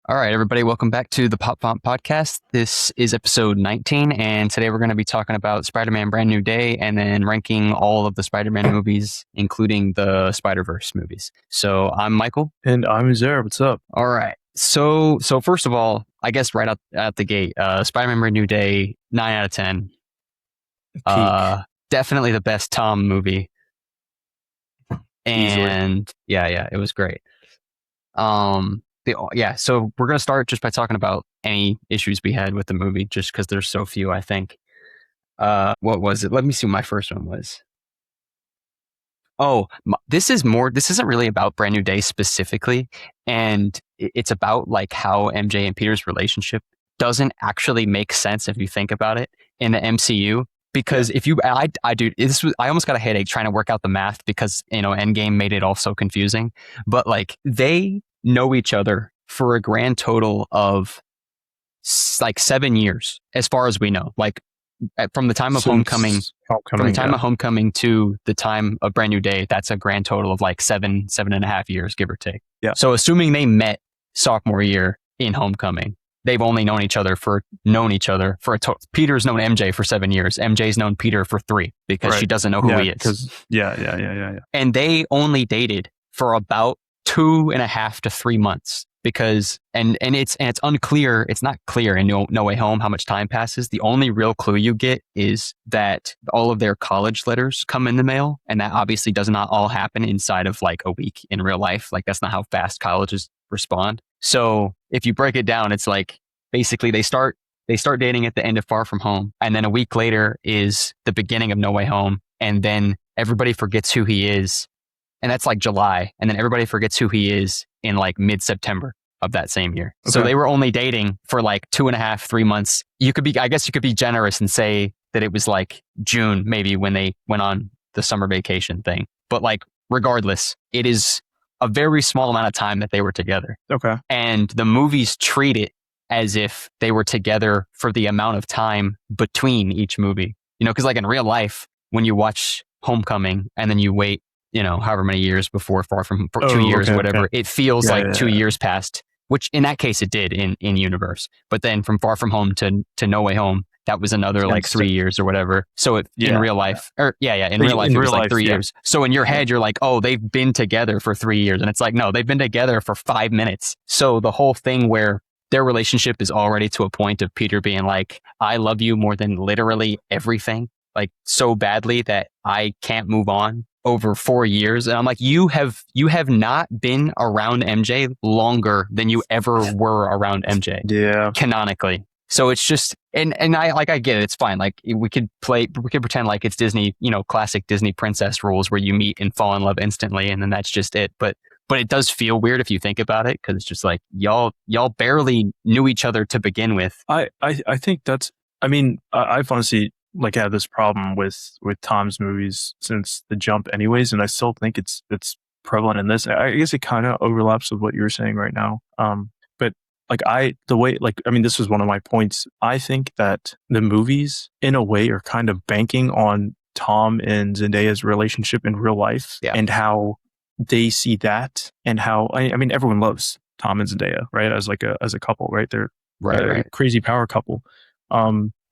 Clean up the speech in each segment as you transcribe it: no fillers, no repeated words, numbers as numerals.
All right, everybody, welcome back to the Pop Font Podcast. This is episode 19, and today we're going to be talking about Spider-Man Brand New Day and then ranking all of the Spider-Man movies, including the Spider-Verse movies. So I'm Michael. And I'm Zara. What's up? All right. So first of all, I guess right out the gate, Spider-Man Brand New Day, 9 out of 10. Definitely the best Tom movie. And yeah, it was great. So we're going to start just by talking about any issues we had with the movie, just because there's so few, I think. What was it? Let me see what my first one was. Oh, this isn't really about Brand New Day specifically. And it's about like how MJ and Peter's relationship doesn't actually make sense if you think about it in the MCU. Because if you, I almost got a headache trying to work out the math because, Endgame made it all so confusing. But like they know each other for a grand total of like 7 years, as far as we know. Like from the time of Homecoming to the time of Brand New Day, that's a grand total of like 7.5 years, give or take. Yeah. So assuming they met sophomore year in Homecoming, they've only known each other for a total. Peter's known MJ for 7 years. MJ's known Peter for 3 because she doesn't know who he is. Yeah. And they only dated for about 2.5 to 3 months because it's unclear. It's not clear in No Way Home how much time passes. The only real clue you get is that all of their college letters come in the mail, and that obviously does not all happen inside of like a week in real life. Like that's not how fast colleges respond. So if you break it down, it's like basically they start dating at the end of Far From Home, and then a week later is the beginning of No Way Home, and then everybody forgets who he is. And that's like July. And then everybody forgets who he is in like mid-September of that same year. Okay. So they were only dating for like 2.5, 3 months. I guess you could be generous and say that it was like June, maybe when they went on the summer vacation thing. But like, regardless, it is a very small amount of time that they were together. Okay. And the movies treat it as if they were together for the amount of time between each movie. Because like in real life, when you watch Homecoming and then you wait, however many years before Far From 2 years or whatever, it feels like 2 years passed, which in that case it did in universe. But then from Far From Home to No Way Home, that was another like 3 years or whatever. So in real life, it was like 3 years. So in your head, you're like, oh, they've been together for 3 years. And it's like, no, they've been together for 5 minutes. So the whole thing where their relationship is already to a point of Peter being like, I love you more than literally everything, like so badly that I can't move on over 4 years. And I'm like, you have not been around MJ longer than you ever were around MJ. Yeah. Canonically. So it's just, and I get it. It's fine. Like we could pretend like it's Disney, classic Disney princess rules where you meet and fall in love instantly. And then that's just it. But it does feel weird if you think about it. Cause it's just like, y'all barely knew each other to begin with. I think I've honestly had this problem with Tom's movies since the jump anyways. And I still think it's prevalent in this. I guess it kind of overlaps with what you're saying right now. But this was one of my points. I think that the movies in a way are kind of banking on Tom and Zendaya's relationship in real life and how they see that and how, everyone loves Tom and Zendaya, right? As a couple, right? They're a crazy power couple.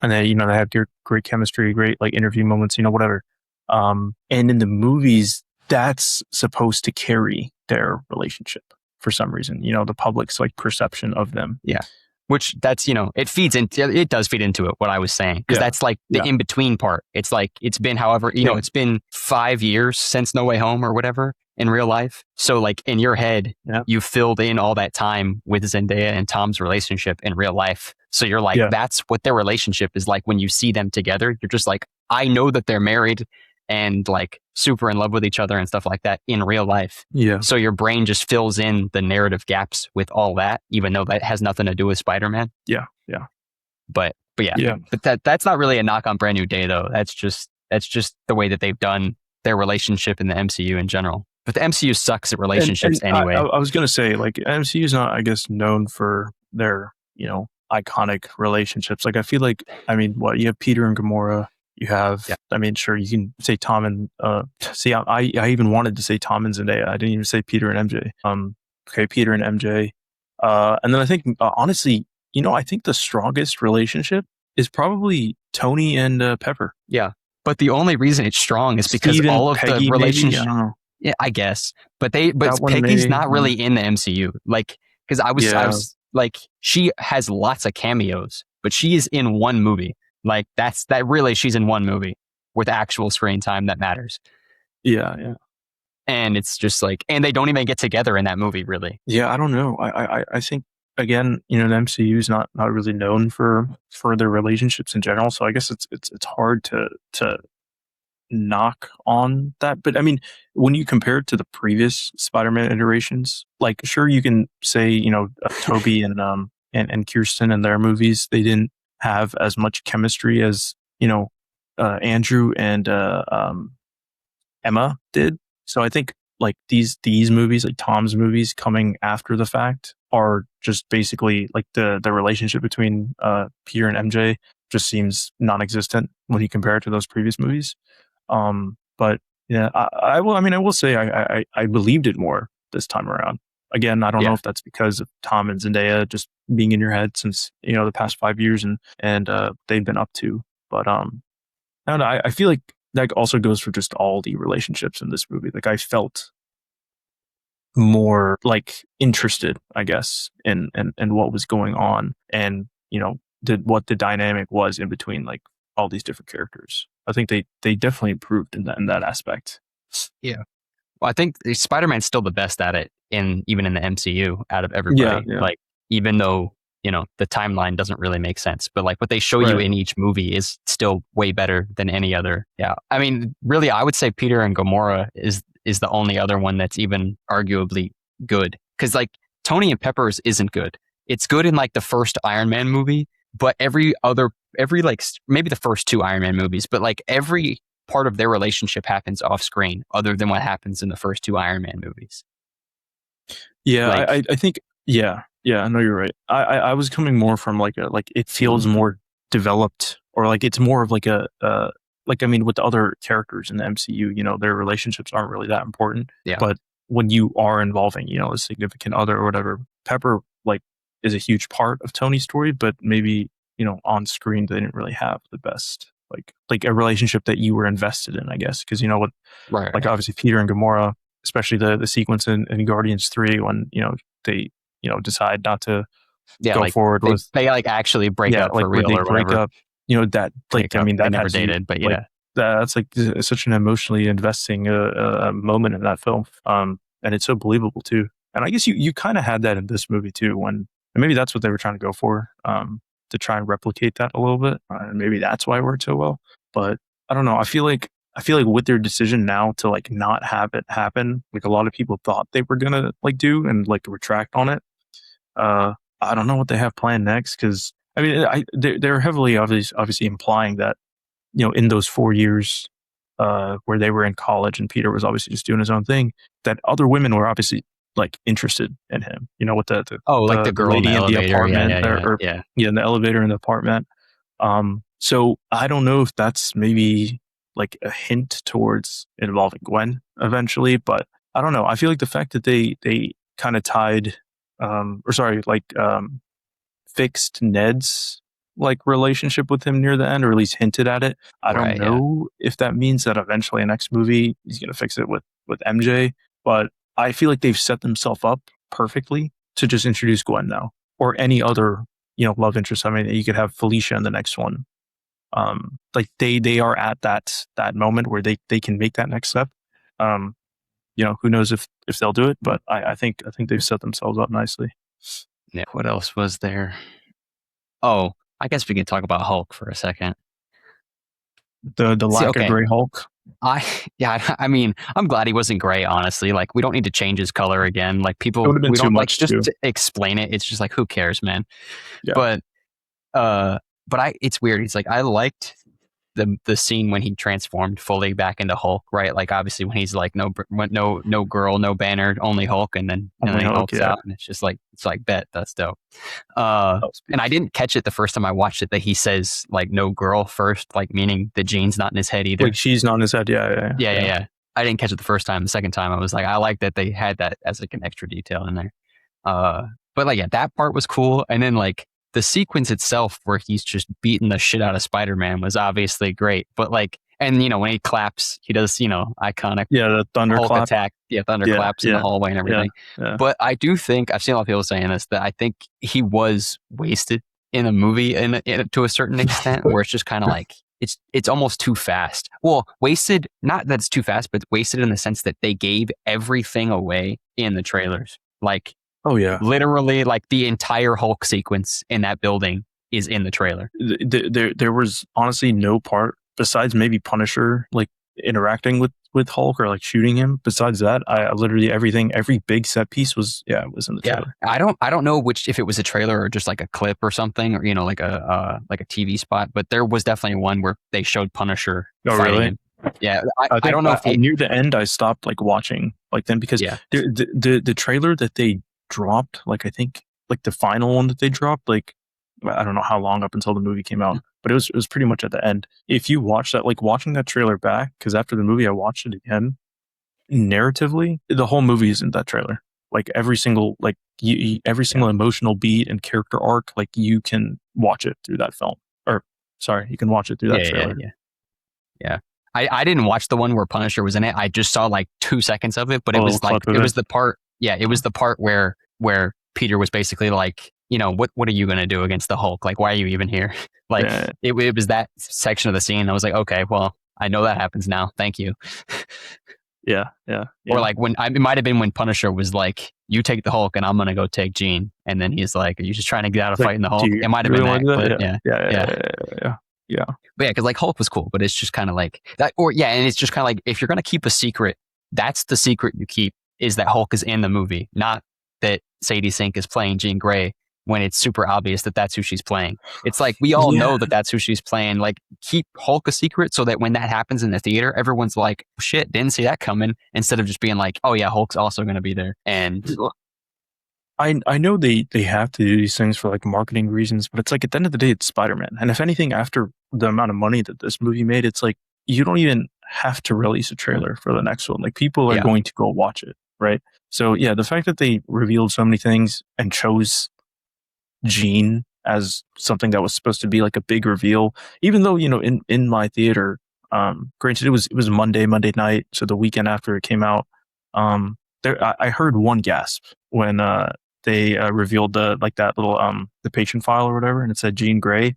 And then, they have great chemistry, great like interview moments, whatever. And in the movies, that's supposed to carry their relationship for some reason, the public's like perception of them. Yeah. Which that's, it does feed into it, what I was saying. Because that's like the in-between part. It's like, it's been it's been 5 years since No Way Home or whatever in real life. So like in your head, you filled in all that time with Zendaya and Tom's relationship in real life. So you're like, that's what their relationship is like when you see them together. You're just like, I know that they're married and like super in love with each other and stuff like that in real life. Yeah. So your brain just fills in the narrative gaps with all that, even though that has nothing to do with Spider-Man. Yeah. But that's not really a knock on Brand New Day though. That's just the way that they've done their relationship in the MCU in general. But the MCU sucks at relationships anyway. I was going to say, like, MCU is not, I guess, known for their, iconic relationships. Like, I feel like, you have Peter and Gamora. You have, sure, you can say Tom and, I even wanted to say Tom and Zendaya. I didn't even say Peter and MJ. Okay, Peter and MJ. And then I think honestly, I think the strongest relationship is probably Tony and Pepper. Yeah. But the only reason it's strong is because Steve and all of Peggy, the relationship. maybe? I don't know. Yeah, I guess. But That one Peggy's maybe, not really in the MCU. Like, because I was like, she has lots of cameos, but she is in one movie. Like, she's in one movie with actual screen time that matters. Yeah. And it's just like, and they don't even get together in that movie, really. Yeah, I don't know. I think again, the MCU is not really known for their relationships in general. So I guess it's hard to knock on that. But I mean, when you compare it to the previous Spider-Man iterations, like sure you can say Toby and Kirsten in their movies, they didn't have as much chemistry as Andrew and Emma did. So I think like these movies, like Tom's movies coming after the fact, are just basically like the relationship between Peter and MJ just seems non-existent when you compare it to those previous movies. But yeah, I will say I believed it more this time around. Again, I don't know if that's because of Tom and Zendaya just being in your head since the past 5 years and they've been up to. But I don't know. I feel like that also goes for just all the relationships in this movie. Like I felt more like interested, I guess, in what was going on and what the dynamic was in between like all these different characters. I think they definitely improved in that aspect. Yeah. Well, I think Spider-Man's still the best at it even in the MCU out of everybody. Yeah. Like even though the timeline doesn't really make sense, but like what they show you in each movie is still way better than any other. Yeah. I mean, really, I would say Peter and Gamora is the only other one that's even arguably good. Cause like Tony and Pepper's isn't good. It's good in like the first Iron Man movie, but every like maybe the first 2 Iron Man movies, but like every part of their relationship happens off screen other than what happens in the first 2 Iron Man movies. Yeah. Like, I think, yeah, I know you're right. I was coming more from like it feels more developed, or like it's more of like like, I mean, with the other characters in the MCU, their relationships aren't really that important. Yeah. But when you are involving, a significant other or whatever, Pepper like is a huge part of Tony's story, but maybe, on screen they didn't really have the best like a relationship that you were invested in, I guess. Because right. Obviously Peter and Gamora, especially the sequence in Guardians 3 when, they, decide not to go forward with. They like actually break up for real or whatever. Break up, that like, I mean, that they never dated, but yeah. That's like such an emotionally investing moment in that film. And it's so believable too. And I guess you kind of had that in this movie too, and maybe that's what they were trying to go for, to try and replicate that a little bit. And maybe that's why it worked so well. But I don't know. I feel like with their decision now to like not have it happen, like a lot of people thought they were gonna like do and like retract on it. I don't know what they have planned next, because I mean, they're heavily obviously implying that in those 4 years where they were in college and Peter was obviously just doing his own thing, that other women were obviously like interested in him. With the girl lady in the apartment, in the elevator in the apartment. So I don't know if that's maybe like a hint towards involving Gwen eventually, but I don't know. I feel like the fact that they kind of tied, fixed Ned's like relationship with him near the end, or at least hinted at it. I don't know if that means that eventually in the next movie he's going to fix it with MJ, but I feel like they've set themselves up perfectly to just introduce Gwen now, or any other, love interest. I mean, you could have Felicia in the next one. Like they are at that moment where they can make that next step. Who knows if they'll do it, but I think they've set themselves up nicely. Yeah. What else was there? Oh, I guess we can talk about Hulk for a second. The lack of gray Hulk. I mean, I'm glad he wasn't gray, honestly. Like, we don't need to change his color again. Like, people, it would have been we too don't much like just to explain it. It's just like, who cares, man? Yeah. But it's weird. He's like, I liked the scene when he transformed fully back into Hulk, right? Like, obviously when he's like, no girl, no Banner, only Hulk, and then Hulk's out, and it's like bet, that's dope. And I didn't catch it the first time I watched it that he says like no girl first, like meaning the gene's not in his head either. Like she's not in his head, yeah. I didn't catch it the first time. The second time I was like, I like that they had that as like an extra detail in there. But but like, yeah, that part was cool. And then like the sequence itself where he's just beating the shit out of Spider-Man was obviously great. But like, and when he claps, he does, iconic Yeah, the Hulk thunderclap. attack, thunder Yeah, claps in the yeah, hallway and yeah, everything. yeah. But I do think I've seen a lot of people saying this, that I think he was wasted in a movie to a certain extent, where it's just kind of like it's almost too fast. Well, wasted, not that it's too fast, but wasted in the sense that they gave everything away in the trailers. Like Oh yeah. literally, like the entire Hulk sequence in that building is in the trailer. There was honestly no part besides maybe Punisher like interacting with Hulk or like shooting him. Besides that, I literally every big set piece was in the trailer. I don't know if it was a trailer or just like a clip or something, or like a TV spot, but there was definitely one where they showed Punisher fighting really? him. Yeah, I don't know if near the end I stopped like watching like then because the trailer that they dropped, like I think like the final one that they dropped, like I don't know how long up until the movie came out, but it was pretty much at the end. If you watch that, like watching that trailer back, because after the movie I watched it again, narratively, the whole movie is in that trailer. Like every single every single emotional beat and character arc, like you can watch it through that film. Or sorry, you can watch it through that trailer. Yeah. I didn't watch the one where Punisher was in it. I just saw like 2 seconds of it, but it was like it was the part. Yeah, it was the part where Peter was basically like, what are you gonna do against the Hulk? Like, why are you even here? Like, it was that section of the scene. I was like, okay, well, I know that happens now. Thank you. Yeah. Or like it might have been when Punisher was like, you take the Hulk and I'm gonna go take Jean, and then he's like, are you just trying to get out of fighting the Hulk? It might have been that, but yeah. But yeah, because like Hulk was cool, but it's just kind of like that, and it's just kind of like, if you're gonna keep a secret, that's the secret you keep, is that Hulk is in the movie, not that Sadie Sink is playing Jean Grey when it's super obvious that that's who she's playing. It's like, we all know that that's who she's playing. Like, keep Hulk a secret so that when that happens in the theater, everyone's like, shit, didn't see that coming, instead of just being like, oh yeah, Hulk's also going to be there. And I know they have to do these things for like marketing reasons, but it's like at the end of the day, it's Spider-Man. And if anything, after the amount of money that this movie made, it's like you don't even have to release a trailer for the next one. Like, people are going to go watch it, right? So yeah, the fact that they revealed so many things and chose Jean as something that was supposed to be like a big reveal, even though, in my theater, granted it was Monday night, so the weekend after it came out, I heard one gasp when they revealed that little the patient file or whatever, and it said Jean Grey,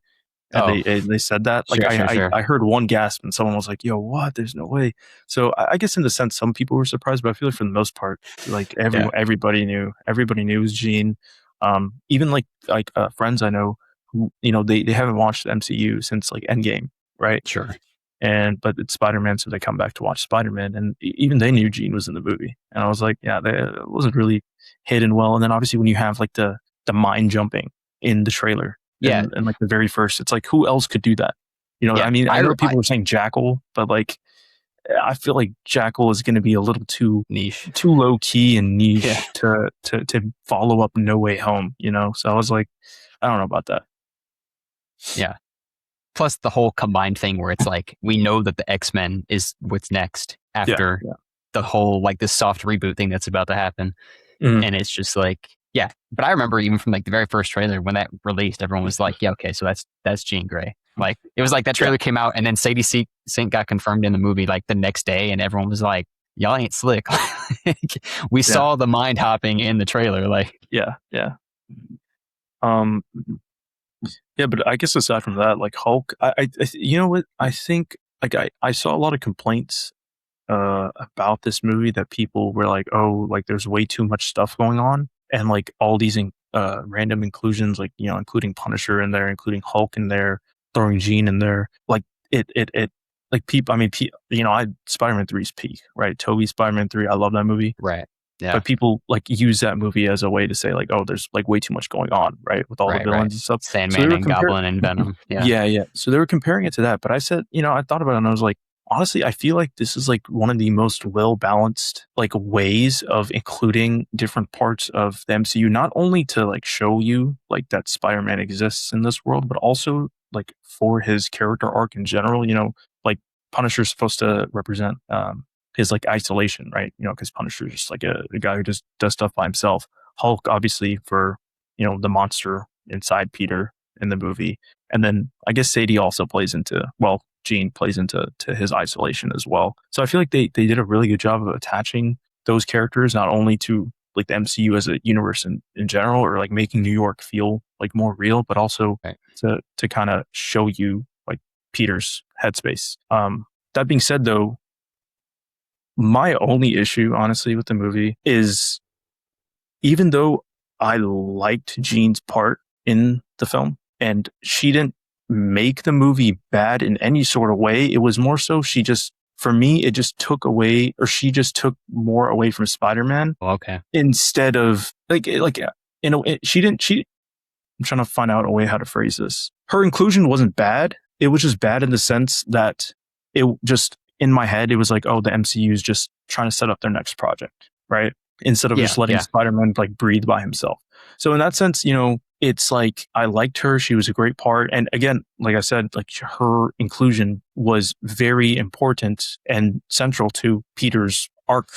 and they said that, like, sure. I heard one gasp and someone was like, yo, what, there's no way. So I guess in the sense some people were surprised, but I feel like for the most part, like everybody knew it was Jean. Even like friends I know who, they haven't watched the MCU since like Endgame, right? Sure. But it's Spider-Man, so they come back to watch Spider-Man, and even they knew Jean was in the movie. And I was like, yeah, it wasn't really hidden well. And then obviously when you have like the mind jumping in the trailer, and like the very first, it's like, who else could do that? I mean, I know people were saying Jackal, but like, I feel like Jackal is going to be a little too niche, too low key and niche to follow up No Way Home, So I was like, I don't know about that. Yeah. Plus the whole combined thing where it's like, we know that the X-Men is what's next after the whole like this soft reboot thing that's about to happen. Mm-hmm. And it's just like, but I remember even from like the very first trailer when that released, everyone was like, yeah, okay, so that's Jean Grey. Like, it was like that trailer came out and then Sadie Sink got confirmed in the movie like the next day, and everyone was like, y'all ain't slick. We saw the mind hopping in the trailer. Like, but I guess aside from that, like Hulk, I you know what, I think like I saw a lot of complaints about this movie, that people were like, oh, like there's way too much stuff going on, and like all these random inclusions, like, including Punisher in there, including Hulk in there, throwing Jean in there, like it like people, I mean, Spider-Man 3's peak, right? Tobey Spider-Man 3, I love that movie, right? Yeah. But people like use that movie as a way to say like, oh, there's like way too much going on, right? With all the villains and stuff. Sandman and Goblin and Venom. Yeah. So they were comparing it to that. But I said, I thought about it and I was like, honestly, I feel like this is like one of the most well-balanced like ways of including different parts of the MCU, not only to like show you like that Spider-Man exists in this world, but also like for his character arc in general. Like Punisher's supposed to represent his like isolation, right? Because Punisher's just like a guy who just does stuff by himself. Hulk, obviously, for the monster inside Peter in the movie. And then I guess Sadie also Jean plays into his isolation as well. So I feel like they did a really good job of attaching those characters not only to like the MCU as a universe in general, or like making New York feel like more real, but also to kind of show you like Peter's headspace. That being said, though, my only issue, honestly, with the movie is, even though I liked Jean's part in the film, and she didn't make the movie bad in any sort of way, it was more so she just took more away from Spider-Man. Okay. Instead of I'm trying to find out a way how to phrase this. Her inclusion wasn't bad. It was just bad in the sense that it just, in my head, it was like, oh, the MCU is just trying to set up their next project, right? Instead of just letting Spider-Man like breathe by himself. So in that sense, it's like, I liked her. She was a great part. And again, like I said, like her inclusion was very important and central to Peter's arc,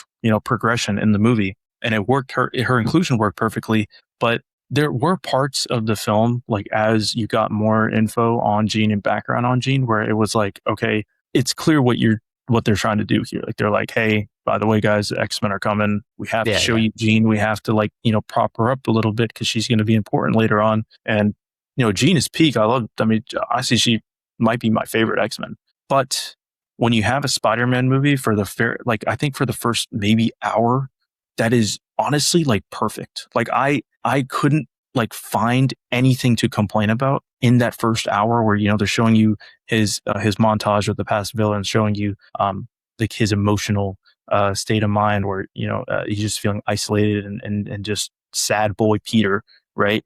progression in the movie. And it worked, her inclusion worked perfectly. But there were parts of the film, like as you got more info on Jean and background on Jean, where it was like, okay, it's clear what they're trying to do here. Like they're like, hey, by the way, guys, the X-Men are coming. We have to show you Jean. We have to prop her up a little bit because she's going to be important later on. And, Jean is peak. Honestly, she might be my favorite X-Men. But when you have a Spider-Man movie I think for the first maybe hour, that is honestly like perfect. Like I couldn't like find anything to complain about in that first hour where, they're showing you his montage of the past villains, showing you like his emotional state of mind where, he's just feeling isolated and just sad boy Peter, right?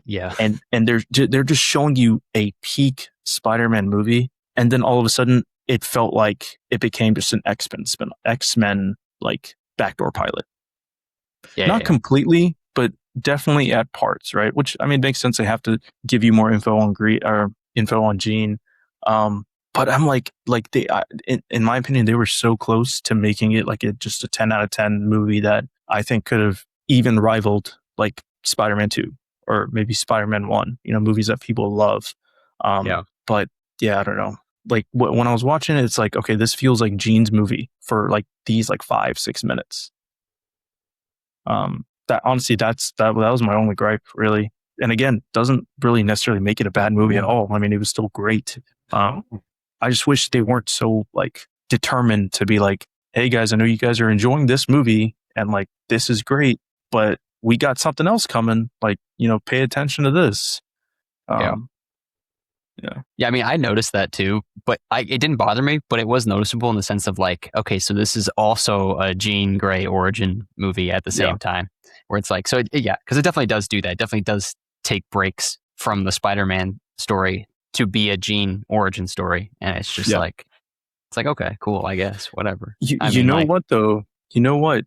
Yeah. And they're just showing you a peak Spider-Man movie. And then all of a sudden it felt like it became just an X-Men like backdoor pilot. Not completely, but definitely at parts, right? Which, I mean, makes sense. They have to give you more info on Jean. But I'm like in my opinion, they were so close to making it like just a 10 out of 10 movie that I think could have even rivaled like Spider-Man 2 or maybe Spider-Man 1, movies that people love. But yeah, I don't know. Like when I was watching it, it's like, okay, this feels like Jean's movie for like these like 5-6 minutes. That honestly, that was my only gripe, really. And again, doesn't really necessarily make it a bad movie at all. I mean, it was still great. I just wish they weren't so like determined to be like, hey guys, I know you guys are enjoying this movie and like this is great, but we got something else coming. Like, pay attention to this. Yeah. I mean, I noticed that too, but it didn't bother me, but it was noticeable in the sense of like, okay, so this is also a Jean Grey origin movie at the same time, where it's like, so because it definitely does do that. It definitely does take breaks from the Spider-Man story to be a Jean origin story, and it's just like, it's like, okay, cool, I guess, whatever. You know what though? You know what?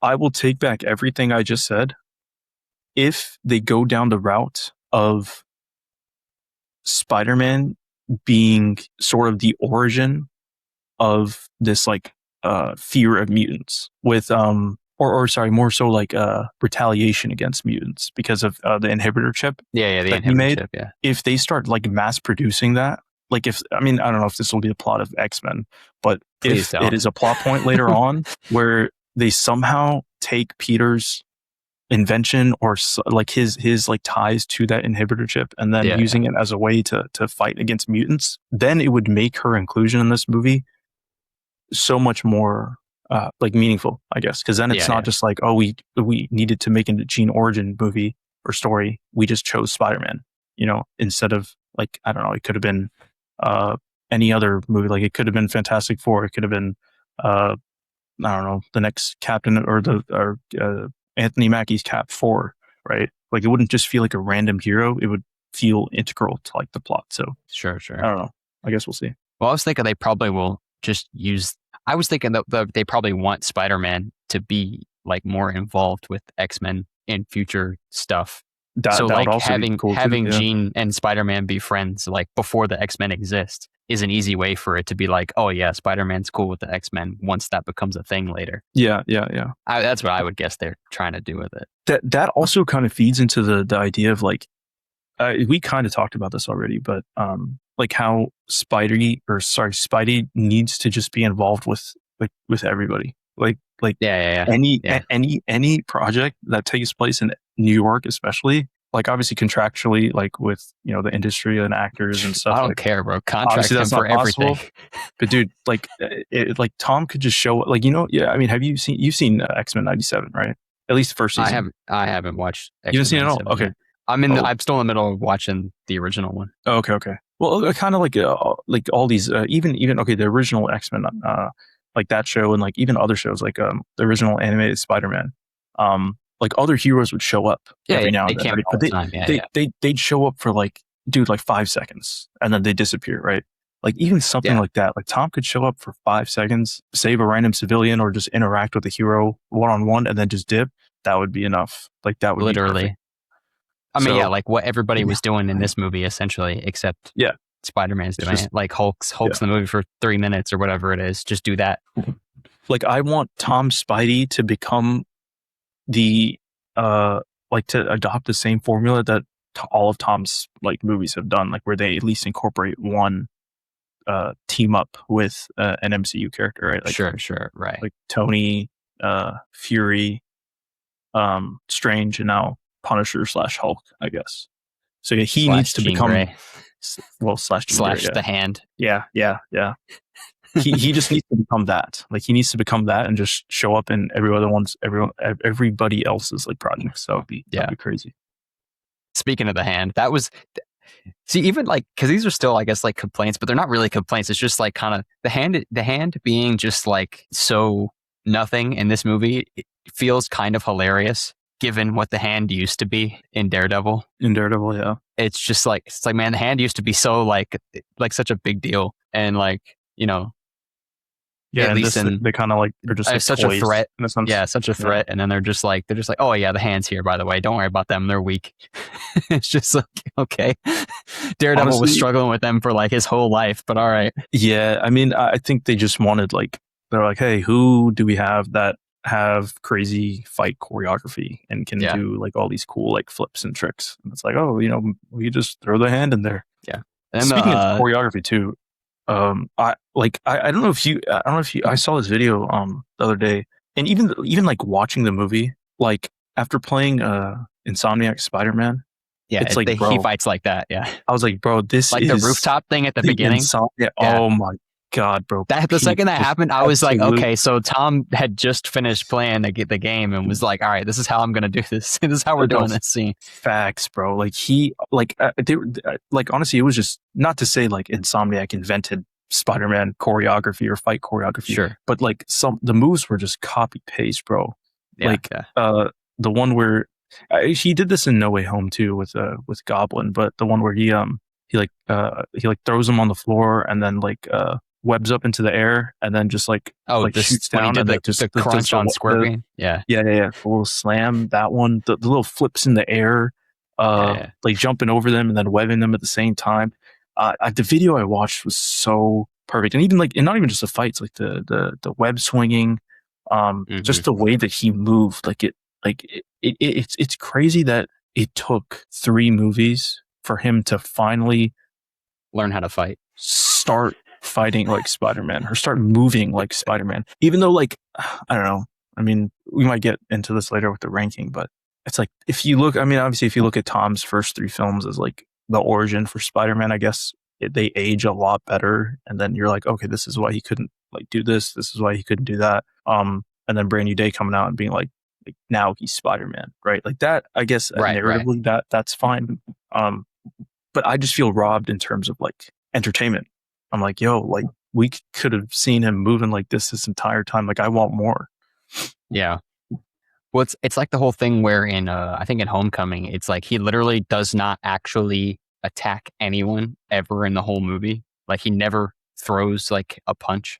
I will take back everything I just said if they go down the route of Spider-Man being sort of the origin of this like fear of mutants with more so like retaliation against mutants because of the inhibitor chip. The inhibitor chip. Yeah. If they start like mass producing that, like I don't know if this will be the plot of X-Men, but if it is a plot point later on where they somehow take Peter's invention or like his like ties to that inhibitor chip and then using it as a way to fight against mutants, then it would make her inclusion in this movie so much more like meaningful, I guess, because then it's not just like, oh, we needed to make a Jean origin movie or story, we just chose Spider-Man, instead of like, I don't know, it could have been any other movie. Like it could have been Fantastic Four, it could have been I don't know, the next Captain or Anthony Mackie's Cap 4, right? Like it wouldn't just feel like a random hero. It would feel integral to like the plot. So sure. I don't know. I guess we'll see. Well, I was thinking they probably will just use. I was thinking that they probably want Spider-Man to be like more involved with X-Men in future stuff. So that would like also be cool too, having yeah. Jean and Spider-Man be friends like before the X-Men exist is an easy way for it to be like, oh yeah, Spider-Man's cool with the X-Men once that becomes a thing later. Yeah. That's what I would guess they're trying to do with it. That also kind of feeds into the idea of like, we kind of talked about this already, but like how Spidey needs to just be involved with everybody. Like Yeah. any project that takes place in New York, especially, like obviously contractually, like with the industry and actors and stuff. I don't like, care, bro. Contract obviously him that's for not possible. everything. But dude, like like Tom could just show like yeah. I mean, you've seen X-Men '97, right? At least the first season. I haven't watched. You haven't seen it all? 97 Okay. yet. I'm still in the middle of watching the original one. Oh, okay. Well, kind of like all these, even okay, the original X-Men, like that show, and like even other shows, like the original animated Spider-Man. Like other heroes would show up every now and then, right? But they'd show up for like 5 seconds, and then they disappear, right? Like even something like that, like Tom could show up for 5 seconds, save a random civilian, or just interact with a hero one-on-one, and then just dip. That would be enough. Like that would literally. Be perfect. I mean, like what everybody was doing in this movie, essentially, except Spider-Man's doing it. Like Hulk's in the movie for 3 minutes or whatever it is. Just do that. Like I want Tom Spidey to become the like to adopt the same formula that all of Tom's like movies have done, like where they at least incorporate one team up with an MCU character, right? Like sure, right. Like Tony, Fury, Strange, and now Punisher / Hulk, I guess. So yeah, he needs to become slash the Hand. Yeah. he just needs to become that. Like he needs to become that and just show up in everybody else's like projects. So that'd be crazy. Speaking of the Hand, that was even like, because these are still, I guess, like complaints, but they're not really complaints. It's just like kind of the hand being just like so nothing in this movie. It feels kind of hilarious given what the Hand used to be in Daredevil. Yeah. It's just like, man, the Hand used to be so like such a big deal, and like, yeah, at least they kind of like are just like such a threat. Yeah, such a threat. And then they're just like, oh yeah, the Hand's here, by the way. Don't worry about them. They're weak. It's just like, okay. Daredevil was struggling with them for like his whole life, but all right. Yeah, I mean, I think they just wanted they're like, hey, who do we have that have crazy fight choreography and can do like all these cool like flips and tricks? And it's like, oh, we just throw the Hand in there. Yeah. And speaking of choreography too, I don't know if you I saw this video the other day, and even like watching the movie, like after playing Insomniac Spider-Man, it's like he fights like that. Yeah, I was like, bro, this like is the rooftop thing at the beginning. Oh my god, bro! The second that happened, I was like, okay, so Tom had just finished playing the game and was like, all right, this is how I'm gonna do this. This is how we're doing this scene. Facts, bro. Like honestly, it was just, not to say like Insomniac invented Spider-Man choreography or fight choreography, sure, but like the moves were just copy paste, bro. The one where he did this in No Way Home too with Goblin, but the one where he throws him on the floor and then like webs up into the air and then just shoots down, and the crunch on Scorpion. Yeah. The little slam, that one, the little flips in the air, like jumping over them and then webbing them at the same time. The video I watched was so perfect, and even and not even just the fights, like the web swinging, just the way that he moved, it's crazy that it took 3 movies for him to finally learn how to fight, start fighting like Spider-Man, or start moving like Spider-Man. Even though, like, I don't know, I mean, we might get into this later with the ranking, but it's like, if you look at Tom's first 3 films as like the origin for Spider-Man, I guess they age a lot better, and then you're like, okay, this is why he couldn't like do this is why he couldn't do that, and then Brand New Day coming out and being like now he's Spider-Man, right? Like that, I guess, narratively, that's fine. But I just feel robbed in terms of like entertainment. I'm like, yo, like we could have seen him moving like this entire time. Like, I want more. Yeah. Well, it's like the whole thing where in I think in Homecoming, it's like he literally does not actually attack anyone ever in the whole movie. Like he never throws like a punch.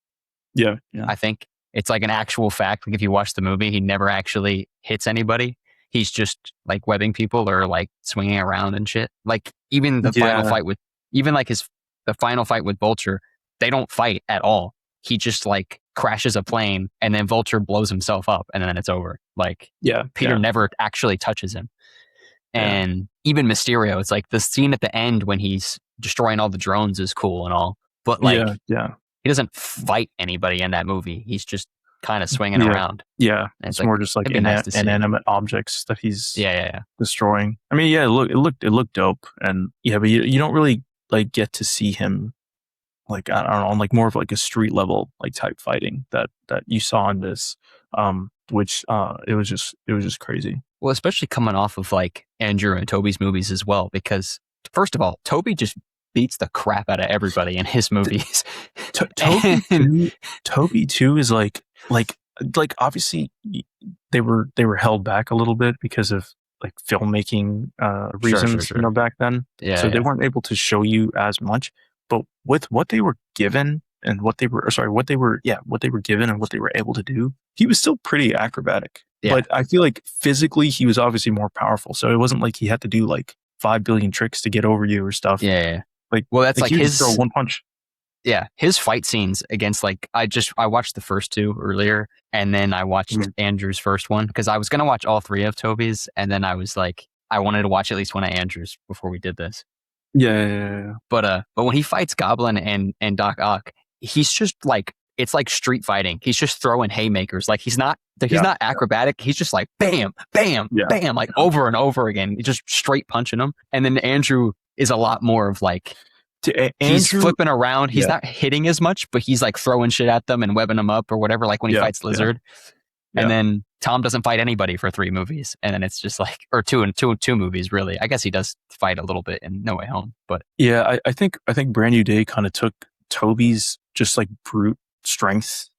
Yeah. I think it's like an actual fact. Like if you watch the movie, he never actually hits anybody. he's just like webbing people or like swinging around and shit. Like even the final Yeah. fight with, even like the final fight with Vulture, they don't fight at all. He just like crashes a plane and then Vulture blows himself up and then it's over. Like Yeah. Peter Yeah. never actually touches him. Yeah. And even Mysterio, it's like the scene at the end when he's destroying all the drones is cool and all, but like Yeah. he doesn't fight anybody in that movie. He's just kind of swinging Yeah. around. Yeah. And It's like, more just like it'd be nice to see it. inanimate objects that he's Yeah. destroying. I mean, yeah, it looked dope, and yeah, but you don't really like get to see him like, I don't know, on like more of like a street level like type fighting that you saw in this, which it was just crazy. Well, especially coming off of like Andrew and Toby's movies as well, because first of all, Toby just beats the crap out of everybody in his movies. Toby too is like obviously they were held back a little bit because of like filmmaking reasons, Sure. you know, back then. Yeah. So they weren't able to show you as much, but with what they were given and what they were given and what they were able to do, he was still pretty acrobatic. Yeah. But I feel like physically he was obviously more powerful. So it wasn't like he had to do like 5 billion tricks to get over you or stuff. Yeah. Like, well, that's like he his just throw one punch. Yeah, his fight scenes against like I watched the first two earlier, and then I watched Andrew's first one because I was gonna watch all three of Toby's, and then I was like, I wanted to watch at least one of Andrew's before we did this. Yeah. But when he fights Goblin and Doc Ock, he's just like, it's like street fighting. He's just throwing haymakers. Like he's not acrobatic. He's just like bam, bam, bam, like over and over again. He's just straight punching them. And then Andrew is a lot more of like, he's flipping around. He's not hitting as much, but he's like throwing shit at them and webbing them up or whatever. Like when he fights Lizard, and then Tom doesn't fight anybody for 3 movies, and then it's just like, or two movies really. I guess he does fight a little bit in No Way Home, but yeah, I think Brand New Day kind of took Toby's just like brute strength,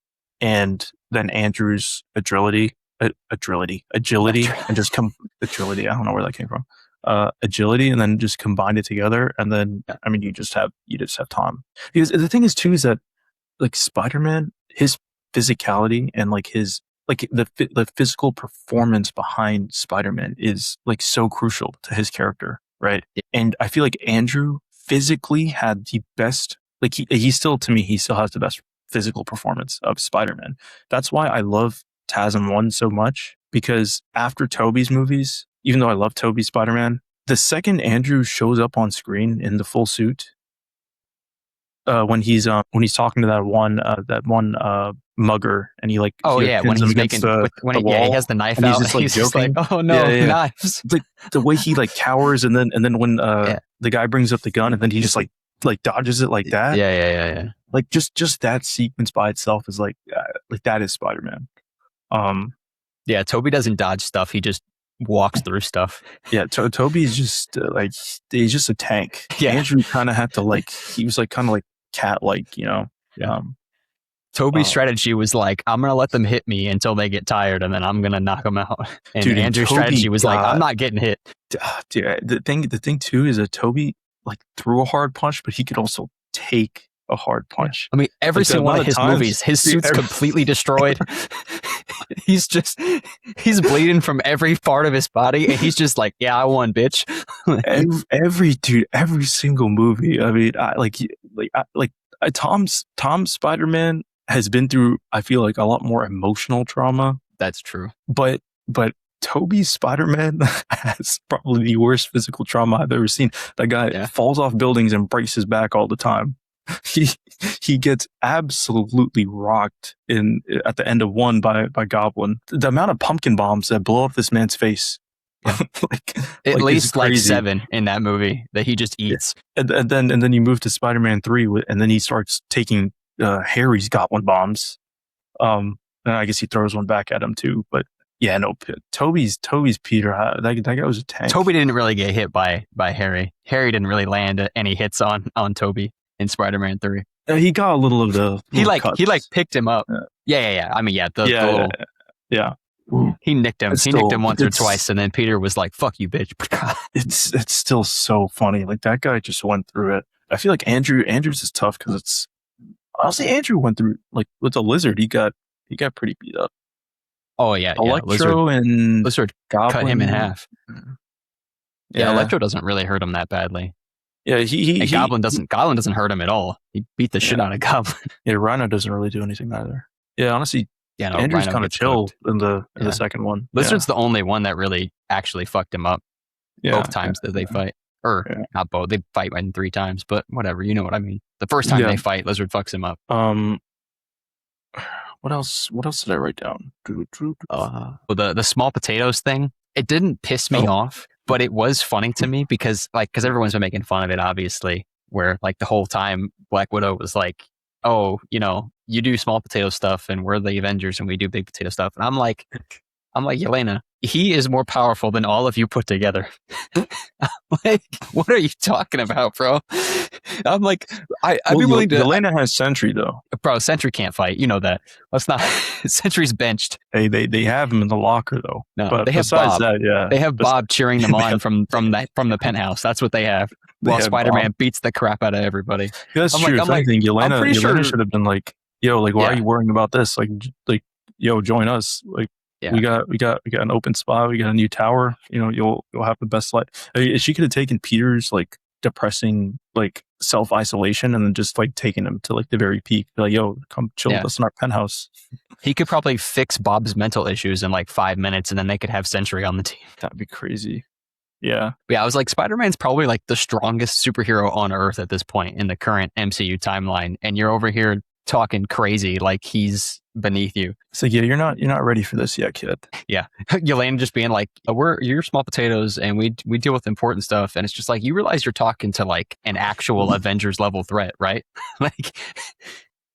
and then Andrew's agility, and just agility. I don't know where that came from. Agility, and then just combined it together, and then I mean you just have Tom. Because the thing is too is that like Spider-Man, his physicality and like his like the physical performance behind Spider-Man is like so crucial to his character, right? And I feel like Andrew physically had the best, like he still has the best physical performance of Spider-Man. That's why I love TASM 1 so much, because after Toby's movies, even though I love Toby's Spider-Man, the second Andrew shows up on screen in the full suit, when he's talking to that one mugger, and he like when he's making when he has the knife out, he's just like oh no, knives. Like the way he like cowers, and then when the guy brings up the gun, and then he just like dodges it like that. Yeah. Like just that sequence by itself is like that is Spider-Man. Yeah, Toby doesn't dodge stuff. He just walks through stuff. Yeah, Toby's just like he's just a tank. Yeah. Andrew kind of had to like, he was like kind of like cat-like, you know. Yeah. Toby's strategy was like, I'm gonna let them hit me until they get tired, and then I'm gonna knock them out. And dude, Andrew's strategy was like, I'm not getting hit. Dude, the thing too is that Toby like threw a hard punch, but he could also take a hard punch. I mean, every single one of his movies, his suit's completely destroyed. He's bleeding from every part of his body, and he's just like, yeah, I won, bitch. every single movie. I mean, Tom's Spider-Man has been through, I feel like, a lot more emotional trauma. That's true. But Toby's Spider-Man has probably the worst physical trauma I've ever seen. That guy falls off buildings and breaks his back all the time. He gets absolutely rocked at the end of 1 by Goblin. The amount of pumpkin bombs that blow up this man's face, at least like 7 in that movie that he just eats. And then you move to Spider-Man 3, and then he starts taking Harry's Goblin bombs. And I guess he throws one back at him too. But yeah, no, Toby's Peter. That guy was a tank. Toby didn't really get hit by Harry. Harry didn't really land any hits on Toby in Spider-Man 3. He got a little of the he picked him up. Yeah. I mean, he nicked him. He nicked him once or twice, and then Peter was like, "Fuck you, bitch." It's still so funny. Like that guy just went through it. I feel like Andrew's is tough because it's honestly Andrew went through, like with the Lizard. He got pretty beat up. Oh yeah, Electro and Lizard Goblin cut him in half. Yeah, Yeah, Electro doesn't really hurt him that badly. yeah. He Goblin doesn't hurt him at all. He beat the shit out of Goblin. Yeah, Rhino doesn't really do anything either. Yeah, honestly, Yeah, no, Andrew's Rhino kind of gets chill cooked. in the second one. Lizard's the only one that really actually fucked him up both times that they fight. Or not both. They fight 3 times, but whatever. You know what I mean. The first time they fight, Lizard fucks him up. What else did I write down? Well, the small potatoes thing, it didn't piss me off, but it was funny to me because everyone's been making fun of it, obviously, where like the whole time Black Widow was like, oh, you know, you do small potato stuff and we're the Avengers and we do big potato stuff. And I'm like, Yelena, he is more powerful than all of you put together. Like, what are you talking about, bro? I'm like, I'd be willing to. Yelena has Sentry though. Bro, Sentry can't fight. You know that. Let's not. Sentry's benched. Hey, they have him in the locker though. No, but they have Bob. They have Bob cheering them on from the penthouse. That's what they have. While Spider-Man beats the crap out of everybody. Yeah, that's true. I think Yelena should have been like, yo, like, why are you worrying about this? Like, yo, join us. Like, we got an open spot. We got a new tower. You know, you'll have the best life. I mean, she could have taken Peter's like depressing like self-isolation and then just like taking him to like the very peak. Be like, yo, come chill with us in our penthouse. He could probably fix Bob's mental issues in like 5 minutes and then they could have Sentry on the team. That'd be crazy. Yeah. I was like, Spider-Man's probably like the strongest superhero on Earth at this point in the current MCU timeline, and you're over here talking crazy like he's beneath you. It's like, yeah, you're not ready for this yet, kid. Yeah. Yelena just being like, you're small potatoes and we deal with important stuff, and it's just like, you realize you're talking to like an actual Avengers level threat, right? Like,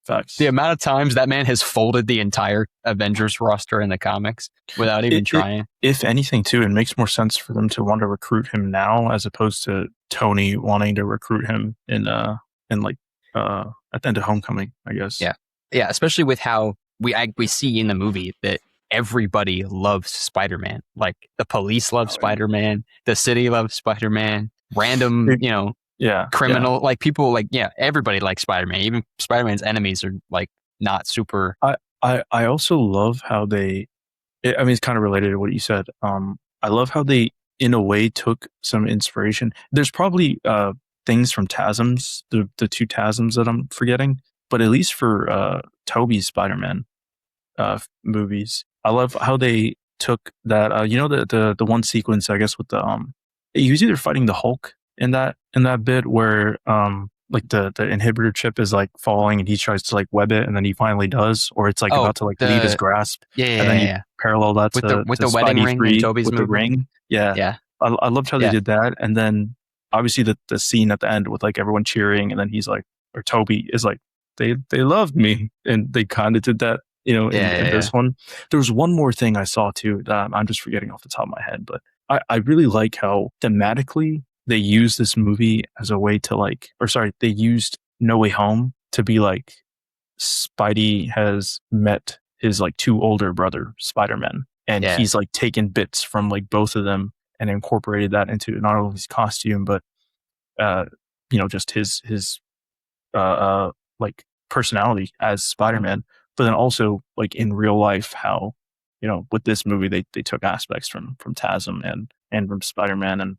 facts. The amount of times that man has folded the entire Avengers roster in the comics without even trying. If anything, too, it makes more sense for them to want to recruit him now as opposed to Tony wanting to recruit him at the end of Homecoming, I guess. Yeah, especially with how we see in the movie that everybody loves Spider-Man. Like the police love Spider-Man, the city loves Spider-Man, random, criminal, like people, like, everybody likes Spider-Man. Even Spider-Man's enemies are like not super. I also love how it's kind of related to what you said. I love how they, in a way, took some inspiration. There's probably things from TASMs, the 2 TASMs that I'm forgetting, but at least for Tobey's Spider-Man movies, I love how they took that. The one sequence, I guess, with he was either fighting the Hulk in that bit where like the inhibitor chip is like falling and he tries to like web it and then he finally does, or it's like about to like leave his grasp. And then you parallel that with to the wedding ring in Tobey's movie. The ring. Yeah. I loved how they did that. And then obviously the scene at the end with like everyone cheering, and then he's like, or Tobey is like, they loved me, and they kind of did that, in this one. There was one more thing I saw too that I'm just forgetting off the top of my head, but I really like how thematically they used this movie as a way to they used No Way Home to be like, Spidey has met his like 2 older brother Spider-Man, and he's like taken bits from like both of them and incorporated that into not only his costume, but just his like personality as Spider-Man, but then also like in real life, how, with this movie, they took aspects from TASM and from Spider-Man. And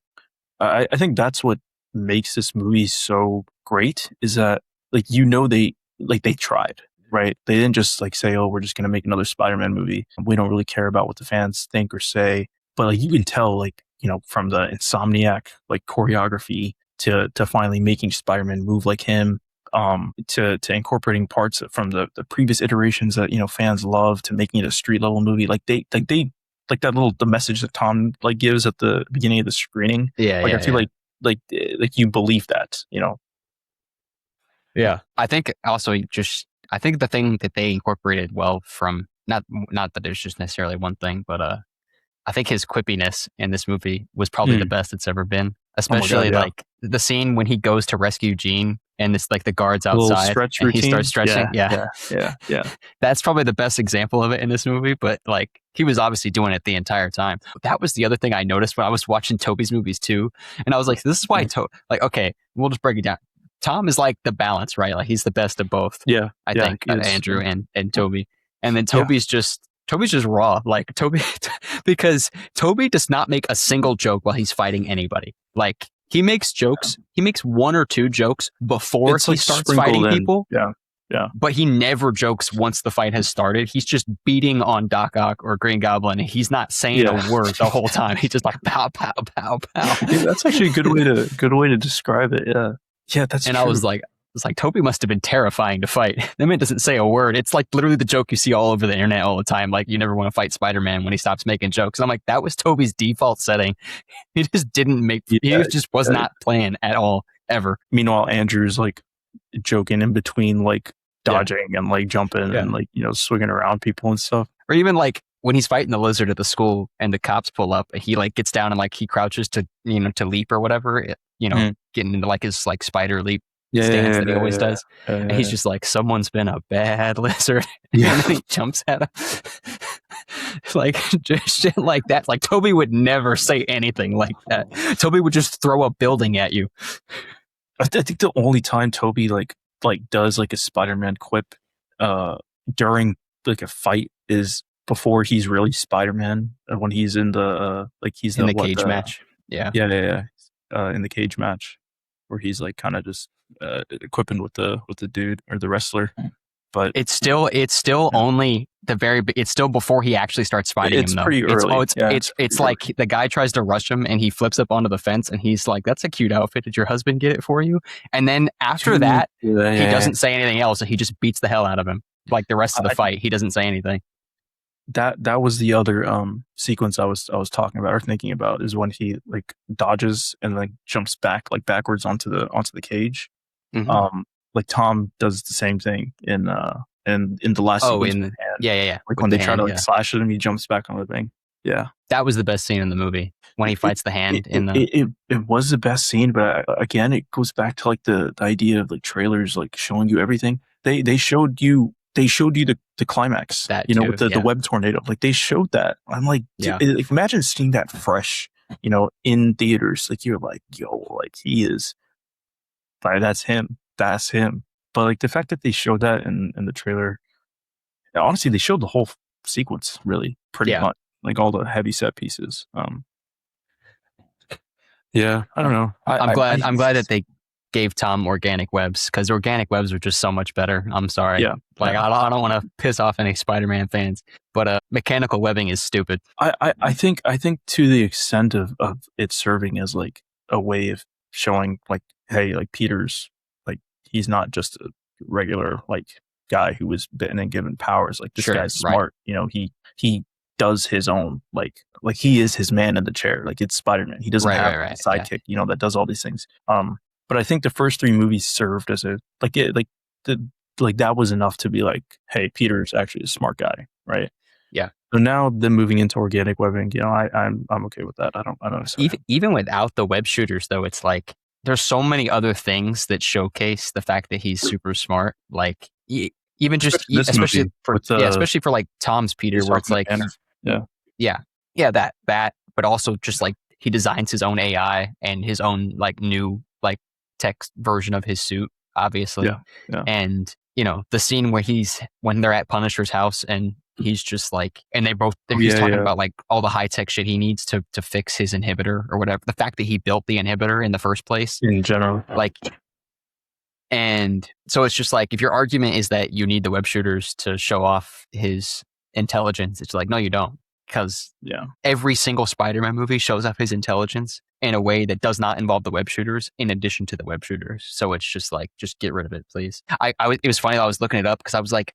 I think that's what makes this movie so great, is that like, they tried, right? They didn't just like say, oh, we're just going to make another Spider-Man movie. We don't really care about what the fans think or say, but like, you can tell, like, from the Insomniac like choreography to finally making Spider-Man move like him, to incorporating parts from the previous iterations that fans love, to making it a street level movie. Like they like that the message that Tom like gives at the beginning of the screening. I feel like you believe that, Yeah, I think also I think the thing that they incorporated well from not that there's just necessarily one thing, but I think his quippiness in this movie was probably the best it's ever been. Especially like the scene when he goes to rescue Jean and it's like the guards outside and he starts stretching. Yeah. That's probably the best example of it in this movie, but like he was obviously doing it the entire time. That was the other thing I noticed when I was watching Tobey's movies too. And I was like, this is why okay, we'll just break it down. Tom is like the balance, right? Like he's the best of both. Yeah. I think Andrew and Tobey. And then Tobey's just Toby's just raw. Like Toby, because Toby does not make a single joke while he's fighting anybody. Like he makes jokes. He makes one or two jokes before It's he like starts sprinkled fighting in. people. Yeah. But he never jokes once the fight has started. He's just beating on Doc Ock or Green Goblin. And he's not saying a word the whole time. He's just like pow, pow, pow, pow. Yeah, that's actually a good way to describe it. Yeah. Yeah, that's And true. I was like, Toby must have been terrifying to fight. That man doesn't say a word. It's like literally the joke you see all over the internet all the time. Like you never want to fight Spider-Man when he stops making jokes. And I'm like, that was Toby's default setting. He just didn't make. He just was not playing at all ever. Meanwhile, Andrew's like joking in between, like dodging and like jumping and like swinging around people and stuff. Or even like when he's fighting the lizard at the school and the cops pull up, he like gets down and like he crouches to to leap or whatever. Getting into like his like spider leap stance that he always does. And he's just like, someone's been a bad lizard. And then he jumps at him. Like just shit like that. Like Toby would never say anything like that. Toby would just throw a building at you. I think the only time Toby like does like a Spider-Man quip during like a fight is before he's really Spider-Man, when he's in the he's in the cage match. Yeah. In the cage match where he's like kind of just equipping with the dude or the wrestler. But it's still only it's still before he actually starts fighting him though. Pretty early. It's like the guy tries to rush him and he flips up onto the fence and he's like, that's a cute outfit. Did your husband get it for you? And then after that, he doesn't say anything else. He just beats the hell out of him. Like the rest of the fight, he doesn't say anything. That was the other sequence I was talking about or thinking about, is when he like dodges and then jumps back like backwards onto the cage. Mm-hmm. Like Tom does the same thing in the last sequence. Like when they try to like slash at him, he jumps back on the thing. Yeah, that was the best scene in the movie when he fights the hand. It was the best scene, but again, it goes back to like the idea of like trailers like showing you everything. They showed you the climax, that with the web tornado. Like they showed that. I'm like, like, imagine seeing that fresh, in theaters. Like you're like, yo, like he is, like that's him. But like the fact that they showed that in the trailer, honestly, they showed the whole sequence really pretty much, like all the heavy set pieces. I don't know. I'm glad that they gave Tom organic webs, because organic webs are just so much better. I'm sorry. I don't want to piss off any Spider-Man fans, but mechanical webbing is stupid. I think to the extent of it serving as like a way of showing like, hey, like Peter's, like he's not just a regular like guy who was bitten and given powers. Like this guy's smart. He does his own like he is his man in the chair. Like it's Spider-Man. He doesn't have a sidekick, that does all these things. But I think the first three movies served as a that was enough to be like, hey, Peter's actually a smart guy, right? Yeah. So now them moving into organic webbing, I'm okay with that. I don't. Even without the web shooters, though, it's like there's so many other things that showcase the fact that he's super smart. Like even just especially for like Tom's Peter, where it's like that, but also just like he designs his own AI and his own like new like text version of his suit, obviously. And the scene where when they're at Punisher's house and he's just like, and he's talking about like all the high tech shit he needs to fix his inhibitor or whatever. The fact that he built the inhibitor in the first place, in general, like, and so it's just like, if your argument is that you need the web shooters to show off his intelligence, it's like, no, you don't, because every single Spider-Man movie shows off his intelligence in a way that does not involve the web shooters in addition to the web shooters. So it's just like, just get rid of it, please. It was funny. I was looking it up because I was like,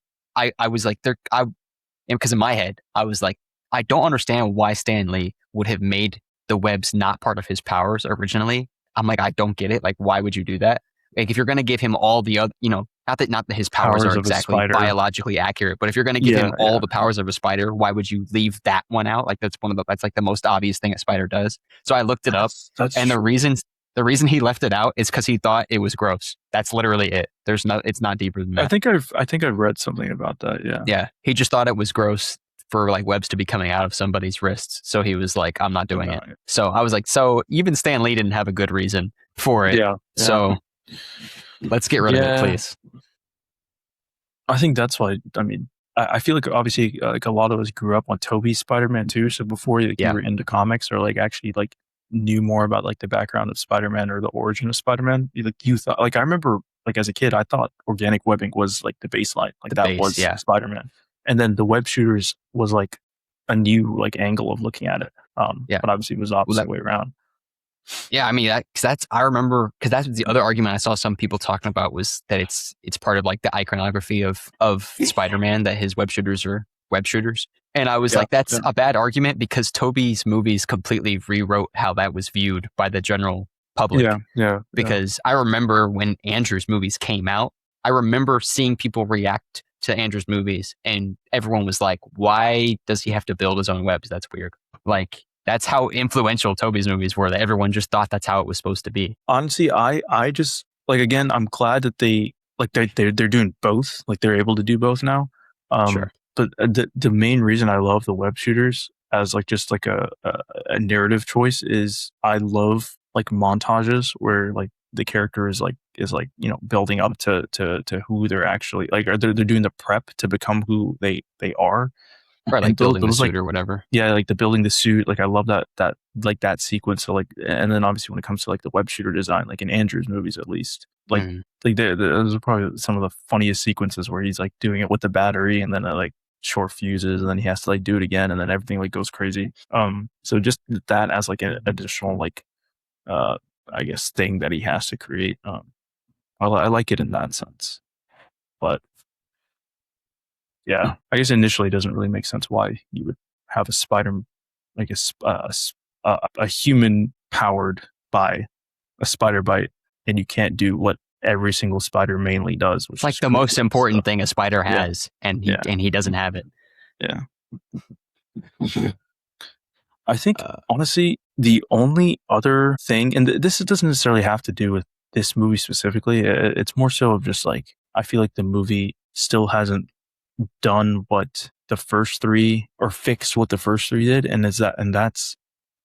because in my head, I was like, I don't understand why Stan Lee would have made the webs not part of his powers originally. I'm like, I don't get it. Like, why would you do that? Like, if you're going to give him all the other, not that his powers are exactly biologically accurate, but if you're going to give him all the powers of a spider, why would you leave that one out? Like, that's like the most obvious thing a spider does. So I looked it up, and the reason he left it out is because he thought it was gross. That's literally it. It's not deeper than that. I think I've read something about that. Yeah. Yeah. He just thought it was gross for like webs to be coming out of somebody's wrists. So he was like, I'm not doing it. So I was like, so even Stan Lee didn't have a good reason for it. Yeah. So let's get rid of it, please. I think that's why, I feel like obviously like a lot of us grew up on Tobey's Spider-Man too. So before like, you Yeah. were into comics or like actually like knew more about like the background of Spider-Man or the origin of Spider-Man, you thought like I remember like as a kid I thought organic webbing was like the baseline, like The that base, was yeah. Spider-Man, and then the web shooters was like a new like angle of looking at it. Yeah. But obviously it was the Well, opposite way around. yeah, I mean, I remember because that's the other argument I saw some people talking about was that it's part of like the iconography of Spider-Man that his web shooters are web shooters. And I was Yeah, like, that's yeah. a bad argument because Tobey's movies completely rewrote how that was viewed by the general public. Yeah. Because I remember when Andrew's movies came out, I remember seeing people react to Andrew's movies and everyone was like, why does he have to build his own webs? That's weird. Like, that's how influential Tobey's movies were, that everyone just thought that's how it was supposed to be. Honestly, I just like again, I'm glad that they're doing both. Like they're able to do both now. Sure. But the main reason I love the web shooters as like just like a narrative choice is I love like montages where like the character is like you know building up to who they're actually like, or they're doing the prep to become who they are. Right, like And building the those, suit like, or whatever. yeah, like the building the suit, like I love that like that sequence. So like, and then obviously when it comes to like the web shooter design, like in Andrew's movies at least, like those are probably some of the funniest sequences where he's like doing it with the battery and then like short fuses and then he has to like do it again and then everything like goes crazy. So just that as like an additional like I guess thing that he has to create. I like it in that sense, but yeah, I guess initially it doesn't really make sense why you would have a spider, like a human powered by a spider bite, and you can't do what every single spider mainly does, which It's like is the cool most important stuff. thing a spider Yeah. has, and Yeah. he doesn't have it. Yeah. I think honestly, the only other thing, and this doesn't necessarily have to do with this movie specifically. It's more so of just like I feel like the movie still hasn't done what the first three or fixed what the first three did, and that's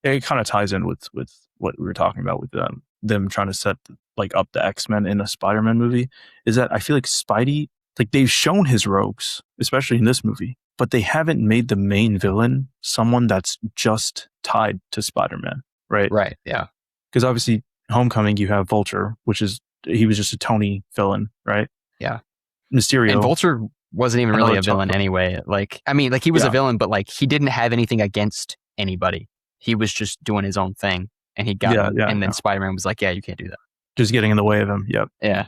it. Kind of ties in with what we were talking about with them trying to set like up the X-Men in a Spider-Man movie. Is that I feel like Spidey, like they've shown his rogues, especially in this movie, but they haven't made the main villain someone that's just tied to Spider-Man, right? Right. Yeah. Because obviously, Homecoming, you have Vulture, which is he was just a Tony villain, right? Yeah. Mysterio, And Vulture wasn't even really a villain anyway. Like, I mean, like he was a villain, but like he didn't have anything against anybody. He was just doing his own thing, and he got. And then Spider-Man was like, "Yeah, you can't do that." Just getting in the way of him. Yep. Yeah.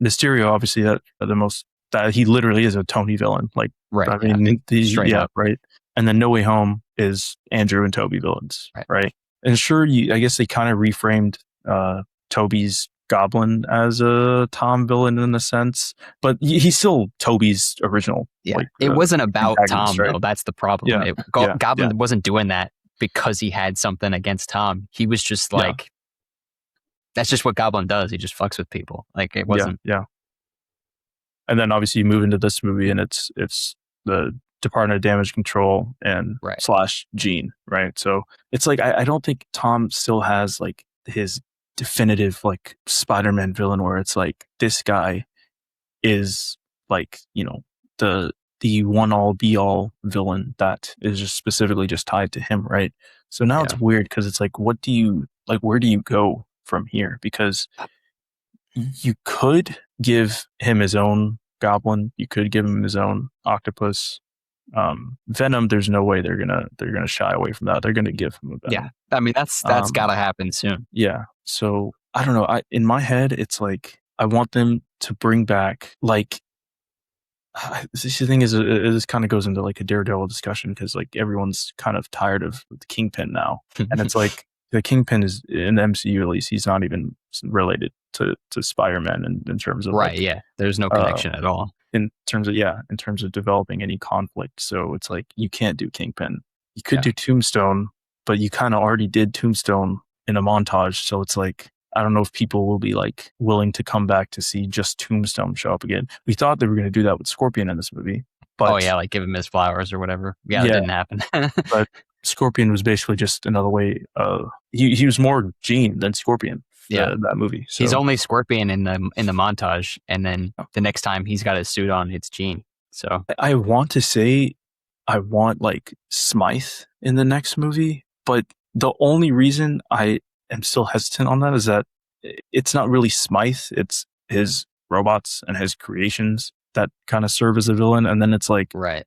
Mysterio, obviously, that he literally is a Tony villain. Like, right. I mean, straight up. Right. And then No Way Home is Andrew and Tobey villains, right? And sure, I guess they kind of reframed Tobey's Goblin as a Tom villain in a sense, but he's still Tobey's original. Yeah, like, it wasn't about Tom, right? though. That's the problem. Yeah. Goblin wasn't doing that because he had something against Tom. He was just like, that's just what Goblin does. He just fucks with people. Like, it wasn't. Yeah. And then obviously you move into this movie and it's the Department of Damage Control and / Jean, right? So it's like, I don't think Tom still has like his definitive like Spider-Man villain where it's like this guy is like, you know, the one all be all villain that is just specifically just tied to him, right? So now it's weird because it's like, where do you go from here? Because you could give him his own Goblin, you could give him his own Octopus. Venom, there's no way they're gonna shy away from that. They're gonna give him a Venom. Yeah, I mean that's gotta happen soon. Yeah. So I don't know. In my head, it's like I want them to bring back like. The thing is, this kind of goes into like a Daredevil discussion because like everyone's kind of tired of the Kingpin now, and it's like the Kingpin is in the MCU at least. He's not even related to Spider-Man in terms of right. Yeah, there's no connection at all. In terms of developing any conflict. So it's like you can't do Kingpin. You could do Tombstone, but you kind of already did Tombstone in a montage. So it's like, I don't know if people will be like willing to come back to see just Tombstone show up again. We thought they were going to do that with Scorpion in this movie. But like give him his flowers or whatever. Yeah, that didn't happen. But Scorpion was basically just another way. He was more Jean than Scorpion. That movie. So. He's only Scorpion in the montage, and then the next time he's got his suit on, it's Jean. So I want to say I want like Smythe in the next movie, but the only reason I am still hesitant on that is that it's not really Smythe, it's his robots and his creations that kind of serve as a villain. And then it's like, right.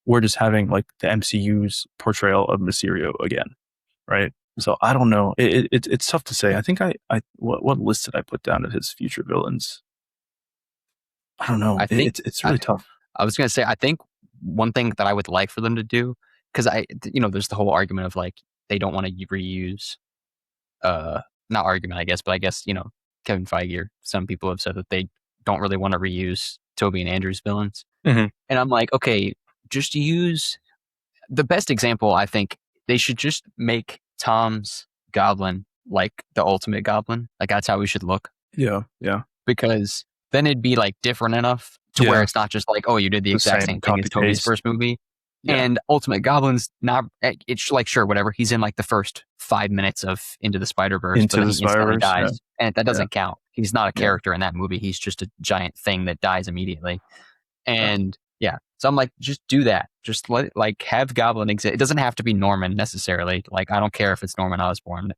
we're just having like the MCU's portrayal of Mysterio again, right? So I don't know. It's tough to say. I think what list did I put down of his future villains? I don't know. I think It's really tough. I was going to say, I think one thing that I would like for them to do, because there's the whole argument of like, they don't want to reuse, not argument, I guess, but I guess, Kevin Feige or some people have said that they don't really want to reuse Toby and Andrew's villains. Mm-hmm. And I'm like, okay, just use the best example. I think they should just make Tom's Goblin like the Ultimate Goblin. Like that's how we should look. Yeah. Yeah. Because then it'd be like different enough to where it's not just like, oh, you did the exact same thing as Toby's first movie. Yeah. And Ultimate Goblin's not, it's like, sure, whatever. He's in like the first 5 minutes of Into the Spider-Verse, but then he instantly dies. Yeah. And that doesn't count. He's not a character in that movie. He's just a giant thing that dies immediately. And so I'm like, just do that. Just let it, like, have Goblin exist. It doesn't have to be Norman necessarily. Like, I don't care if it's Norman Osborn,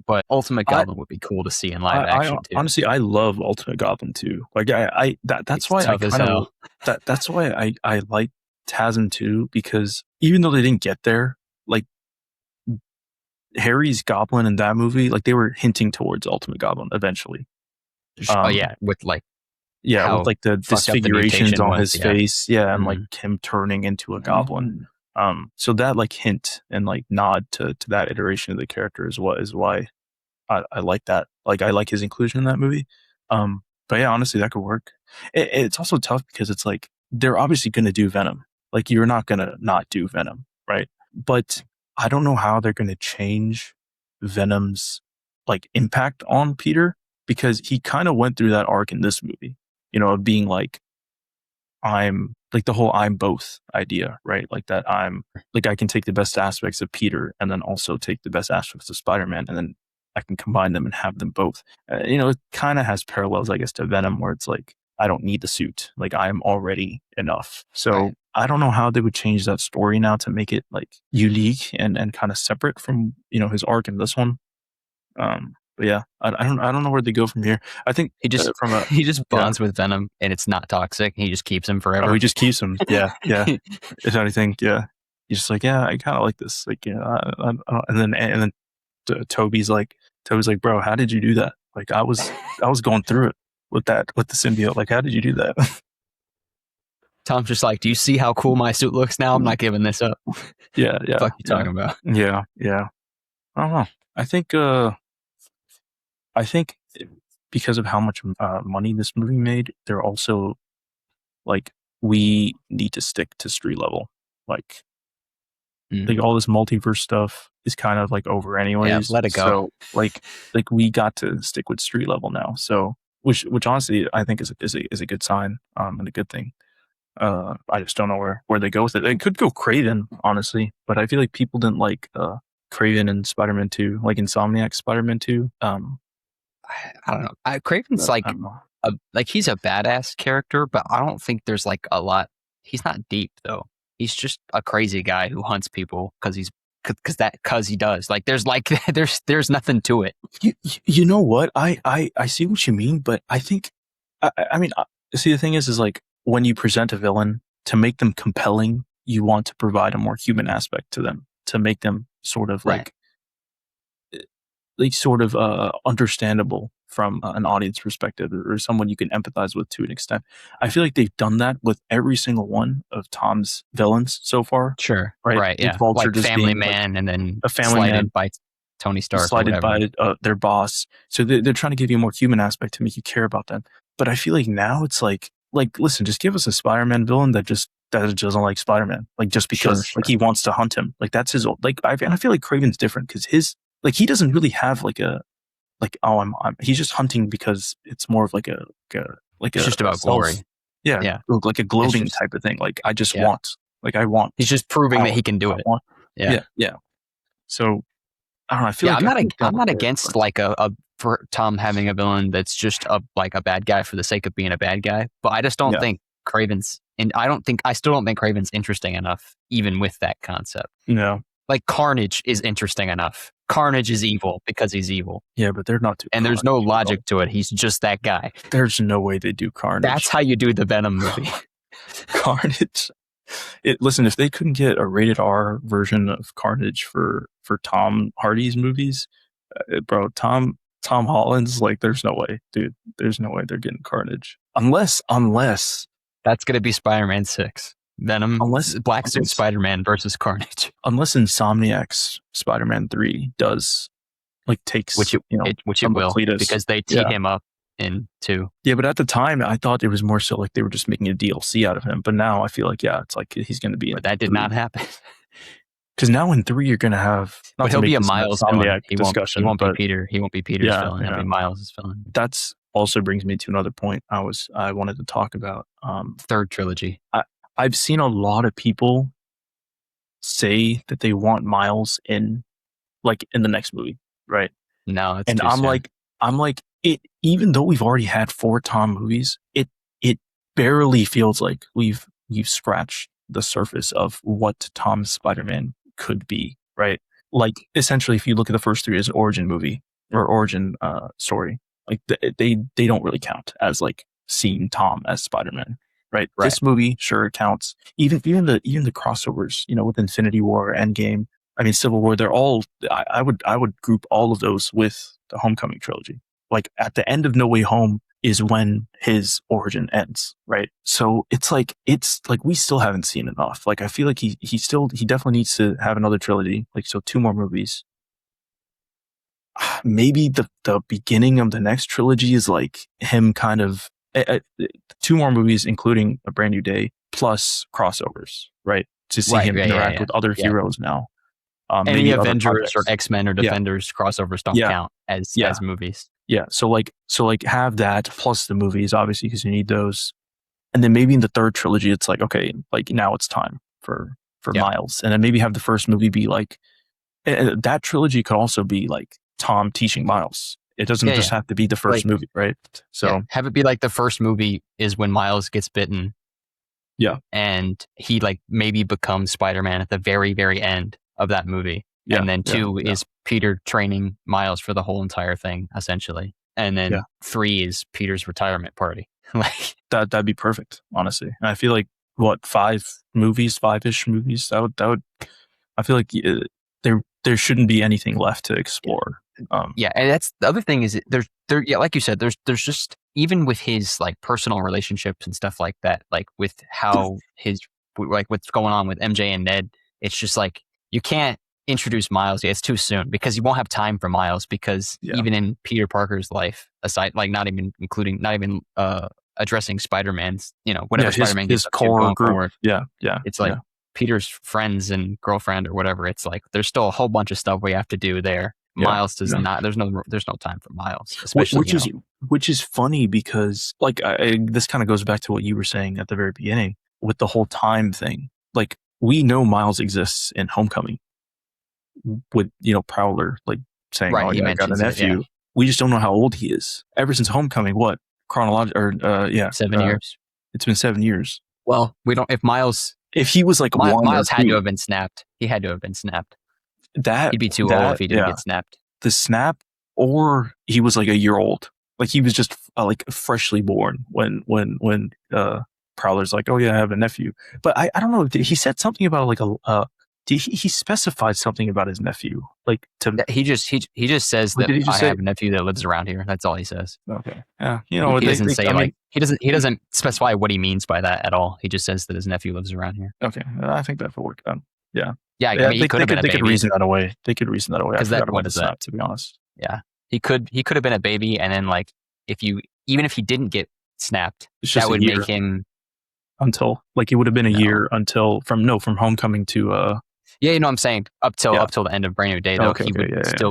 but Ultimate Goblin would be cool to see in live action too. Honestly, I love Ultimate Goblin too. Like that's why that's why I like TASM too, because even though they didn't get there, like Harry's Goblin in that movie, like they were hinting towards Ultimate Goblin eventually. With like with like the disfigurations on his face, and like him turning into a goblin. So that like hint and like nod to that iteration of the character is why I like that. Like I like his inclusion in that movie. But yeah, honestly, that could work. It's also tough because it's like they're obviously going to do Venom. Like you're not going to not do Venom, right? But I don't know how they're going to change Venom's like impact on Peter, because he kind of went through that arc in this movie, of being like, I'm like the whole I'm both idea, right? Like that I'm like, I can take the best aspects of Peter and then also take the best aspects of Spider-Man, and then I can combine them and have them both. It kind of has parallels, I guess, to Venom, where it's like, I don't need the suit. Like I am already enough. So right. I don't know how they would change that story now to make it like unique and kind of separate from, his arc in this one. But yeah, I don't know where they go from here. I think he just he just bonds with Venom, and it's not toxic. He just keeps him forever. Oh, he just keeps him. Yeah. If anything, yeah. He's just like, I kind of like this. Like, and then Toby's like, bro, how did you do that? Like, I was going through it with the symbiote. Like, how did you do that? Tom's just like, do you see how cool my suit looks now? I'm not giving this up. Yeah. What the fuck you talking about? Yeah. I don't know. I think because of how much money this movie made, they're also like, we need to stick to street level. Like all this multiverse stuff is kind of like over anyways. Yeah, let it go. So like we got to stick with street level now. So which honestly I think is a good sign and a good thing. I just don't know where they go with it. They could go Craven, honestly, but I feel like people didn't like Craven in Spider-Man 2, like Insomniac Spider-Man 2. I don't know. Craven's like he's a badass character, but I don't think there's like a lot. He's not deep though. He's just a crazy guy who hunts people because he does. Like there's nothing to it. You know what? I see what you mean, but I think I mean see, the thing is like when you present a villain, to make them compelling, you want to provide a more human aspect to them, to make them sort of right. like sort of understandable from an audience perspective, or someone you can empathize with to an extent. I feel like they've done that with every single one of Tom's villains so far. Sure. Right. Yeah. Vulture, like Family Man, and then a family man by Tony Stark, slighted by their boss. So they're trying to give you a more human aspect to make you care about them. But I feel like now it's like listen, just give us a Spider-Man villain that doesn't like Spider-Man, like just because sure. Like he wants to hunt him. Like that's his old, like I feel like Craven's different because his, like, he doesn't really have he's just hunting because it's more of it's just about glory. Yeah. Like a gloating type of thing. Like I just want, like I want. He's just proving that he can do it. Yeah. So I don't know. I feel I'm not against like for Tom having a villain that's just a bad guy for the sake of being a bad guy, but I just don't think Craven's and I still don't think Kraven's interesting enough, even with that concept. No. Like Carnage is interesting enough. Carnage is evil because he's evil. Yeah, but they're not too. And there's no logic to it. He's just that guy. There's no way they do Carnage. That's how you do the Venom movie. Carnage. Listen, if they couldn't get a rated R version of Carnage for Tom Hardy's movies, bro, Tom Holland's like, there's no way, dude. There's no way they're getting Carnage unless that's gonna be Spider-Man 6. Venom, Black Suit Spider-Man versus Carnage. Unless Insomniac's Spider-Man 3 does takes which it will, because they teed him up in 2. Yeah, but at the time I thought it was more so like they were just making a DLC out of him. But now I feel like it's like he's going to be. But that did not happen. Because now in 3 you're going to have. But he'll be a Miles villain. He won't be Peter. He won't be Peter's villain. He'll be Miles' villain. That's also brings me to another point I wanted to talk about. Third trilogy. I've seen a lot of people say that they want Miles in the next movie, right? No, it's and too I'm soon. like it. Even though we've already had 4 Tom movies, it barely feels like we've scratched the surface of what Tom's Spider-Man could be, right? Like essentially, if you look at the first 3 as an origin movie or origin story, like they don't really count as like seeing Tom as Spider-Man. Right. This movie sure counts. Even the crossovers, with Infinity War, Endgame, I mean Civil War, they're all. I would group all of those with the Homecoming trilogy. Like at the end of No Way Home is when his origin ends, right? So it's like we still haven't seen enough. Like I feel like he definitely needs to have another trilogy. Like so 2 more movies. Maybe the beginning of the next trilogy is like him kind of. 2 more movies, including A Brand New Day, plus crossovers, right? To see him interact with other heroes now. Any Avengers or X-Men or Defenders crossovers don't count as movies. Yeah, so have that plus the movies, obviously, because you need those. And then maybe in the third trilogy, it's like, okay, like now it's time for Miles. And then maybe have the first movie be like, that trilogy could also be like Tom teaching Miles. It doesn't just have to be the first movie, right? So have it be like the first movie is when Miles gets bitten. Yeah. And he like maybe becomes Spider-Man at the very, very end of that movie. Yeah. And then 2 is Peter training Miles for the whole entire thing, essentially. And then 3 is Peter's retirement party. Like that'd be perfect, honestly. And I feel like 5-ish movies, that would I feel like there shouldn't be anything left to explore. And that's the other thing is there like you said, there's just, even with his like personal relationships and stuff like that, like with how what's going on with MJ and Ned, it's just like you can't introduce Miles yet. It's too soon because you won't have time for Miles, because even in Peter Parker's life, aside, like not even addressing Spider-Man's, whatever Spider-Man his core group forward, it's like Peter's friends and girlfriend or whatever. It's like there's still a whole bunch of stuff we have to do there. Miles does not. There's no time for Miles, especially which is funny because like this kind of goes back to what you were saying at the very beginning with the whole time thing. Like we know Miles exists in Homecoming with Prowler like saying, "Oh yeah, I got a nephew." We just don't know how old he is. Ever since Homecoming, what chronological? 7 years. It's been 7 years. Well, we don't. If he was like Miles had to have been snapped. He had to have been snapped. He'd be too old if he didn't get snapped. The snap, or he was like a year old. Like he was just like freshly born when Prowler's like, "Oh yeah, I have a nephew." But I don't know. He said something about like he specified something about his nephew. Like he just says that I have a nephew that lives around here. That's all he says. Okay. Yeah. He doesn't say he doesn't specify what he means by that at all. He just says that his nephew lives around here. Okay. I think that would work out. Yeah. Yeah, I mean, they could reason that away. They could reason that away. Because what is that? To be honest. Yeah, he could have been a baby, and then like even if he didn't get snapped, that would make him until like it would have been a year until from Homecoming to Yeah, I'm saying up till the end of Brand New Day though.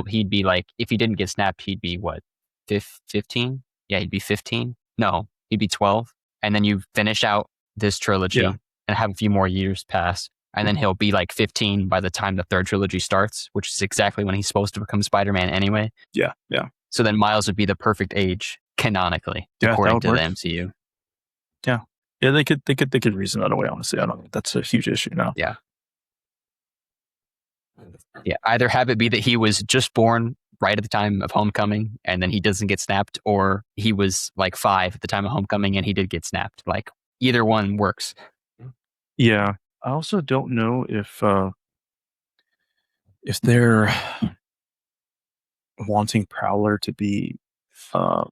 He'd be like, if he didn't get snapped, he'd be what, 15? Yeah, he'd be 15. No, he'd be 12, and then you finish out this trilogy and have a few more years pass. And then he'll be like 15 by the time the third trilogy starts, which is exactly when he's supposed to become Spider-Man anyway. Yeah. So then Miles would be the perfect age, canonically, according to the MCU. Yeah. Yeah, they could reason that away. Honestly, I don't think that's a huge issue now. Yeah. Yeah. Either have it be that he was just born right at the time of Homecoming and then he doesn't get snapped, or he was like 5 at the time of Homecoming and he did get snapped. Like either one works. Yeah. I also don't know if they're wanting Prowler to be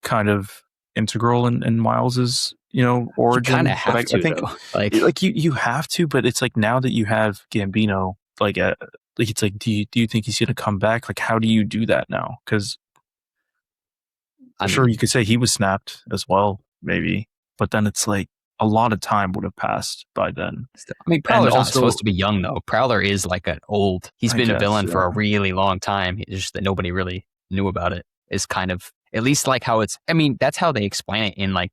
kind of integral in Miles's origin. You kind of But have to, I think though. Like you have to, but it's like now that you have Gambino, like it's like do you think he's gonna come back? Like how do you do that now? Because I'm sure you could say he was snapped as well, maybe, but then it's like a lot of time would have passed by then. I mean, Prowler's not supposed to be young, though. Prowler is like an old. He's been a villain for a really long time. It's just that nobody really knew about it. Is kind of at least like how it's. I mean, that's how they explain it in the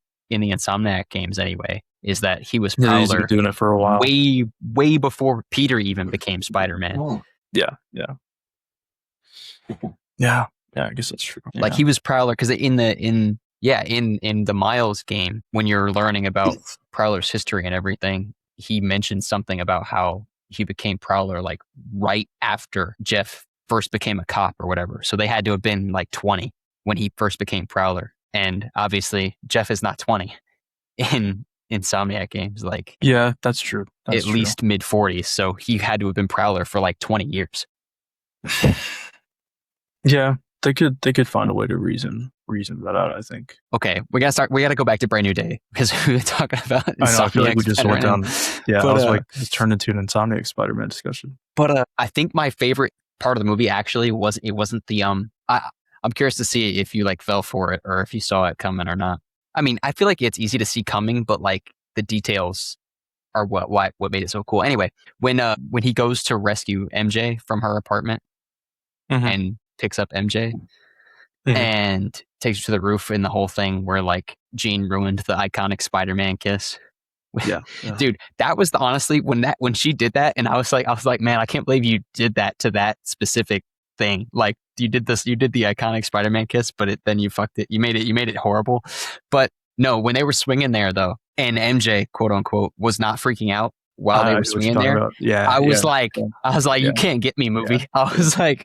Insomniac games anyway. Is that he was Prowler he's been doing it for a while, way before Peter even became Spider-Man. Yeah. I guess that's true. Like he was Prowler because in the Miles game, when you're learning about Prowler's history and everything, he mentioned something about how he became Prowler like right after Jeff first became a cop or whatever. So they had to have been like 20 when he first became Prowler. And obviously Jeff is not 20 in Insomniac games. Like, yeah, that's true. That's at least mid 40s. So he had to have been Prowler for like 20 years. Yeah. They could find a way to reason that out, I think. Okay, we gotta go back to Brand New Day because we were talking about. I know. I feel like we just went down. Yeah, but, I was like, it's turned into an Insomniac Spider-Man discussion. But I think my favorite part of the movie actually wasn't the I'm curious to see if you like fell for it or if you saw it coming or not. I mean, I feel like it's easy to see coming, but like the details are what made it so cool. Anyway, when he goes to rescue MJ from her apartment and picks up MJ and takes her to the roof, and the whole thing where like Jean ruined the iconic Spider-Man kiss. Yeah. Dude, that was honestly when she did that, and I was like, man, I can't believe you did that to that specific thing. Like you did the iconic Spider-Man kiss, but then you fucked it. You made it horrible. But no, when they were swinging there though, and MJ quote unquote was not freaking out while they were swinging there. About. Yeah, I was like, you can't get me, movie. Yeah. I was like,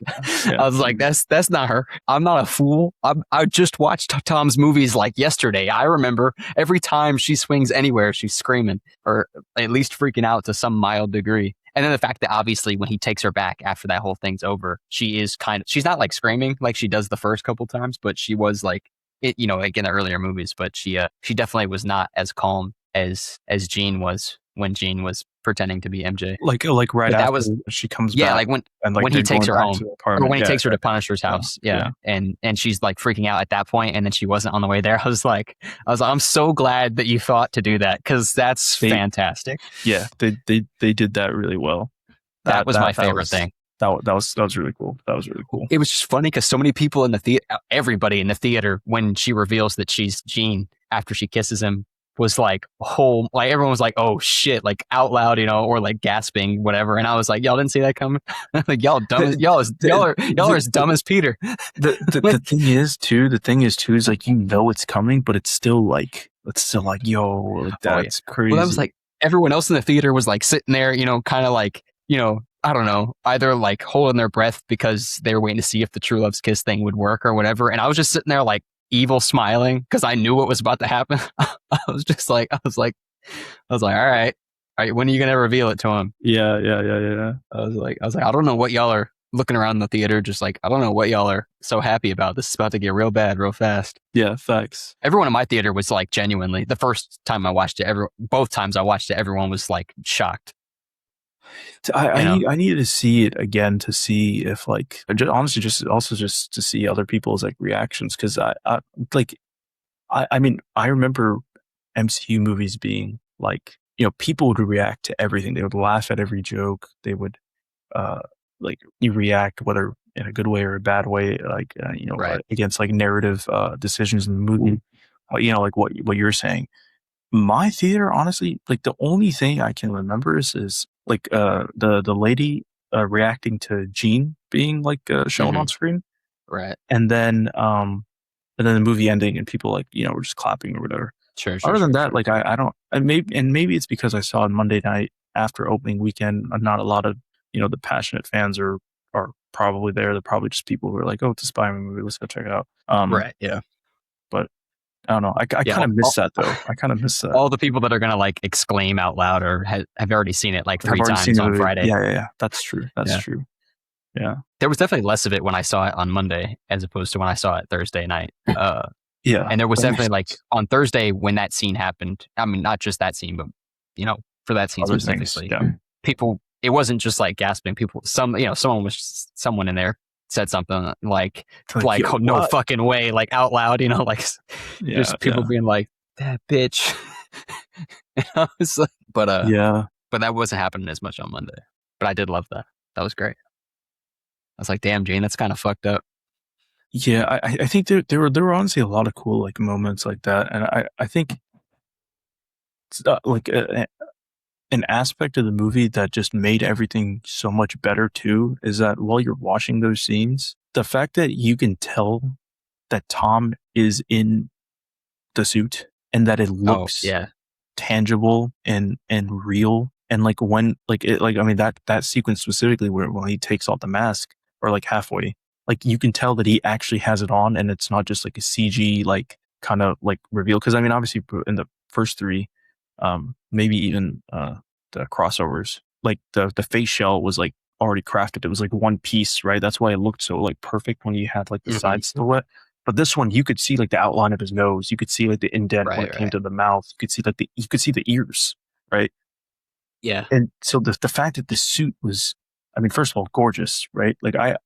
that's not her. I'm not a fool. I just watched Tom's movies like yesterday. I remember every time she swings anywhere, she's screaming or at least freaking out to some mild degree. And then the fact that obviously when he takes her back after that whole thing's over, she's not like screaming like she does the first couple times, but she was like, like in the earlier movies, but she definitely was not as calm as Jean was when Jean was pretending to be MJ. Like right but after she comes back. Like when he takes her home or when he takes her to Punisher's house. Yeah. And she's like freaking out at that point, and then she wasn't on the way there. I was like, I'm so glad that you thought to do that because that's fantastic. Yeah. They did that really well. That was my favorite thing. That was really cool. That was really cool. It was just funny because so many people in the theater, everybody in the theater, when she reveals that she's Jean after she kisses him, was like everyone was like, oh shit, like out loud, or like gasping, whatever. And I was like, y'all didn't see that coming? Like y'all dumb y'all are as dumb as Peter. The thing is too is like it's coming, but it's still like yo, like that's crazy. Well, that was like everyone else in the theater was like sitting there, kind of like, I don't know, either like holding their breath because they were waiting to see if the True Love's Kiss thing would work or whatever. And I was just sitting there like evil smiling because I knew what was about to happen. I was like, all right, when are you gonna reveal it to him? Yeah. I was like, I don't know what y'all are looking around the theater, just like, I don't know what y'all are so happy about. This is about to get real bad, real fast. Yeah, facts. Everyone in my theater was like genuinely, the first time I watched it, both times I watched it, everyone was like shocked. I needed to see it again to see if like honestly just to see other people's like reactions because I mean I remember MCU movies being like people would react to everything. They would laugh at every joke. They would like you react whether in a good way or a bad way like right. against like narrative decisions in the movie. Like what you're saying. My theater, honestly, like the only thing I can remember is like the lady reacting to Jean being like shown on screen, right? And then the movie ending and people like were just clapping or whatever. Sure, Other than that, sure. like I don't, and maybe it's because I saw it Monday night after opening weekend. Not a lot of the passionate fans are probably there. They're probably just people who are like, oh, it's a Spider-Man movie, let's go check it out. Right. Yeah. But I don't know. I Yeah. kind of miss that though. I kind of miss that. All the people that are gonna like exclaim out loud or have already seen it like I've 3 already seen times the on movie. Friday. Yeah. That's true. That's Yeah. true. Yeah. There was definitely less of it when I saw it on Monday as opposed to when I saw it Thursday night. Yeah. And there was definitely like on Thursday when that scene happened. I mean, not just that scene, but for that scene Other things. specifically, Yeah. people. It wasn't just like gasping. People, someone in there said something like Yo, oh, no what? fucking way, like out loud, like just people Yeah. being like that bitch. And I was like, but that wasn't happening as much on Monday. But I did love that. That was great. I was like, damn, Jane, that's kind of fucked up. Yeah, I think there were honestly a lot of cool like moments like that, and I think like an aspect of the movie that just made everything so much better too is that while you're watching those scenes, the fact that you can tell that Tom is in the suit and that it looks tangible and real, and like when I mean that sequence specifically where when he takes off the mask or like halfway. Like you can tell that he actually has it on and it's not just like a CG like kind of like reveal. Cause I mean, obviously in the first three, maybe even the crossovers, like the face shell was like already crafted. It was like one piece, right? That's why it looked so like perfect when you had like the side silhouette. But this one, you could see like the outline of his nose. You could see like the indent when it came to the mouth. You could see you could see the ears, right? Yeah. And so the fact that the suit was, I mean, first of all, gorgeous, right? Like I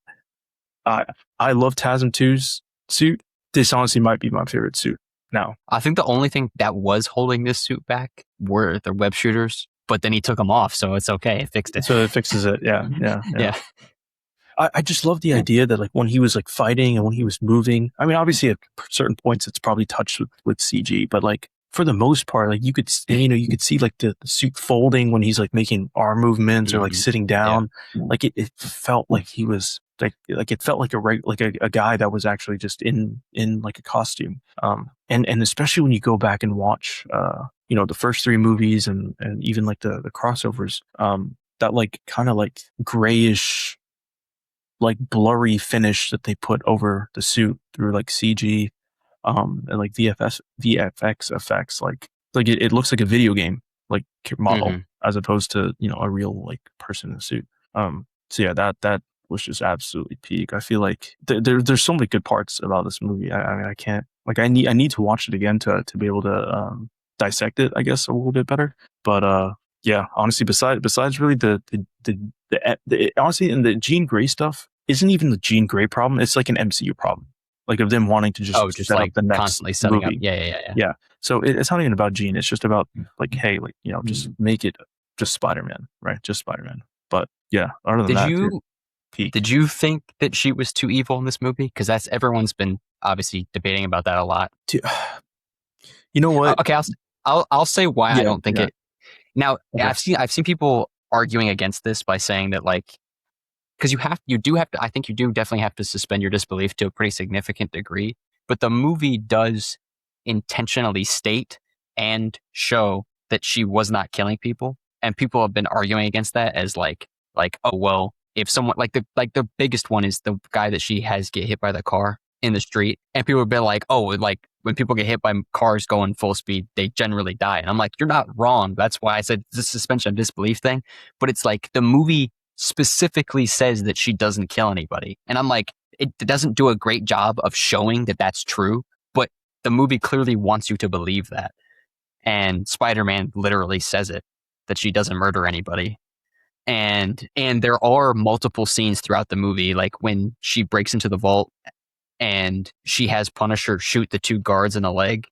love TASM 2's suit. This honestly might be my favorite suit now. I think the only thing that was holding this suit back were the web shooters, but then he took them off, so it's okay. It fixed it. So it fixes it. Yeah. Yeah. I just love the idea that like when he was like fighting and when he was moving, I mean, obviously at certain points it's probably touched with CG, but like for the most part, like you could see like the suit folding when he's like making arm movements or like sitting down. Yeah. Like it felt like he was like it felt like a guy that was actually just in like a costume. And especially when you go back and watch the first three movies and even like the crossovers, that like kind of like grayish, like blurry finish that they put over the suit through like CG, and like VFX effects, like it looks like a video game like model as opposed to a real like person in a suit. So yeah, that was just absolutely peak. I feel like there's so many good parts about this movie. I mean, I can't like I need to watch it again to be able to dissect it, I guess, a little bit better. But yeah, honestly, besides really the honestly, and the Jean Grey stuff isn't even the Jean Grey problem. It's like an MCU problem, like of them wanting to just set like up the next constantly setting movie. up. Yeah. So it's not even about Jean. It's just about like, hey, like just make it just Spider-Man, right? Just Spider-Man. But yeah, other than that, did you think that she was too evil in this movie? Because everyone's been obviously debating about that a lot. You know what? Okay, I'll say why I don't think it. Now, okay. I've seen people arguing against this by saying that like, because you do have to, I think you do definitely have to suspend your disbelief to a pretty significant degree, but the movie does intentionally state and show that she was not killing people. And people have been arguing against that as like, oh, well, if someone like the biggest one is the guy that she has get hit by the car in the street. And people have been like, oh, like when people get hit by cars going full speed, they generally die. And I'm like, you're not wrong. That's why I said the suspension of disbelief thing. But it's like the movie specifically says that she doesn't kill anybody. And I'm like, it doesn't do a great job of showing that that's true. But the movie clearly wants you to believe that. And Spider-Man literally says it, that she doesn't murder anybody. And there are multiple scenes throughout the movie, like when she breaks into the vault and she has Punisher shoot the two guards in the leg.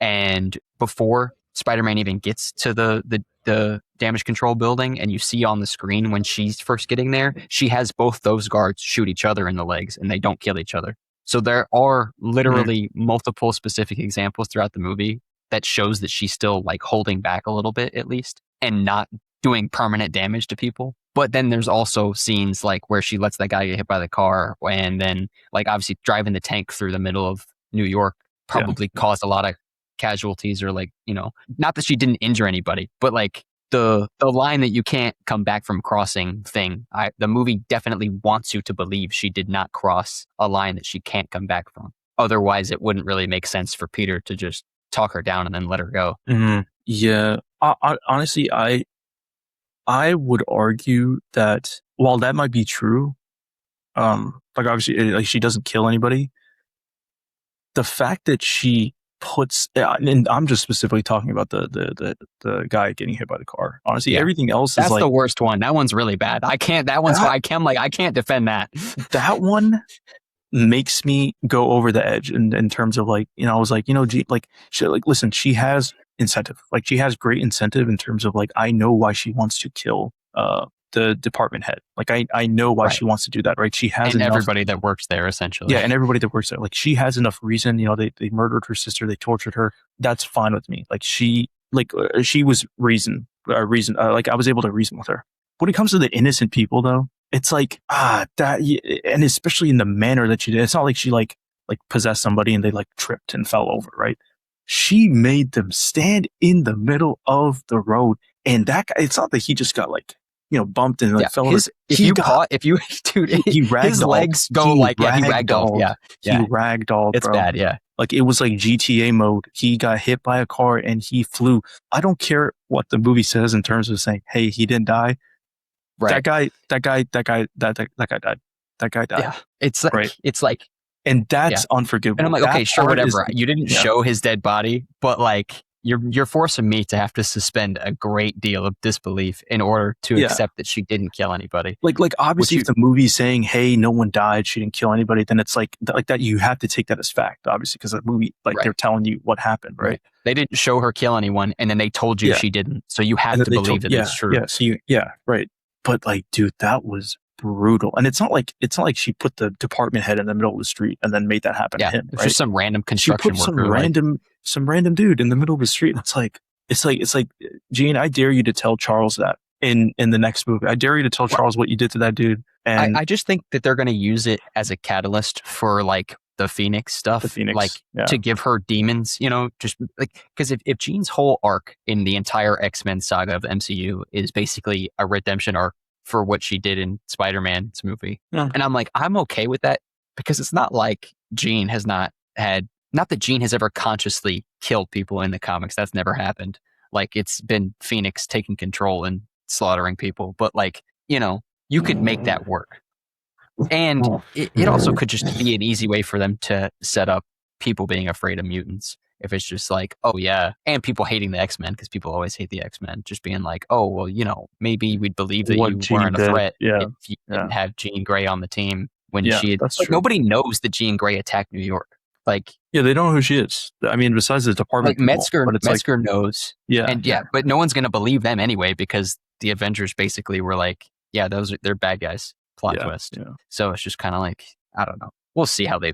And before Spider-Man even gets to the damage control building, and you see on the screen when she's first getting there, she has both those guards shoot each other in the legs and they don't kill each other. So there are literally multiple specific examples throughout the movie that shows that she's still like holding back a little bit at least and not doing permanent damage to people. But then there's also scenes like where she lets that guy get hit by the car, and then like obviously driving the tank through the middle of New York probably caused a lot of casualties or like, not that she didn't injure anybody, but like the line that you can't come back from crossing thing. The movie definitely wants you to believe she did not cross a line that she can't come back from. Otherwise, it wouldn't really make sense for Peter to just talk her down and then let her go. Yeah. Honestly, I would argue that while that might be true, like obviously, like she doesn't kill anybody. The fact that she puts, and I'm just specifically talking about the guy getting hit by the car. Honestly, everything else That's is like the worst one. That one's really bad. I can't. That one's why I can't defend that. That one makes me go over the edge in terms of like, I was like, listen, she has incentive. Like she has great incentive in terms of like, I know why she wants to kill the department head. Like I know why she wants to do that, right? She has and everybody that works there essentially. Yeah, and everybody that works there. Like she has enough reason, they murdered her sister, they tortured her. That's fine with me. Like she was like I was able to reason with her. When it comes to the innocent people though, it's like that, and especially in the manner that she did. It's not like she like possessed somebody and they like tripped and fell over, right? She made them stand in the middle of the road, and that guy, it's not that he just got like bumped and like fell over. Dude, he his legs go like he ragdolled. Yeah, he ragdolled. It's bro. bad. Yeah, like it was like GTA mode. He got hit by a car and he flew. I don't care what the movie says in terms of saying, hey, he didn't die. Right. That guy died. That guy died. Yeah. It's like, and that's unforgivable. And I'm like, okay, sure, whatever. You didn't show his dead body, but like you're forcing me to have to suspend a great deal of disbelief in order to accept that she didn't kill anybody. Like obviously if the movie's saying, hey, no one died, she didn't kill anybody, then it's like that you have to take that as fact, obviously, because the movie, they're telling you what happened, right? They didn't show her kill anyone, and then they told you she didn't. So you have to believe that it's true. Yeah, so right. But like, dude, that was brutal. And it's not like she put the department head in the middle of the street and then made that happen to him. It's just some random construction worker. Some random dude in the middle of the street. And it's like, Gene, I dare you to tell Charles that in the next movie. I dare you to tell Charles what you did to that dude. And I just think that they're going to use it as a catalyst for like the Phoenix stuff, to give her demons, just like, because if Jean's whole arc in the entire X-Men saga of the MCU is basically a redemption arc for what she did in Spider-Man's movie. Yeah. And I'm like, I'm okay with that, because it's not like Jean has not that Jean has ever consciously killed people in the comics. That's never happened. Like, it's been Phoenix taking control and slaughtering people, but like, you could make that work. And it also could just be an easy way for them to set up people being afraid of mutants. If it's just like, oh yeah, and people hating the X-Men, because people always hate the X-Men, just being like, oh, well, maybe we'd believe that you weren't a threat if you didn't have Jean Grey on the team when nobody knows that Jean Grey attacked New York. Like, they don't know who she is. I mean, besides the department, like Metzger knows. But no one's gonna believe them anyway, because the Avengers basically were like, they're bad guys. Plot twist. Yeah. So it's just kind of like, I don't know. We'll see how they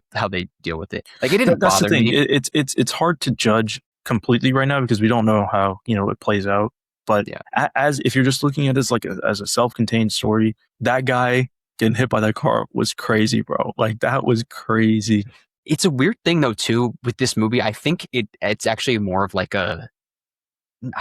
deal with it. Like, it didn't bother me. It's hard to judge completely right now because we don't know how it plays out. But as if you're just looking at this like as a self-contained story, that guy getting hit by that car was crazy, bro. Like, that was crazy. It's a weird thing though too with this movie. I think it's actually more of like I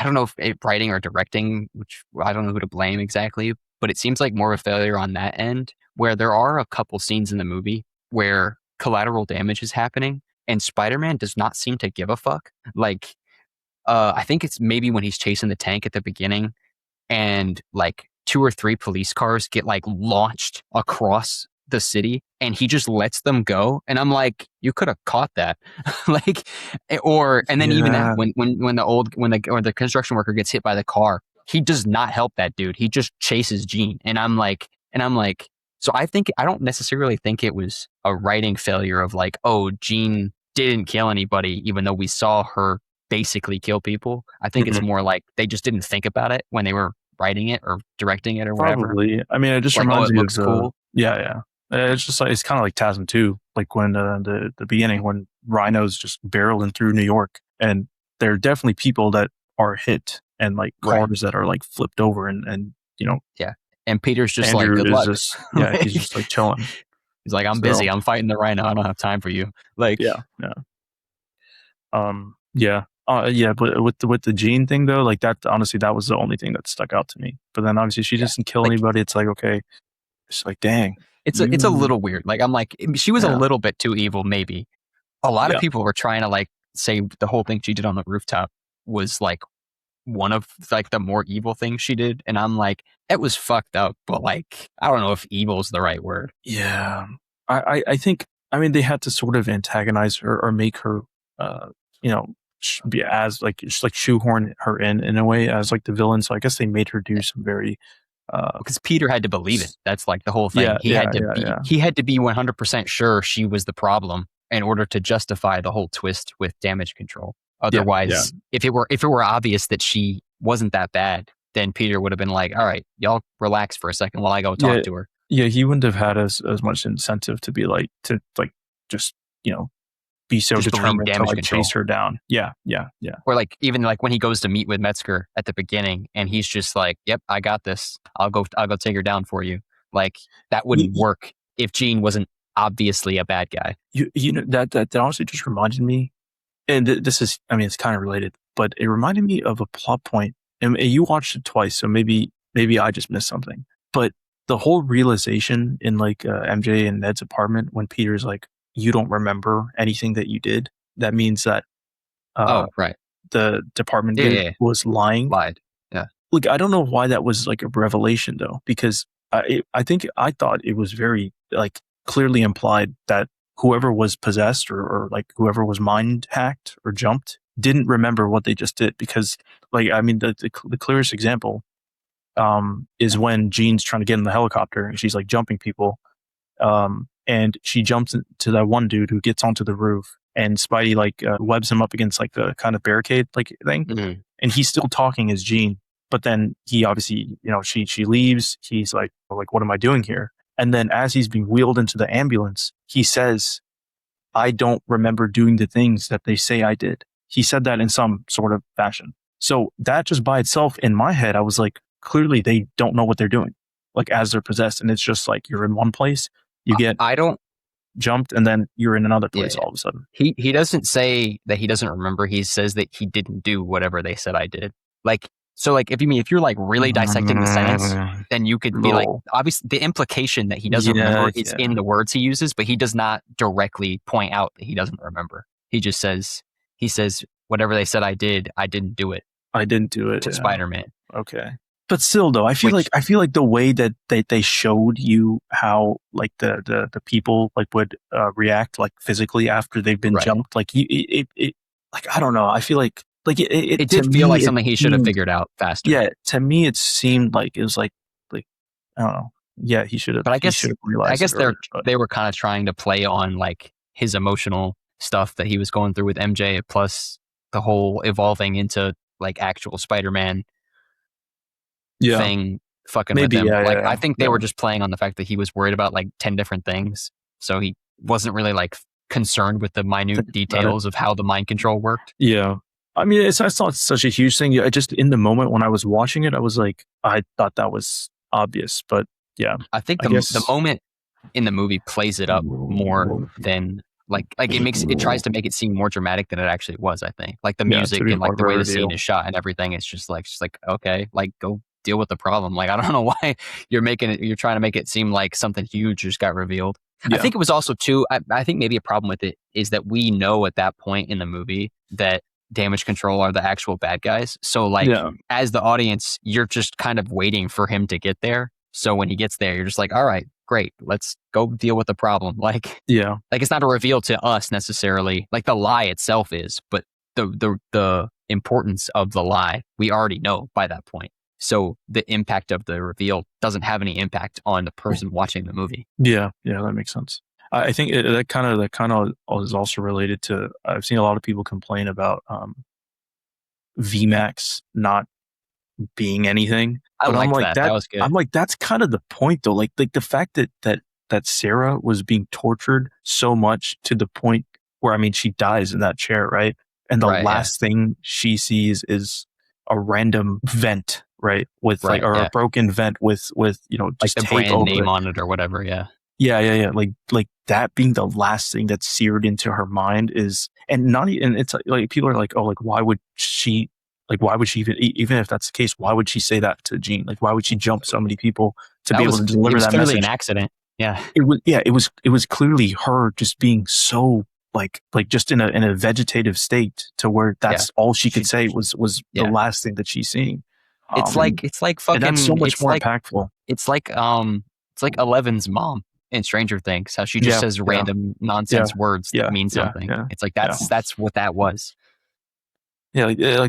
don't know if writing or directing, which I don't know who to blame exactly, but it seems like more of a failure on that end, where there are a couple scenes in the movie where collateral damage is happening and Spider-Man does not seem to give a fuck. Like, I think it's maybe when he's chasing the tank at the beginning and like 2 or 3 police cars get like launched across the city and he just lets them go. And I'm like, you could have caught that. And then even that when the construction worker gets hit by the car, he does not help that dude. He just chases Jean. And I'm like, so I don't necessarily think it was a writing failure of like, oh, Jean didn't kill anybody, even though we saw her basically kill people. I think it's more like they just didn't think about it when they were writing it or directing it or whatever. Probably. I mean, it just reminds me of cool. Yeah. It's just like, it's kind of like TASM 2, like when the beginning, when Rhino's just barreling through New York, and there are definitely people that are hit and like cars that are like flipped over and and Peter's just Andrew like, good luck. He's just like chilling. He's like, I'm busy. I'm fighting the Rhino. I don't have time for you. Like, Yeah, but with the Jean thing though, like that honestly, that was the only thing that stuck out to me. But then obviously she doesn't kill Like anybody. It's like, okay, it's like, dang, it's a little weird. Like I'm like she was a yeah, little bit too evil, maybe. A lot of yeah, people were trying to like say the whole thing she did on the rooftop was like one of like the more evil things she did, and I'm like, it was fucked up, but like I don't know if evil is the right word. yeah. I think I mean they had to sort of antagonize her or make her, uh, you know, be as like just like shoehorn her in a way as like the villain. So I guess they made her do some very, Because Peter had to believe it. That's like the whole thing. yeah, yeah, yeah, yeah, He had to be 100% sure she was the problem in order to justify the whole twist with damage control. yeah, yeah. Otherwise, if it were obvious that she wasn't that bad, then Peter would have been like, "All right, y'all relax for a second while I go talk Yeah, to her." yeah, he wouldn't have had as much incentive to be like to like just be so Just believe determined to damage like control. chase her down. Yeah, yeah, yeah, Or like even like when he goes to meet with Metzger at the beginning, and he's just like, "Yep, I got this. I'll go take her down for you." Like that you, wouldn't work if Gene wasn't obviously a bad guy. you know that honestly just reminded me, and this is I mean it's kind of related, but it reminded me of a plot point, and you watched it twice, so maybe I just missed something, but the whole realization in like MJ and Ned's apartment when Peter's like, you don't remember anything that you did. That means that uh, Oh, right. the department Yeah, leader yeah, yeah. was lying. Lied. Yeah. Like I don't know why that was like a revelation though, because I think I thought it was very like clearly implied that whoever was possessed or like whoever was mind hacked or jumped didn't remember what they just did, because like I mean the clearest example is when Jean's trying to get in the helicopter and she's like jumping people, and she jumps to that one dude who gets onto the roof, and Spidey like webs him up against like the kind of barricade like thing, Mhm. and he's still talking as Jean, but then he obviously she leaves. He's like what am I doing here? And then as he's being wheeled into the ambulance, he says, I don't remember doing the things that they say I did. He said that in some sort of fashion. So that just by itself in my head, I was like, clearly they don't know what they're doing, like as they're possessed. And it's just like you're in one place, you get I don't. jumped, and then you're in another Yeah, place all of a sudden. he doesn't say that he doesn't remember. He says that he didn't do whatever they said I did. Like so, like if you're like really dissecting the sentence, then you could be like, No. obviously the implication that he doesn't Yeah, remember is yeah. in the words he uses, but he does not directly point out that he doesn't remember. He just says whatever they said I did, I didn't do it I didn't do it. to Yeah. Spider-Man. Okay. But still though, I feel Which like the way that they showed you how like the people like would react like physically after they've been right. jumped, like it like I don't know. I feel like It to did feel me, like it something he should have seemed- figured out faster. Yeah, to me it seemed like it was like I don't know. Yeah, he should have. But I He should have realized. guess it earlier, but they were kind of trying to play on like his emotional stuff that he was going through with MJ, plus the whole evolving into like actual Spider-Man yeah, thing fucking maybe. with him. Yeah, Like yeah, I think they yeah. were just playing on the fact that he was worried about like 10 different things. So he wasn't really like concerned with the minute Think about it. details of how the mind control worked. Yeah. I mean, it's not such a huge thing. I just in the moment when I was watching it, I was like, I thought that was obvious, but yeah, I think I the guess. moment in the movie plays it up more than like it tries to make it seem more dramatic than it actually was. I think like the Yeah, music to be and like more the of a way the scene reveal. is shot and everything, it's just like okay, like go deal with the problem. Like I don't know why you're trying to make it seem like something huge just got revealed. I Yeah, think it was also too. I think maybe a problem with it is that we know at that point in the movie that Damage Control are the actual bad guys. So like yeah, as the audience, you're just kind of waiting for him to get there. So when he gets there, you're just like, all right, great, let's go deal with the problem. yeah, Like it's not a reveal to us necessarily. Like the lie itself is, but the importance of the lie we already know by that point. So the impact of the reveal doesn't have any impact on the person watching the movie. yeah. That makes sense. I think that kind of is also related to. I've seen a lot of people complain about VMAX not being anything, I but I'm liked like that. that. That was good. I'm like that's kind of the point though. Like the fact that Sarah was being tortured so much to the point where I mean she dies in that chair, right? And the Right, yeah. last thing she sees is a random vent, right? With Right, like or yeah. a broken vent with Like just the tape brand over name it. on it or whatever. Yeah. Yeah. Like that being the last thing that's seared into her mind is, and not even, it's like people are like, oh, like why would she even if that's the case, why would she say that to Jean? Like, why would she jump so many people to be able to It deliver was that clearly message? an accident. Yeah. It was clearly her just being so like just in a vegetative state to where that's all she could say was the Yeah. last thing that she's seeing. It's like And that's so fucking, much more impactful. it's like Eleven's mom in Stranger Things, how she just Yeah, says yeah, random nonsense words that mean something. yeah. It's like that's what that was. Yeah,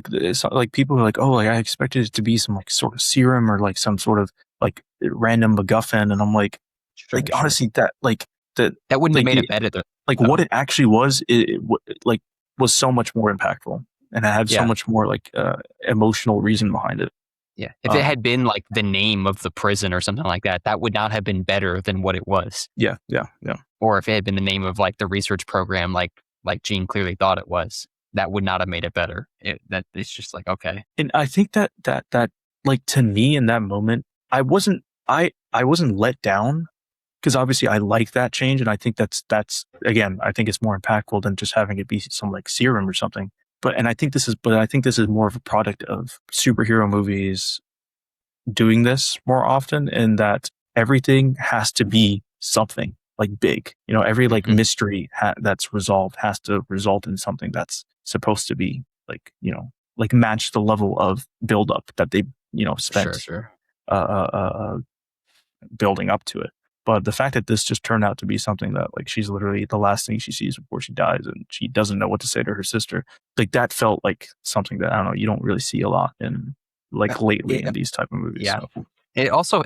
like people are like, oh, like I expected it to be some like sort of serum or like some sort of like random MacGuffin, and I'm like, honestly, that like that wouldn't have made it better. Like what it actually was, like was so much more impactful, and it had so much more like emotional reason behind it. Yeah, if it had been like the name of the prison or something like that, that would not have been better than what it was. Yeah. Or if it had been the name of like the research program, like Jean clearly thought it was, that would not have made it better. It's just like, okay. And I think that like to me in that moment, I wasn't let down, because obviously I like that change, and I think that's again, I think it's more impactful than just having it be some like serum or something. But I think this is more of a product of superhero movies doing this more often, in that everything has to be something like big. You know, every like mystery that's resolved has to result in something that's supposed to be like, you know, like match the level of buildup that they, you know, spent building up to it. But the fact that this just turned out to be something that like she's literally the last thing she sees before she dies, and she doesn't know what to say to her sister, like that felt like something that, I don't know, you don't really see a lot in like lately in these type of movies. Yeah. So.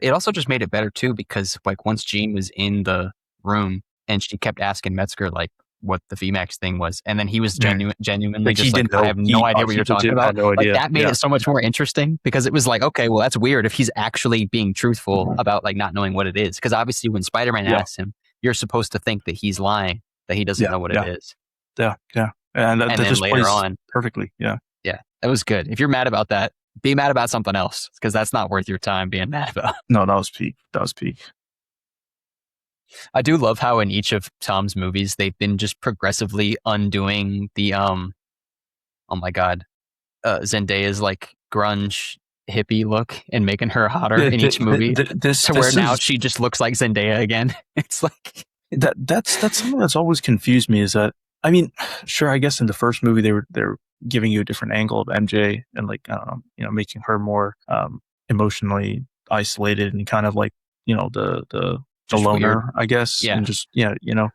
It also just made it better too, because like once Jean was in the room and she kept asking Metzger like what the VMAX thing was, and then he was genuinely like, just like, I have no idea what you're talking about. No idea. Like that made it so much more interesting, because it was like, okay, well that's weird if he's actually being truthful about like not knowing what it is, because obviously when Spider-Man asks him, you're supposed to think that he's lying, that he doesn't know what it is. Yeah. And that then just later plays on perfectly. Yeah, that was good. If you're mad about that, be mad about something else, because that's not worth your time being mad about. No, that was peak. I do love how in each of Tom's movies they've been just progressively undoing the oh my god, Zendaya's like grunge hippie look and making her hotter in each movie, where now she just looks like Zendaya again. It's like that's something that's always confused me, is that, I mean, sure, I guess in the first movie they're giving you a different angle of MJ and like, you know, making her more emotionally isolated and kind of like, you know, the loner, weird, I guess. Yeah. And just, you know,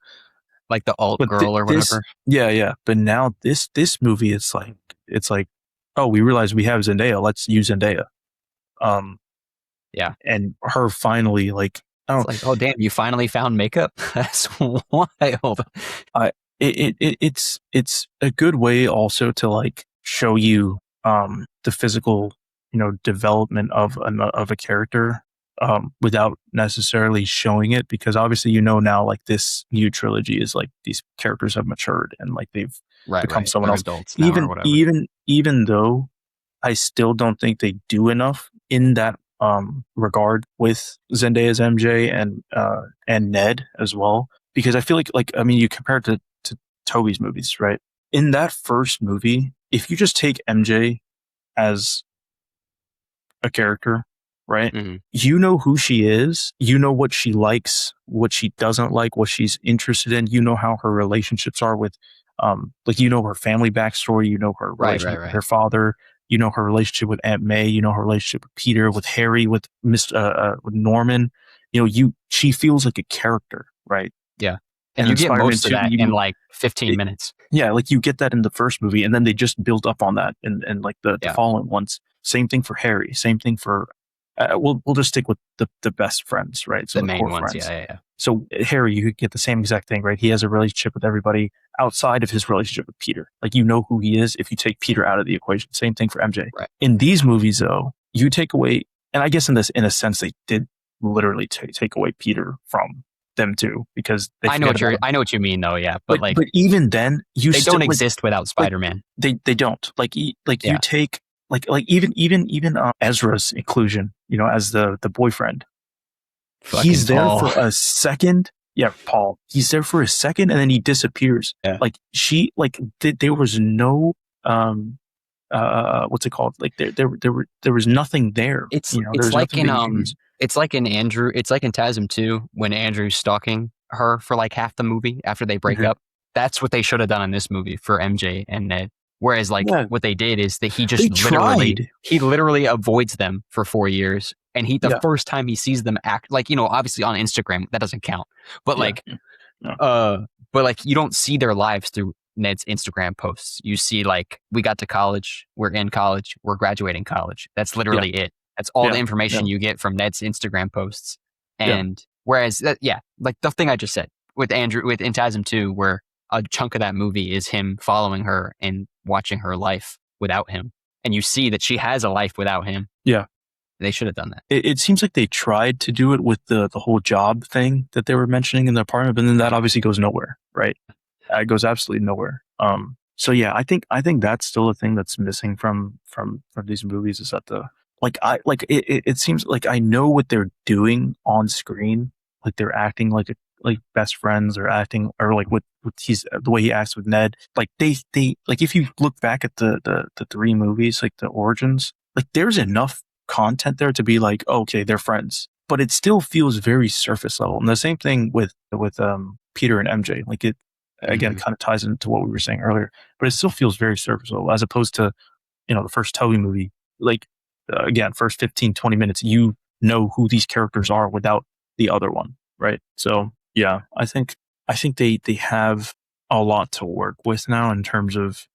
like the alt girl or whatever. Yeah. But now this movie, it's like, oh, we realize we have Zendaya. Let's use Zendaya. Yeah. And her finally like, it's like, oh damn, you finally found makeup. That's wild. It's a good way also to like show you the physical, you know, development of a character without necessarily showing it, because obviously, you know, now like this new trilogy is like these characters have matured and like they've become someone else. Adults even though I still don't think they do enough in that regard with Zendaya's MJ and Ned as well, because I feel like I mean, you compare it to Tobey's movies, right? In that first movie, if you just take MJ as a character, right? Mm-hmm. You know who she is. You know what she likes, what she doesn't like, what she's interested in. You know how her relationships are with, like, you know, her family backstory. You know her relationship with her father. You know her relationship with Aunt May. You know her relationship with Peter, with Harry, with with Norman. You know, she feels like a character, right? Yeah. And you get most of that in like 15 minutes. Yeah, like you get that in the first movie, and then they just build up on that in like the following ones. Same thing for Harry. Same thing for we'll just stick with the best friends, right? So the main ones, friends. Yeah. So Harry, you get the same exact thing, right? He has a relationship with everybody outside of his relationship with Peter. Like, you know who he is if you take Peter out of the equation. Same thing for MJ. Right. In these movies, though, you take away, and I guess in a sense, they did literally take away Peter from them too, because I know what you mean, though. Yeah, but even then, they don't exist without Spider-Man. They don't you take like even Ezra's inclusion, you know, as the boyfriend. he's there Paul. for a second. Yeah, Paul. He's there for a second and then he disappears. Yeah. Like there was no what's it called? Like there was nothing there. It's there it's was like nothing in being used. it's like in TASM 2 when Andrew's stalking her for like half the movie after they break Mhm. up. That's what they should have done in this movie for MJ and Ned. Whereas like Yeah. what they did is that he They just tried. literally avoids them for 4 years. And the Yeah. first time he sees them act like, obviously on Instagram, that doesn't count. But Yeah. like, Yeah. but like you don't see their lives through Ned's Instagram posts. You see like, we got to college, we're in college, we're graduating college. That's literally it. That's all the information you get from Ned's Instagram posts. And whereas like the thing I just said with Andrew, with TASM 2, where a chunk of that movie is him following her and watching her life without him. And you see that she has a life without him. Yeah. They should have done that. It seems like they tried to do it with the whole job thing that they were mentioning in the apartment, but then that obviously goes nowhere, right? It goes absolutely nowhere. So yeah, I think that's still a thing that's missing from these movies is that it seems like I know what they're doing on screen, like they're acting like best friends or acting or like what he's the way he acts with Ned. Like they like if you look back at the 3 movies, like the origins, like there's enough content there to be like, okay, they're friends, but it still feels very surface level. And the same thing with Peter and MJ. Like it again kind of ties into what we were saying earlier, but it still feels very surface level as opposed to the first Toby movie. Like again, first 15-20 minutes, you know who these characters are without the other one, right? So yeah, I think they have a lot to work with now in terms of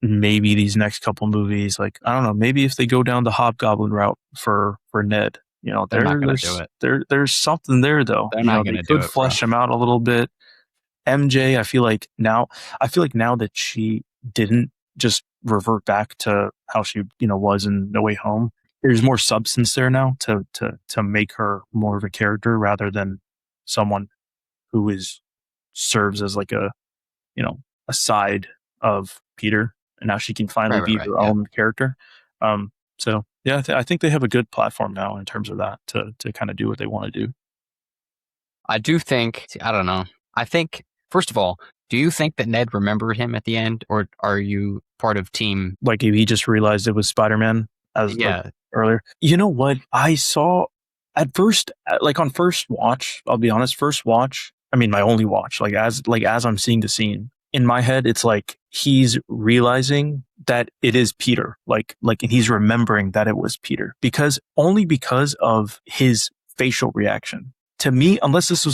maybe these next couple movies. Like I don't know, maybe if they go down the Hobgoblin route for Ned, they're not going to do it. There's something there though. They're not going to do it. Could flesh him out a little bit. MJ, I feel like now that she didn't just revert back to how she was in No Way Home, there's more substance there now to make her more of a character rather than someone who serves as like a side of Peter, and now she can finally be her own character. So yeah, I think they have a good platform now in terms of that to kind of do what they want to do. I do think, I don't know. I think, first of all, do you think that Ned remembered him at the end, or are you part of team? Like he just realized it was Spider-Man like, earlier. You know what? I saw at first, like on first watch, I'll be honest, I mean, my only watch, as I'm seeing the scene in my head, it's like he's realizing that it is Peter, like and he's remembering that it was Peter because of his facial reaction. To me, unless this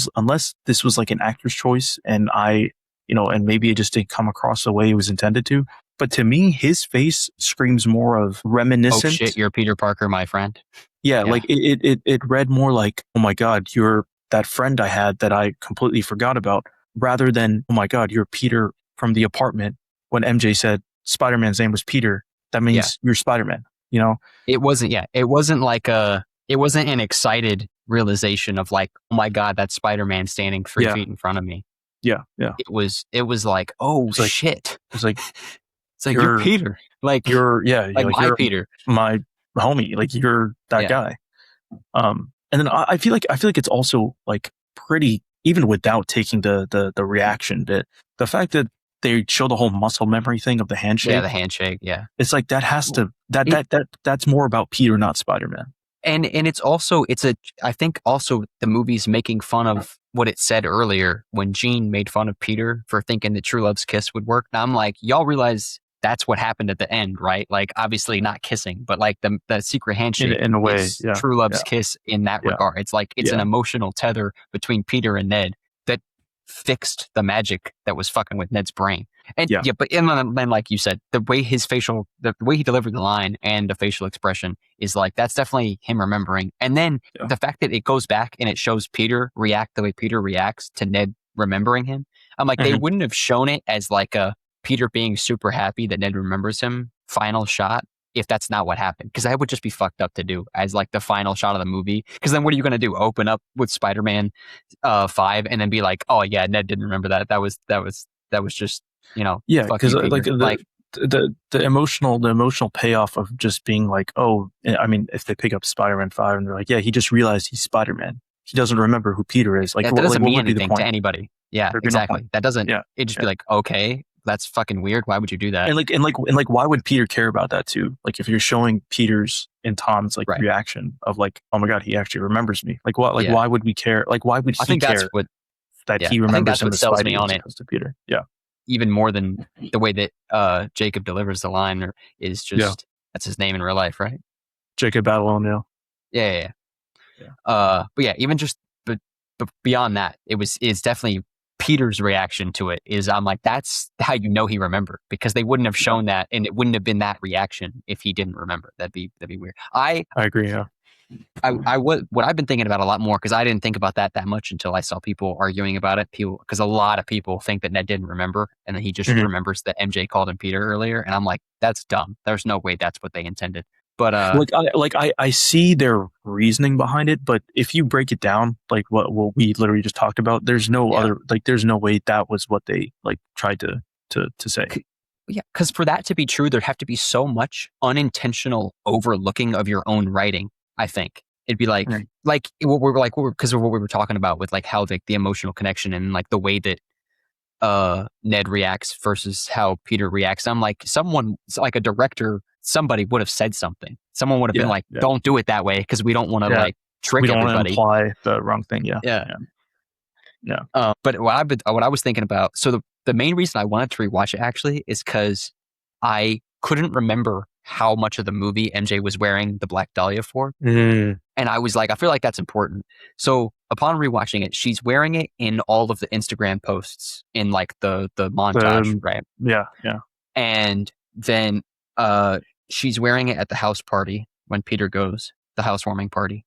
was like an actor's choice and and maybe it just didn't come across the way it was intended to. But to me, his face screams more of reminiscent. Oh shit, you're Peter Parker, my friend. Yeah, like it read more like, oh my God, you're that friend I had that I completely forgot about, rather than, oh my God, you're Peter from the apartment. When MJ said Spider-Man's name was Peter, that means you're Spider-Man, It wasn't it wasn't an excited realization of like, oh my God, that's Spider-Man standing 3 feet in front of me. Yeah, yeah. It was like, oh shit. It's like you're Peter. Like you're my Peter. My homie. Like you're that guy. And then I feel like it's also like pretty, even without taking the reaction bit, the fact that they show the whole muscle memory thing of the handshake. Yeah, the handshake. Yeah, it's like that has to that's more about Peter, not Spider-Man. And it's I think also the movie's making fun of what it said earlier when Jean made fun of Peter for thinking that True Love's kiss would work. Now I'm like, y'all realize that's what happened at the end, right? Like obviously not kissing, but like the secret handshake in a way, is True Love's kiss in that regard. It's like it's an emotional tether between Peter and Ned that fixed the magic that was fucking with Ned's brain. And but then like you said, the way the way he delivered the line and the facial expression is like, that's definitely him remembering. And then the fact that it goes back and it shows Peter react the way Peter reacts to Ned remembering him. I'm like, they wouldn't have shown it as like a Peter being super happy that Ned remembers him final shot if that's not what happened. Because that would just be fucked up to do as like the final shot of the movie. Because then what are you going to do? Open up with Spider-Man 5 and then be like, oh yeah, Ned didn't remember that. That was just, because like the emotional payoff of just being like, oh, I mean, if they pick up Spider-Man 5 and they're like, yeah, he just realized he's Spider-Man. He doesn't remember who Peter is. Like, that doesn't what mean would be the anything point? to anybody. Yeah, There'd be no exactly. point. That doesn't. Yeah, It'd just yeah. be like, okay, that's fucking weird. Why would you do that? And like, why would Peter care about that too? Like, if you're showing Peter's and Tom's like Right. reaction of like, oh my god, he actually remembers me. Like, what? Like, Yeah. why would we care? Like, why would I he think that's care what that yeah, he I think remembers that's him what as sells me Spidey on as it. opposed to Peter? Yeah. Even more than the way that Jacob delivers the line, or is just Yeah. that's his name in real life, right? Jacob Batalon, Yeah. Yeah. But yeah, even just but beyond that, it's definitely Peter's reaction to it. Is I'm like, that's how you know he remembered, because they wouldn't have shown that, and it wouldn't have been that reaction if he didn't remember. That'd be weird. I agree. Yeah. What I've been thinking about a lot more, because I didn't think about that much until I saw people arguing about it. Because a lot of people think that Ned didn't remember, and then he just Mhm. remembers that MJ called him Peter earlier, and I'm like, that's dumb. There's no way that's what they intended. But I see their reasoning behind it, but if you break it down, like what we literally just talked about, there's no Yeah. other, like there's no way that was what they like tried to say. yeah, because for that to be true, there'd have to be so much unintentional overlooking of your own writing. I think it'd be like Right. because of what we were talking about with like how the emotional connection and like the way that Ned reacts versus how Peter reacts. I'm like, someone like a director, somebody would have said something. Someone would have been Yeah, like, yeah. don't do it that way, because we don't want to Yeah. like trick We don't want to everybody. imply the wrong thing. Yeah. Yeah. But what I was thinking about, so the main reason I wanted to rewatch it actually is because I couldn't remember how much of the movie MJ was wearing the Black Dahlia for. Mm. And I was like, I feel like that's important. So upon rewatching it, she's wearing it in all of the Instagram posts in like the montage, right? Yeah. And then she's wearing it at the house party when Peter goes, the housewarming party.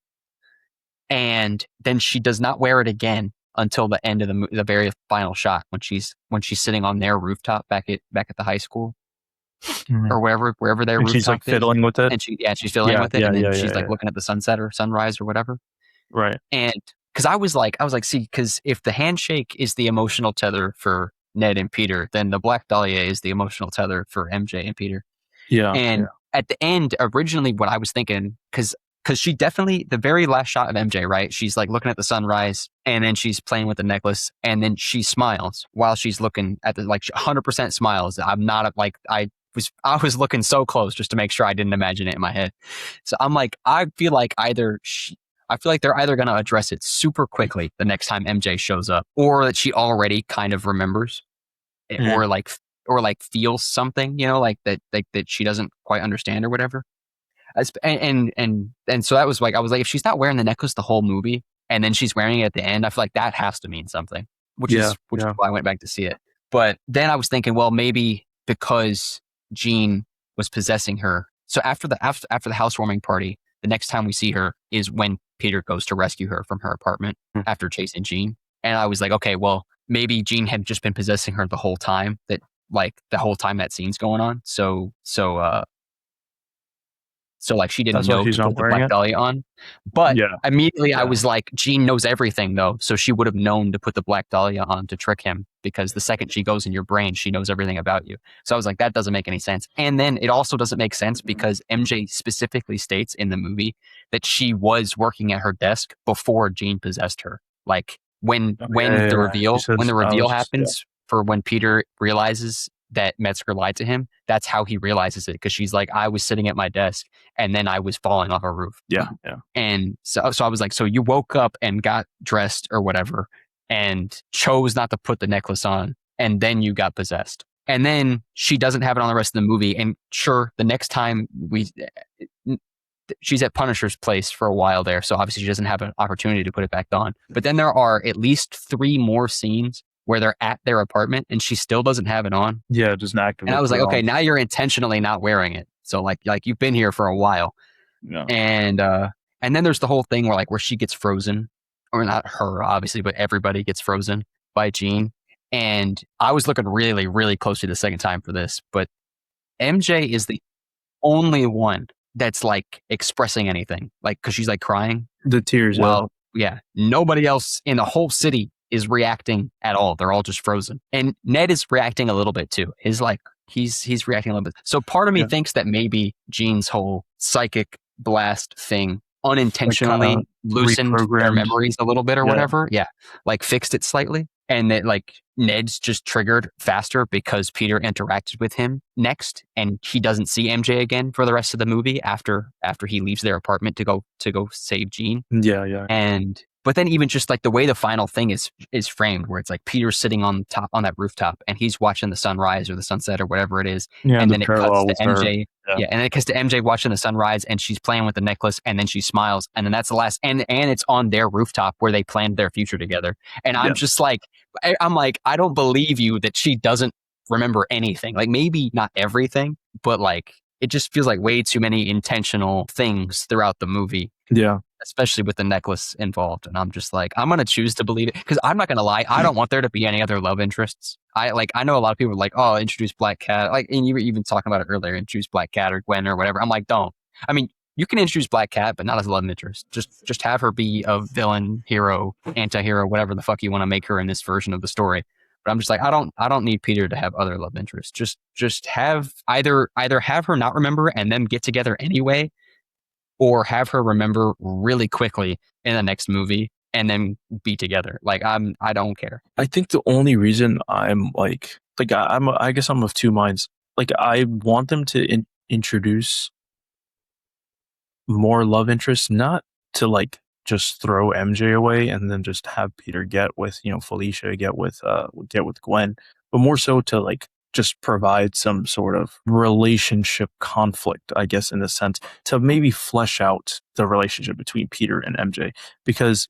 And then she does not wear it again until the end of the very final shot, when she's sitting on their rooftop back at the high school Mhm. or wherever their And rooftop she's like is. fiddling with it. And she's fiddling Yeah, with it, yeah, and then yeah, she's yeah, like yeah. looking at the sunset or sunrise or whatever. Right. And because I was like, see, because if the handshake is the emotional tether for Ned and Peter, then the Black Dahlia is the emotional tether for MJ and Peter. Yeah. And yeah. at the end, originally, what I was thinking, because she definitely, the very last shot of MJ, right? She's like looking at the sunrise, and then she's playing with the necklace, and then she smiles while she's looking at the, like, 100% smiles. I'm not like, I was looking so close just to make sure I didn't imagine it in my head. So I'm like, I feel like they're either going to address it super quickly the next time MJ shows up, or that she already kind of remembers, or like feels something, like that she doesn't quite understand or whatever. And so that was like, I was like, if she's not wearing the necklace the whole movie, and then she's wearing it at the end, I feel like that has to mean something, which is why I went back to see it. But then I was thinking, well, maybe because Jean was possessing her. So after the housewarming party, the next time we see her is when Peter goes to rescue her from her apartment after chasing Jean. And I was like, okay, well, maybe Jean had just been possessing her the whole time that scene's going on. So like she didn't know to put the Black Dahlia on. But immediately I was like, Jean knows everything though. So she would have known to put the Black Dahlia on to trick him, because the second she goes in your brain, she knows everything about you. So I was like, that doesn't make any sense. And then it also doesn't make sense because MJ specifically states in the movie that she was working at her desk before Jean possessed her. Like when the reveal happens for when Peter realizes that Metzger lied to him, that's how he realizes it, because she's like, I was sitting at my desk and then I was falling off a roof. Yeah. And so I was like, so you woke up and got dressed or whatever and chose not to put the necklace on, and then you got possessed. And then she doesn't have it on the rest of the movie. And sure, the next time she's at Punisher's place for a while there, so obviously she doesn't have an opportunity to put it back on. But then there are at least 3 more scenes where they're at their apartment and she still doesn't have it on. Yeah, just actively. And I was like, okay, now you're intentionally not wearing it. So like you've been here for a while. Yeah. And then there's the whole thing where she gets frozen, or not her obviously, but everybody gets frozen by Jean. And I was looking really, really closely the second time for this, but MJ is the only one that's like expressing anything, like, cause she's like crying. The tears. Well, yeah, nobody else in the whole city is reacting at all. They're all just frozen. And Ned is reacting a little bit too. His like he's reacting a little bit. So part of me Yeah. thinks that maybe Jean's whole psychic blast thing unintentionally kinda loosened their reprogrammed. memories a little bit or Yeah. whatever. Yeah. Like fixed it slightly. And that like Ned's just triggered faster because Peter interacted with him next and he doesn't see MJ again for the rest of the movie after he leaves their apartment to go save Jean. Yeah. And but then even just like the way the final thing is framed, where it's like Peter's sitting on that rooftop and he's watching the sunrise or the sunset or whatever it is, Yeah, and the then it cuts parallel to with her. MJ. Yeah. Yeah, and then it cuts to MJ watching the sunrise and she's playing with the necklace and then she smiles and then that's the last and it's on their rooftop where they planned their future together. And I'm Yeah. just like, I'm like, I don't believe you that she doesn't remember anything. Like maybe not everything, but like it just feels like way too many intentional things throughout the movie. Yeah. Especially with the necklace involved. And I'm just like, I'm going to choose to believe it. Because I'm not going to lie, I don't want there to be any other love interests. I know a lot of people are like, oh, introduce Black Cat. Like, and you were even talking about it earlier, introduce Black Cat or Gwen or whatever. I'm like, don't. I mean, you can introduce Black Cat, but not as a love interest. Just have her be a villain, hero, anti-hero, whatever the fuck you want to make her in this version of the story. But I'm just like, I don't need Peter to have other love interests. Just have either have her not remember and then get together anyway, or have her remember really quickly in the next movie and then be together. Like I don't care. I think the only reason I'm like I guess I'm of two minds. Like I want them to introduce more love interests, not to like just throw MJ away and then just have Peter get with, Felicia, get with Gwen, but more so to like just provide some sort of relationship conflict, I guess, in a sense, to maybe flesh out the relationship between Peter and MJ.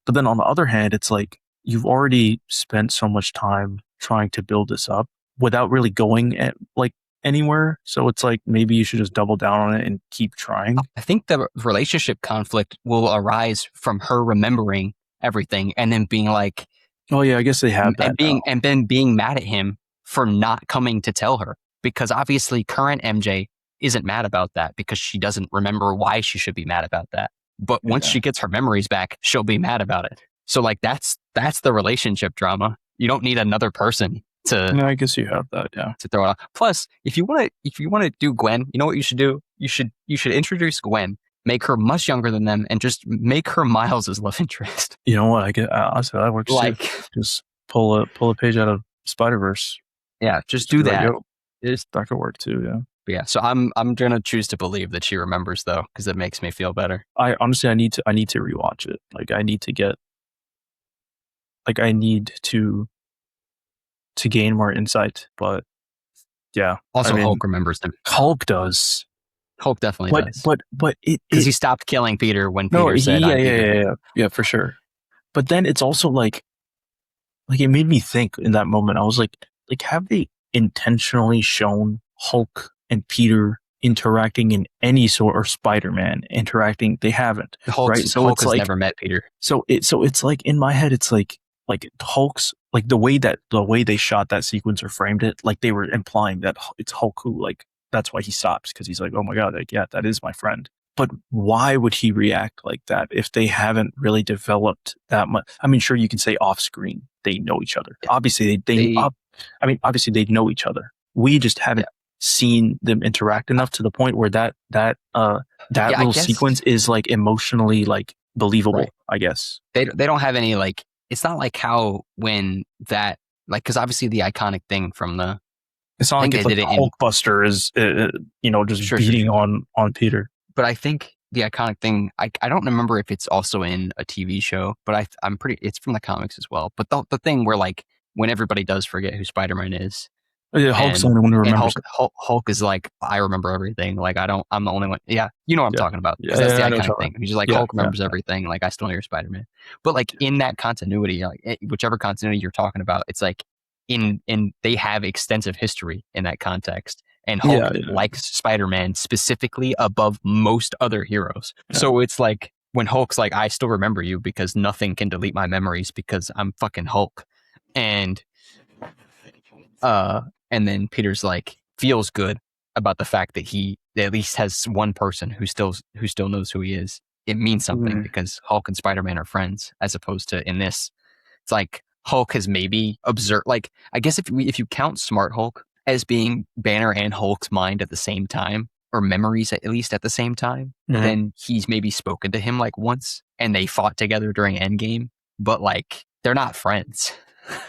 But then on the other hand, it's like you've already spent so much time trying to build this up without really going at like anywhere. So it's like maybe you should just double down on it and keep trying. I think the relationship conflict will arise from her remembering everything and then being like, oh yeah, I guess they have that. And then being mad at him for not coming to tell her, because obviously current MJ isn't mad about that because she doesn't remember why she should be mad about that. But once she gets her memories back, she'll be mad about it. So like that's the relationship drama. You don't need another person to. No, I guess you have that, yeah. To throw it out. Plus, if you want to do Gwen, you know what you should do? You should introduce Gwen, make her much younger than them, and just make her Miles' love interest. You know what? Honestly, that works. Like too. Just pull a page out of Spider-Verse. Yeah, just do that. That could work too. Yeah. But yeah. So I'm gonna choose to believe that she remembers though, because it makes me feel better. I honestly, I need to rewatch it. Like I need to gain more insight. But yeah. Also, Hulk remembers him. Hulk does. Hulk definitely does. But because he stopped killing Peter when Peter said, yeah, for sure. But then it's also like it made me think in that moment. I was like, have they intentionally shown Hulk and Peter interacting in any sort, or Spider-Man interacting? They haven't. Hulk, right? So Hulk it's has like, never met Peter. So it's like in my head, it's like Hulk's, like the way they shot that sequence or framed it, like they were implying that it's Hulk who, like, that's why he stops, because he's like, oh my god, like, yeah, that is my friend. But why would he react like that if they haven't really developed that much? I mean, sure, you can say off screen they know each other. Yeah. Obviously, obviously they know each other. We just haven't seen them interact enough to the point where that little sequence is like emotionally like believable. Right. I guess they don't have any, like, it's not like how when that, like, because obviously the iconic thing from the, it's not like it's like Hulkbuster is just beating on Peter. But I think the iconic thing, I don't remember if it's also in a TV show, but I'm pretty, it's from the comics as well. But the thing where, like, when everybody does forget who Spider-Man is, yeah, Hulk's the only one who remembers. Hulk is like, I remember everything. Like, I'm the only one. Yeah, you know what I'm talking about. Yeah, that's the iconic thing. He's just like, Hulk remembers everything. Like, I still know you're Spider-Man. But like in that continuity, like whichever continuity you're talking about, it's like in they have extensive history in that context. And Hulk likes Spider-Man specifically above most other heroes. Yeah. So it's like when Hulk's like, I still remember you because nothing can delete my memories because I'm fucking Hulk. And then Peter's like, feels good about the fact that he at least has one person who still knows who he is. It means something because Hulk and Spider-Man are friends, as opposed to in this, it's like Hulk has maybe observed, like, I guess if you count Smart Hulk, as being Banner and Hulk's mind at the same time, or memories at least at the same time, Mhm. then he's maybe spoken to him like once and they fought together during Endgame, but like they're not friends.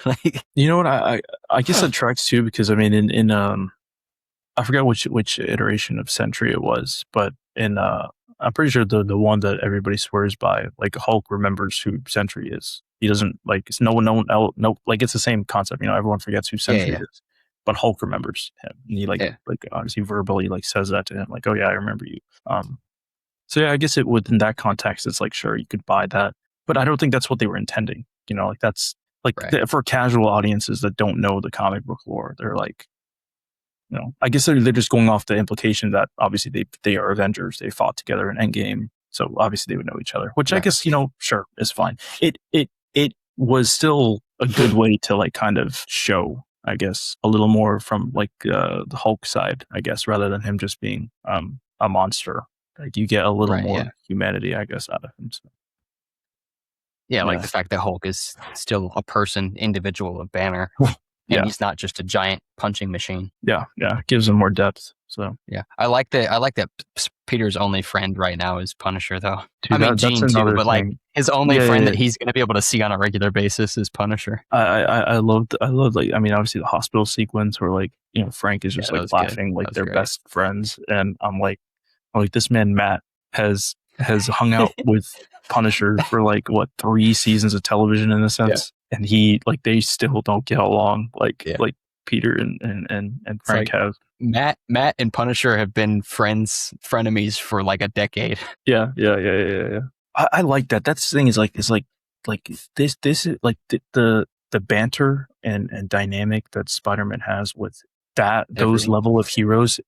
Like, You know what? I guess that tracks too, because I mean, in I forgot which iteration of Sentry it was, but in I'm pretty sure the one that everybody swears by, like Hulk remembers who Sentry is. He doesn't like it's no one else, no, like it's the same concept. You know, everyone forgets who Sentry yeah. is, but Hulk remembers him, and he Yeah. like obviously verbally like says that to him, like, oh yeah, I remember you. So yeah, I guess it within that context, it's like sure you could buy that, but I don't think that's what they were intending. You know, like that's like Right. for casual audiences that don't know the comic book lore, they're like, you know, I guess they're just going off the implication that obviously they are Avengers. They fought together in Endgame, so obviously they would know each other. Which I Right. guess, you know, sure is fine. It was still a good way to like kind of show, I guess, a little more from like the Hulk side, I guess, rather than him just being a monster. Like you get a little Right. more Yeah. humanity, I guess, out of him. So, Yeah. Like yeah, the fact that Hulk is still a person, individual of Banner, and yeah, he's not just a giant punching machine. yeah. Gives him more depth. So, Yeah. I like that Peter's only friend right now is Punisher, though. I dude, mean, that's Jean too, another but like thing. his only Yeah, friend yeah, that he's going to be able to see on a regular basis is Punisher. I loved like, I mean, obviously the hospital sequence where like, you know, Frank is Yeah, just that like was good. laughing That like was they're great. best friends, and I'm like this man Matt has hung out with Punisher for like what 3 seasons of television in a sense, and he like they still don't get along Yeah. like Peter and Frank like- have. Matt and Punisher have been frenemies for like a decade. Yeah. I like that. That's the thing is like this is like the banter and dynamic that Spider-Man has with those Everyone. level of heroes.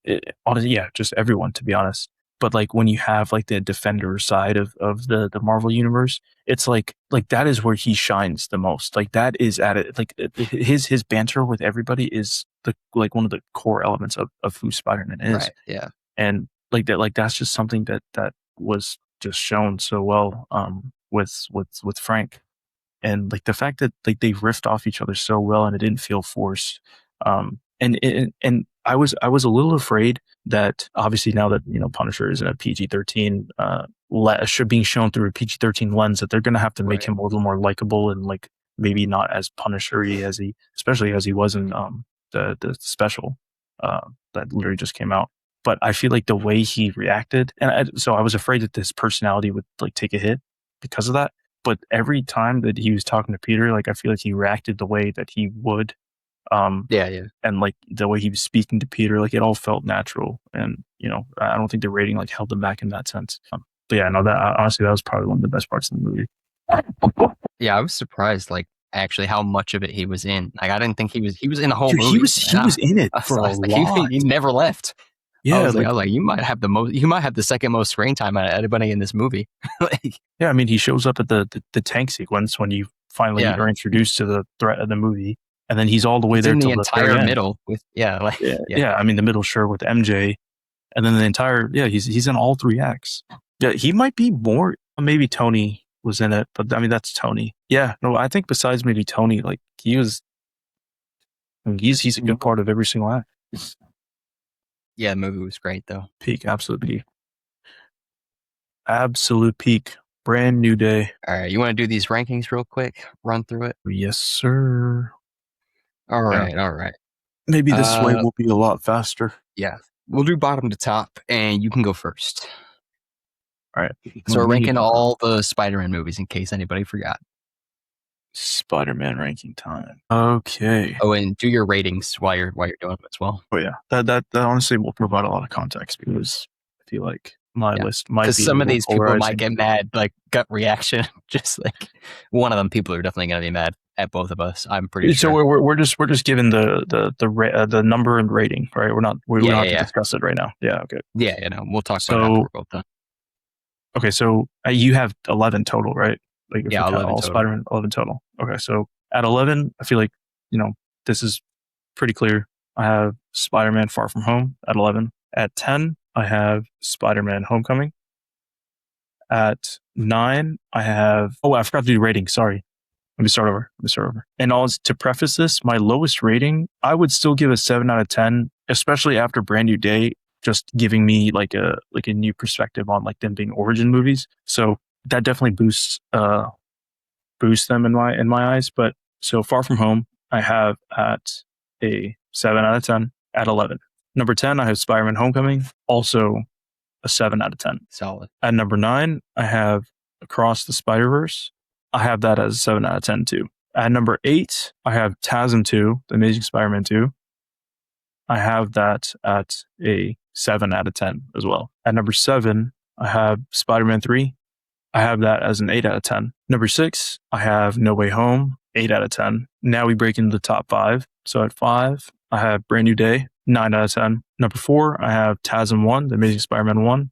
Honestly, yeah, just everyone, to be honest. But like when you have like the Defender side of the Marvel universe, it's like that is where he shines the most. Like that is at it. Like his banter with everybody is the like one of the core elements of who Spider-Man is. Right. Yeah. And like that, like that's just something that was just shown so well with Frank, and like the fact that like they riffed off each other so well and it didn't feel forced. And I was a little afraid that obviously now that, you know, Punisher is in a PG-13 being shown through a PG-13 lens, that they're going to have to make Right. him a little more likable and like maybe not as Punisher-y as especially as he was in the special that literally just came out. But I feel like the way he reacted, so I was afraid that his personality would like take a hit because of that. But every time that he was talking to Peter, like I feel like he reacted the way that he would, Yeah. and like the way he was speaking to Peter, like it all felt natural. And you know, I don't think the rating like held him back in that sense. But yeah, no, that honestly, that was probably one of the best parts of the movie. Yeah. I was surprised, like actually how much of it he was in. Like I didn't think he was in the whole Dude, movie. he was in it for a like, lot. he never left. Yeah, I was like, you might have the second most screen time out of anybody in this movie. Like, yeah. I mean, he shows up at the tank sequence when you finally Yeah. are introduced to the threat of the movie, and then he's all the way he's there in the till the very entire end. middle with Yeah. I mean, the middle sure with MJ, and then the entire he's in all 3 acts. Yeah, he might be more. Maybe Tony was in it, but I mean that's Tony. Yeah, no, I think besides maybe Tony, like he's a good part of every single act. Yeah, the movie was great though. Peak, absolute peak. Brand new day. All right, you want to do these rankings real quick? Run through it. Yes, sir. All right. Maybe this way will be a lot faster. Yeah, we'll do bottom to top, and you can go first. All right. So we're ranking all the Spider-Man movies in case anybody forgot. Spider-Man ranking time. Okay. Oh, and do your ratings while you're doing them as well. Oh yeah, that honestly will provide a lot of context because I feel like my list might be because some of these people polarizing. might get mad, like gut reaction. Just like one of them, people are definitely going to be mad at both of us. I'm pretty So sure. we're just given the number and rating, right? We're not to discuss it right now. Yeah. Okay. Yeah, we'll talk about it after we're both done. Okay, so you have 11 total, right? Like if 11 all total. Spider-Man, 11 total. Okay, so at 11, I feel like, you know, this is pretty clear. I have Spider-Man Far From Home at 11. At 10, I have Spider-Man Homecoming. At 9, I have... Oh, I forgot to do rating. Sorry. Let me start over. And also to preface this, my lowest rating, I would still give a 7 out of 10, especially after Brand New Day, just giving me like a new perspective on like them being origin movies. So that definitely boosts them in my eyes. But so Far From Home, I have at a 7 out of 10 at 11. Number 10, I have Spider-Man Homecoming, also a 7 out of 10. Solid. At number 9, I have Across the Spider-Verse. I have that as a 7 out of 10 too. At number 8, I have TASM 2, The Amazing Spider-Man 2. I have that at a 7 out of 10 as well. At number 7, I have Spider-Man 3. I have that as an 8 out of 10. Number 6, I have No Way Home, 8 out of 10. Now we break into the top 5. So at 5, I have Brand New Day, 9 out of 10. Number 4, I have TASM 1, The Amazing Spider-Man 1,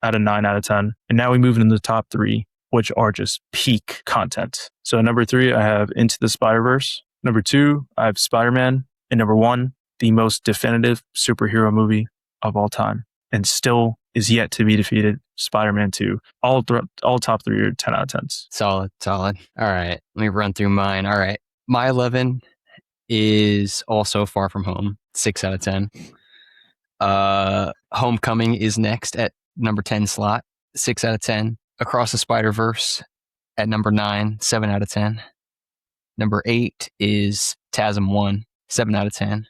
at a 9 out of 10. And now we move into the top 3, which are just peak content. So number 3, I have Into the Spider-Verse. Number 2, I have Spider-Man. And number 1, the most definitive superhero movie of all time, and still is yet to be defeated, Spider-Man 2. All top 3 are 10 out of 10s. Solid. All right. Let me run through mine. All right. My 11 is also Far From Home, 6 out of 10. Homecoming is next at number 10 slot, 6 out of 10. Across the Spider-Verse at number 9, 7 out of 10. Number 8 is TASM 1, 7 out of 10.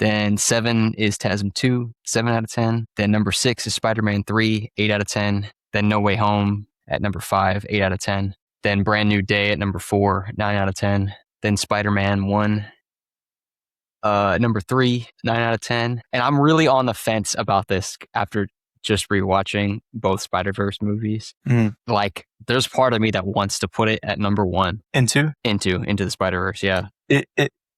Then 7 is TASM 2, 7 out of 10. Then number 6 is Spider-Man 3, 8 out of 10. Then No Way Home at number 5, 8 out of 10. Then Brand New Day at number 4, 9 out of 10. Then Spider-Man 1, number 3, 9 out of 10. And I'm really on the fence about this after just rewatching both Spider-Verse movies. Like, there's part of me that wants to put it at number 1. Into the Spider-Verse, yeah.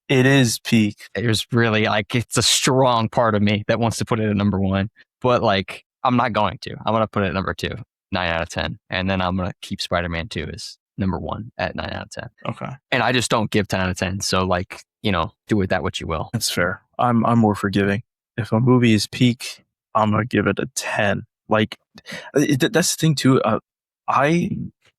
It is peak. There's really, like, it's a strong part of me that wants to put it at number 1. But, like, I'm not going to. I'm going to put it at number 2, 9 out of 10. And then I'm going to keep Spider-Man 2 as number 1 at 9 out of 10. Okay. And I just don't give 10 out of 10. So, like, do with that what you will. That's fair. I'm more forgiving. If a movie is peak, I'm going to give it a 10. Like, that's the thing too.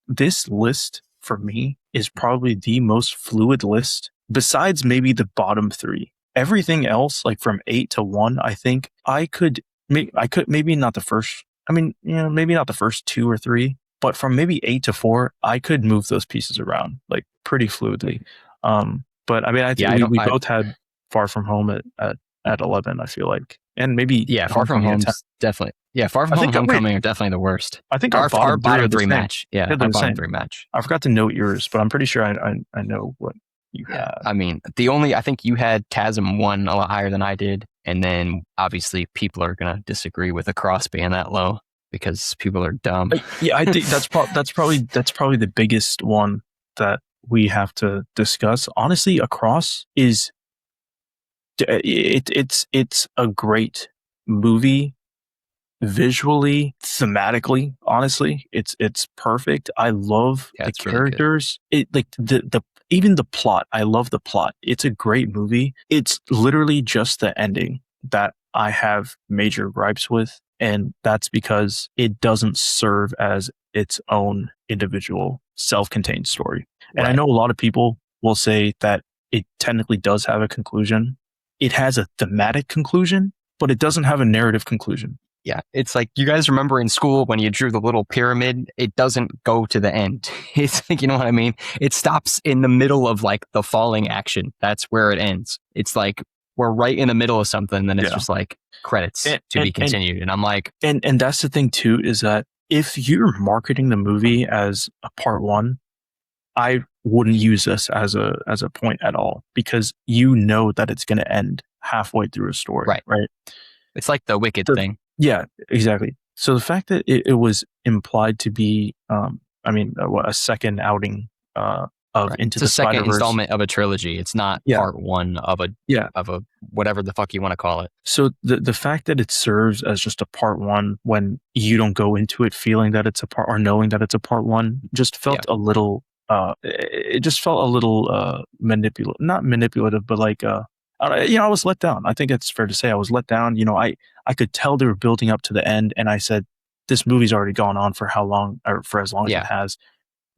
This list for me is probably the most fluid list besides maybe the bottom 3. Everything else, like from 8 to 1, I think I could maybe not the first. I mean, maybe not the first 2 or 3, but from maybe 8 to 4, I could move those pieces around like pretty fluidly. But I mean, I think we both had Far From Home at 11. I feel like, and maybe Far From Home's definitely. Yeah, Far From Home, Homecoming are definitely the worst. I think our bottom 3 match. Yeah, our bottom 3 match. I forgot to note yours, but I'm pretty sure I know what you had. I mean, I think you had TASM 1 a lot higher than I did, and then obviously people are gonna disagree with Across being that low because people are dumb. Yeah, I think that's probably the biggest one that we have to discuss. Honestly, Across is it's a great movie. Visually, thematically, honestly, it's perfect. I love the characters. Really, it like the even the plot. I love the plot. It's a great movie. It's literally just the ending that I have major gripes with, and that's because it doesn't serve as its own individual self-contained story. And I know a lot of people will say that it technically does have a conclusion. It has a thematic conclusion, but it doesn't have a narrative conclusion. Yeah, it's like, you guys remember in school when you drew the little pyramid, it doesn't go to the end. It's like, you know what I mean? It stops in the middle of like the falling action. That's where it ends. It's like, we're right in the middle of something, then it's just like credits to be continued. And I'm like... And that's the thing too, is that if you're marketing the movie as a part 1, I wouldn't use this as a point at all, because you know that it's going to end halfway through a story. Right. It's like the Wicked thing. Yeah, exactly. So the fact that it was implied to be, a second outing of Into the Spider-Verse. It's a second installment of a trilogy. It's not part 1 of a whatever the fuck you want to call it. So the fact that it serves as just a part 1 when you don't go into it feeling that it's a part, or knowing that it's a part 1, just felt a little. It just felt a little manipulative. Not manipulative, but like I was let down. I think it's fair to say I was let down. I could tell they were building up to the end, and I said, this movie's already gone on for how long, or for as long as it has.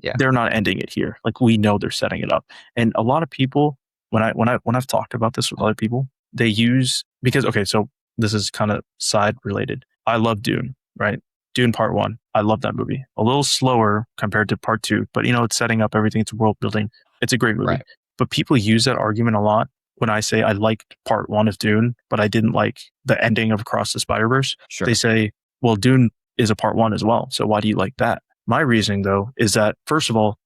Yeah. they're not ending it here. Like we know they're setting it up. And a lot of people, when I've talked about this with other people, they use because okay, so this is kind of side related. I love Dune, right? Dune Part 1. I love that movie. A little slower compared to Part 2, but it's setting up everything. It's world building. It's a great movie. Right. But people use that argument a lot when I say I liked Part 1 of Dune, but I didn't like the ending of Across the Spider-Verse. Sure. They say, well, Dune is a Part 1 as well. So why do you like that? My reasoning, though, is that, first of all,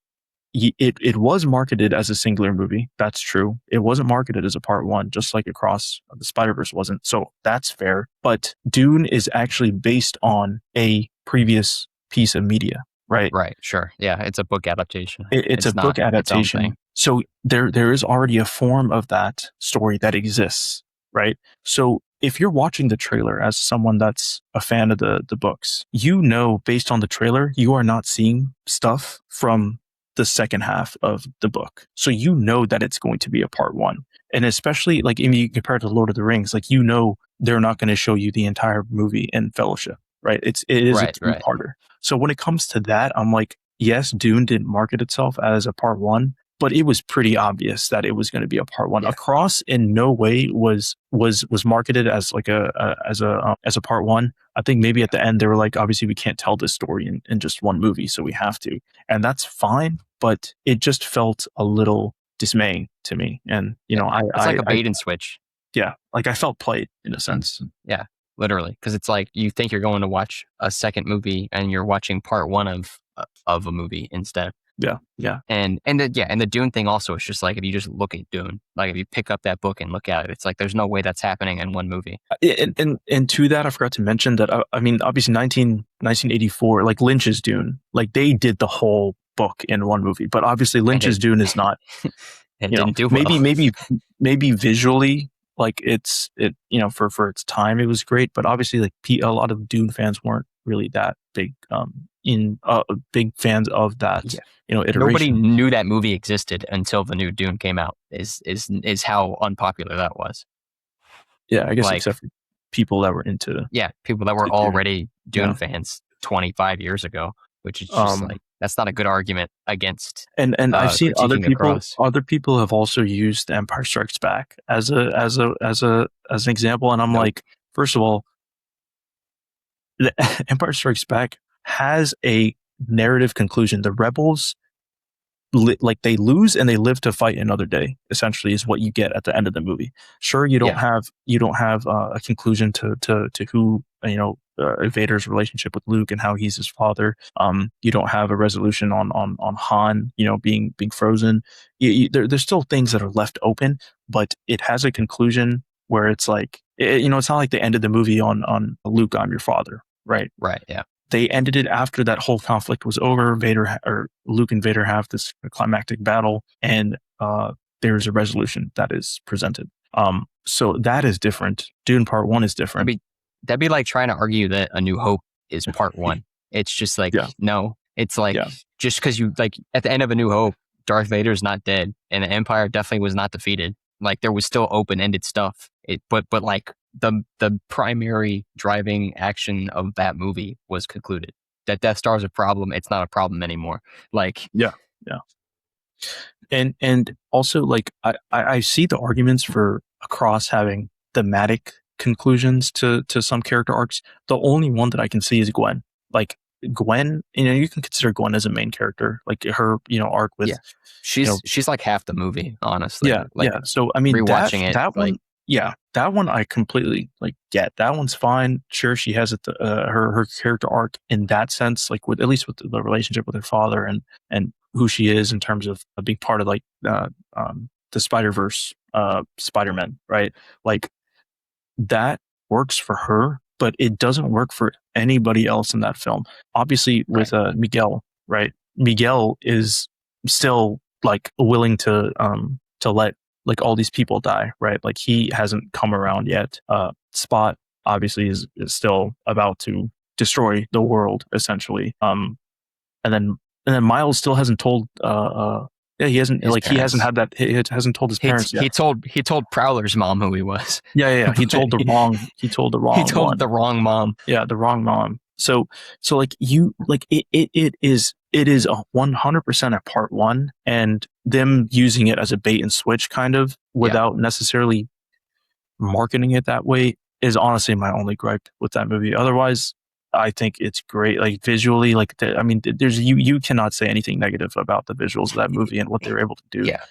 it was marketed as a singular movie. That's true. It wasn't marketed as a Part 1, just like Across the Spider-Verse wasn't. So that's fair. But Dune is actually based on a previous piece of media, right? Right. Sure. Yeah. It's a book adaptation. It's a book adaptation. So there is already a form of that story that exists, right? So if you're watching the trailer as someone that's a fan of the books, based on the trailer, you are not seeing stuff from the second half of the book. So that it's going to be a Part 1. And especially like if you compare it to Lord of the Rings, like they're not going to show you the entire movie in Fellowship, right? It is a two-parter. Right. So when it comes to that, I'm like, yes, Dune didn't market itself as a Part 1, but it was pretty obvious that it was going to be a Part 1. Yeah. Across in no way was marketed as like as a Part 1. I think maybe at the end they were like, obviously we can't tell this story in just one movie, so we have to, and that's fine. But it just felt a little dismaying to me, and it's like a bait and switch. Yeah, like I felt played in a sense. Yeah, literally, because it's like you think you're going to watch a second movie, and you're watching Part 1 of a movie instead. Yeah. And the Dune thing also, it's just like if you just look at Dune, like if you pick up that book and look at it, it's like there's no way that's happening in one movie. And to that, I forgot to mention that, I mean, obviously 1984, like Lynch's Dune, like they did the whole book in one movie, but obviously Lynch's Dune is not, didn't do well. maybe visually, like for its time, it was great, but obviously like a lot of Dune fans weren't really that big, big fans of that, iteration. Nobody knew that movie existed until the new Dune came out. Is how unpopular that was. Yeah, I guess except for people that were into. Yeah, people that were already Dune fans 25 years ago, which is just like that's not a good argument against. And I've seen other people have also used Empire Strikes Back as an example, and I'm like, first of all, the Empire Strikes Back has a narrative conclusion. The rebels, they lose and they live to fight another day. Essentially, is what you get at the end of the movie. Sure, you don't have a conclusion to who Vader's relationship with Luke and how he's his father. You don't have a resolution on Han, being frozen. There's still things that are left open, but it has a conclusion where it's like it's not like they ended the movie on Luke, I'm your father. Right. Yeah. They ended it after that whole conflict was over. Luke and Vader have this climactic battle, and there's a resolution that is presented. So that is different. Dune Part 1 is different. That'd be like trying to argue that A New Hope is Part 1. It's just like, no. It's like, just because you, like, at the end of A New Hope, Darth Vader's not dead, and the Empire definitely was not defeated. Like, there was still open-ended stuff. But like, the primary driving action of that movie was concluded. That Death Star is a problem. It's not a problem anymore. Like, yeah. And also, like, I see the arguments for Across having thematic conclusions to some character arcs. The only one that I can see is Gwen. Like, Gwen, you can consider Gwen as a main character. Like her, arc with she's like half the movie, honestly. So I mean, rewatching that one. Yeah, that one I completely get. That one's fine. Sure, she has her character arc in that sense, like with at least with the relationship with her father and who she is in terms of being part of like the Spider-Verse Spider-Man, right? Like that works for her, but it doesn't work for anybody else in that film. Obviously, with Miguel, right? Miguel is still like willing to let like all these people die, right? Like he hasn't come around yet. Spot obviously is still about to destroy the world essentially. And then Miles still hasn't told he hasn't his like parents. He hasn't had that he hasn't told his parents yet. He told Prowler's mom who he was. Yeah. He told the wrong mom. Yeah, the wrong mom. So like you like it is it is 100% a part one, and them using it as a bait and switch kind of without necessarily marketing it that way is honestly my only gripe with that movie. Otherwise, I think it's great. Like visually, like I mean, there's you cannot say anything negative about the visuals of that movie and what they're able to do. Yeah.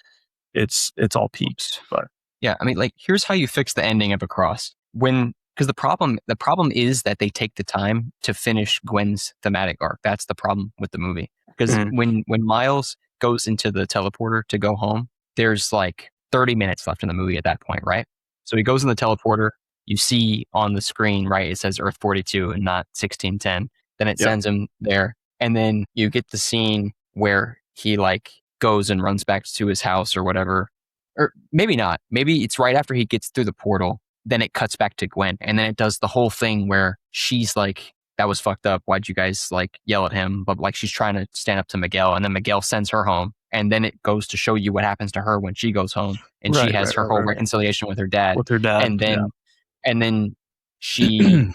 It's all peaks. But Yeah, I mean, like, here's how you fix the ending of Across. Because the problem is that they take the time to finish Gwen's thematic arc. That's the problem with the movie. Because when Miles goes into the teleporter to go home, there's like 30 minutes left in the movie at that point, right? So he goes in the teleporter. You see on the screen, right? It says Earth 42 and not 1610. Then it sends him there, and then you get the scene where he like goes and runs back to his house or whatever. Or maybe not. Maybe it's right after he gets through the portal. Then it cuts back to Gwen. And then it does the whole thing where she's like, that was fucked up. Why'd you guys like yell at him? But like she's trying to stand up to Miguel. And then Miguel sends her home. And then it goes to show you what happens to her when she goes home. And she has her whole reconciliation with her dad. And then she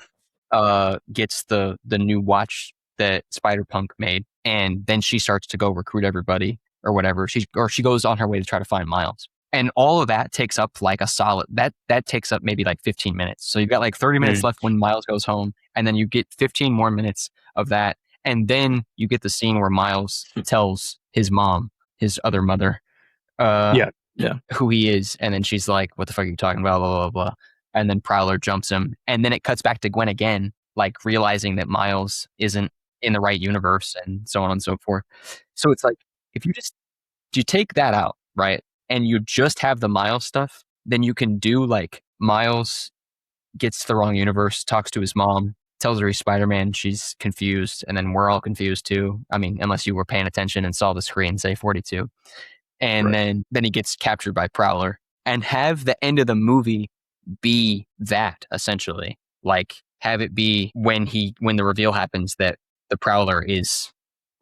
gets the new watch that Spider-Punk made. And then she starts to go recruit everybody or whatever. She goes on her way to try to find Miles. And all of that takes up like a solid, that takes up maybe like 15 minutes. So you've got like 30 minutes left when Miles goes home, and then you get 15 more minutes of that. And then you get the scene where Miles tells his mom, his other mother, who he is. And then she's like, what the fuck are you talking about? Blah, blah, blah. And then Prowler jumps him. And then it cuts back to Gwen again, like realizing that Miles isn't in the right universe and so on and so forth. So it's like, if you take that out, right? And you just have the Miles stuff, then you can do like Miles gets to the wrong universe, talks to his mom, tells her he's Spider-Man, she's confused, and then we're all confused too. I mean, unless you were paying attention and saw the screen say 42. And then he gets captured by Prowler, and have the end of the movie be that, essentially. Like have it be when the reveal happens that the Prowler is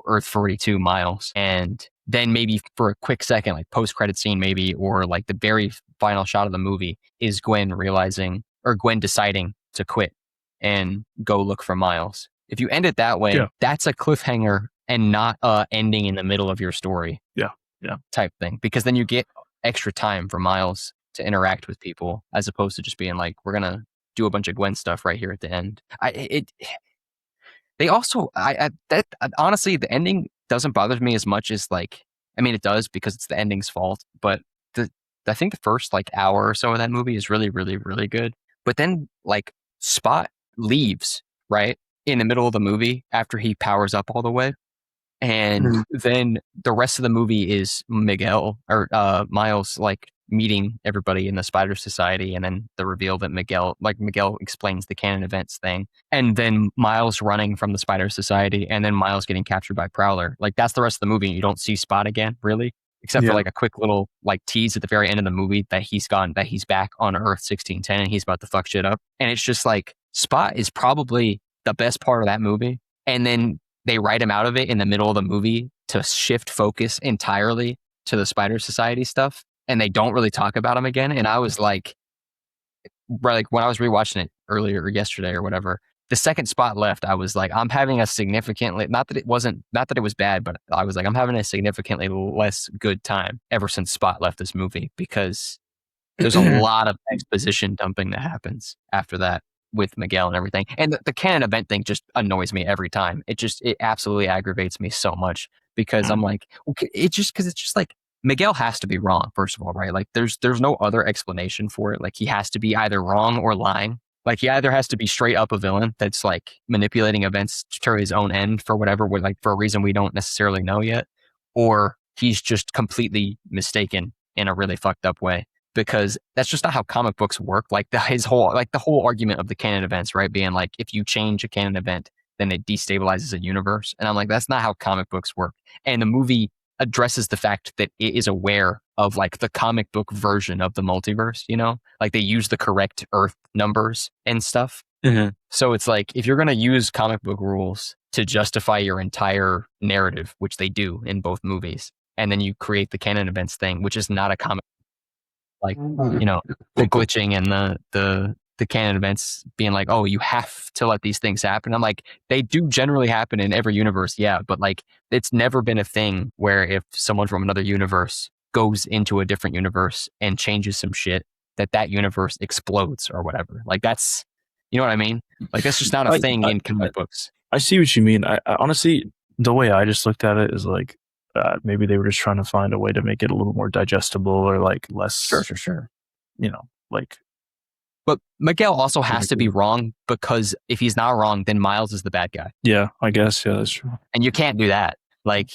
Earth 42 Miles, and then maybe for a quick second, like post-credit scene maybe, or like the very final shot of the movie is Gwen deciding to quit and go look for Miles. If you end it that way, that's a cliffhanger and not ending in the middle of your story. Type thing. Because then you get extra time for Miles to interact with people, as opposed to just being like, we're going to do a bunch of Gwen stuff right here at the end. Honestly, the ending doesn't bother me as much as like, I mean, it does because it's the ending's fault, but I think the first like hour or so of that movie is really, really, really good. But then like Spot leaves right in the middle of the movie after he powers up all the way. And then the rest of the movie is Miguel or Miles like meeting everybody in the Spider Society, and then the reveal that Miguel explains the canon events thing, and then Miles running from the Spider Society, and then Miles getting captured by Prowler. Like that's the rest of the movie. And you don't see Spot again, really, except for like a quick little like tease at the very end of the movie that he's back on Earth 1610 and he's about to fuck shit up. And it's just like Spot is probably the best part of that movie, and then they write him out of it in the middle of the movie to shift focus entirely to the Spider Society stuff. And they don't really talk about him again. And I was like when I was rewatching it earlier or yesterday or whatever, the second Spot left, I was like, I'm having a significantly, not that it was bad, but I was like, I'm having a significantly less good time ever since Spot left this movie, because there's a lot of exposition dumping that happens after that with Miguel and everything. And the canon event thing just annoys me every time. It absolutely aggravates me so much, because I'm like, okay, it's just like, Miguel has to be wrong, first of all, right? Like there's no other explanation for it. Like he has to be either wrong or lying. Like he either has to be straight up a villain that's like manipulating events to his own end for whatever, like for a reason we don't necessarily know yet, or he's just completely mistaken in a really fucked up way. Because that's just not how comic books work. Like the whole argument of the canon events, right? Being like, if you change a canon event, then it destabilizes a universe. And I'm like, that's not how comic books work. And the movie addresses the fact that it is aware of like the comic book version of the multiverse, you know, like they use the correct Earth numbers and stuff. So it's like, if you're going to use comic book rules to justify your entire narrative, which they do in both movies, and then you create the canon events thing, which is not a comic, like, you know, the glitching and the the canon events being like, oh, you have to let these things happen. I'm like, they do generally happen in every universe, yeah, but like it's never been a thing where if someone from another universe goes into a different universe and changes some shit, that universe explodes or whatever. Like that's, you know what I mean? Like that's just not a thing in comic books. I see what you mean. I honestly, the way I just looked at it is like, maybe they were just trying to find a way to make it a little more digestible or like less. Sure. You know, like. But Miguel also has to be wrong, because if he's not wrong, then Miles is the bad guy. Yeah, I guess. Yeah, that's true. And you can't do that. Like,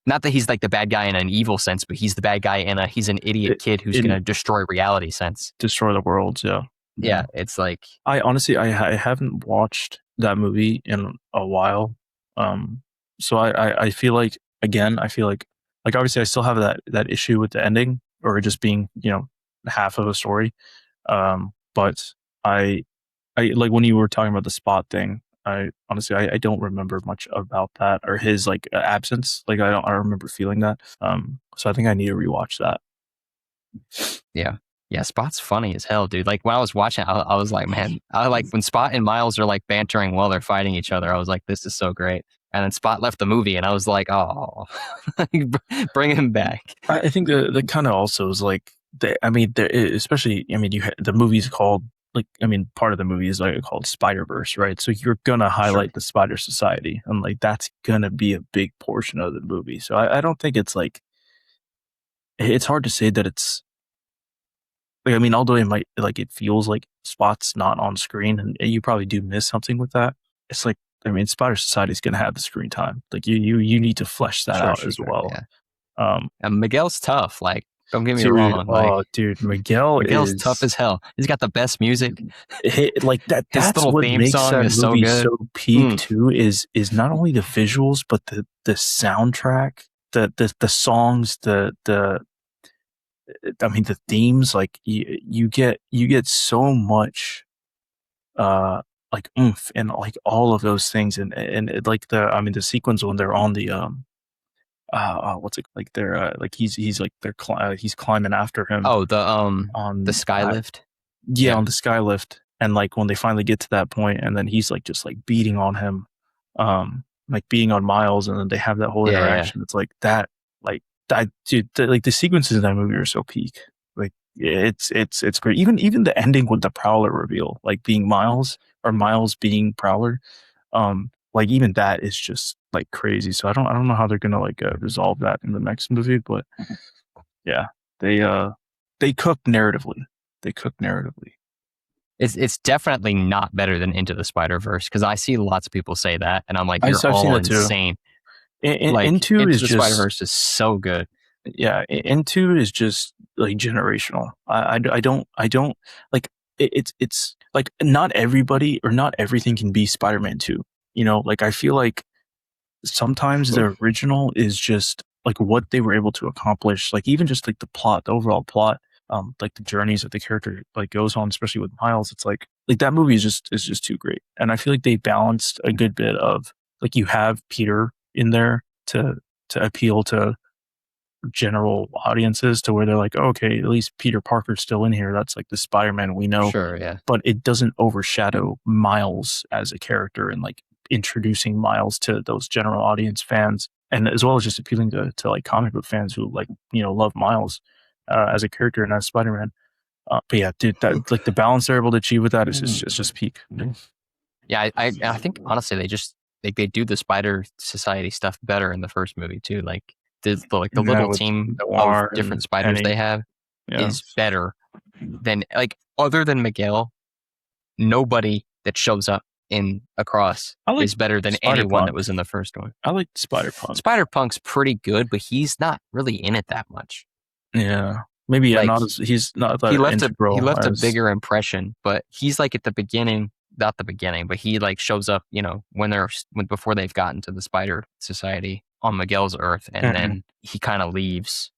not that he's like the bad guy in an evil sense, but he's the bad guy in he's an idiot kid who's going to destroy reality sense. Destroy the world, yeah. Yeah, it's like... I honestly, I haven't watched that movie in a while. So I feel like, again, obviously I still have that issue with the ending, or just being, half of a story. But I like when you were talking about the Spot thing, I honestly, I don't remember much about that, or his like absence. Like I don't remember feeling that. So I think I need to rewatch that. Yeah, Spot's funny as hell, dude. Like when I was watching, I was like, man, I like when Spot and Miles are like bantering while they're fighting each other. I was like, this is so great. And then Spot left the movie, and I was like, oh, bring him back. I think the kind of also is like, especially, the movie's called, like, part of the movie is like called Spider-Verse, right? So you're gonna highlight the Spider Society, and like that's gonna be a big portion of the movie. So I don't think it's like, it's hard to say that it's like, although it might, like, it feels like Spot's not on screen, and you probably do miss something with that. It's like, Spider Society is gonna have the screen time. Like you need to flesh that out as well. Yeah. And Miguel's tough. Like, don't get me wrong. Like, dude, Miguel's tough as hell. He's got the best music. Like that. That's what makes that movie so peak too. Is not only the visuals, but the soundtrack, the songs, the themes. Like you get so much, like oomph and like all of those things, and like the sequence when they're on the what's it like? They're like he's like he's climbing after him. Oh, on the skylift. Yeah, on the skylift, and like when they finally get to that point, and then he's like just like beating on him, like beating on Miles, and then they have that whole interaction. Yeah. It's like that, like that, dude. Like the sequences in that movie are so peak. Like it's great. Even the ending with the Prowler reveal, like being Miles or Miles being Prowler, like even that is just like crazy. So I don't know how they're gonna like resolve that in the next movie, but yeah, they cooked narratively. It's definitely not better than Into the Spider-Verse, because I see lots of people say that, and I'm like, you're all insane. Into the Spider-Verse is so good. Yeah, Into is just like generational. I don't like it's like not everybody or not everything can be Spider-Man 2. Like I feel like sometimes the original is just like what they were able to accomplish, like even just like the plot, the overall plot, like the journeys that the character like goes on, especially with Miles. It's like that movie is just too great. And I feel like they balanced a good bit of, like, you have Peter in there to appeal to general audiences, to where they're like, oh, okay, at least Peter Parker's still in here. That's like the Spider-Man we know. Sure, yeah. But it doesn't overshadow Miles as a character, and like introducing Miles to those general audience fans, and as well as just appealing to like comic book fans who like, love Miles as a character and as Spider-Man. But yeah, dude, that like the balance they're able to achieve with that is just peak. Yeah, I think honestly they do the Spider Society stuff better in the first movie too. Like the little team of different spiders they have is better than, like, other than Miguel, nobody that shows up in Across is better than anyone that was in the first one. I like Spider-Punk. Spider-Punk's pretty good, but he's not really in it that much. Yeah. Maybe like, he's not that integral. He left a bigger impression, but he's like at the beginning, not the beginning, but he like shows up, before they've gotten to the Spider Society on Miguel's Earth, and then he kind of leaves.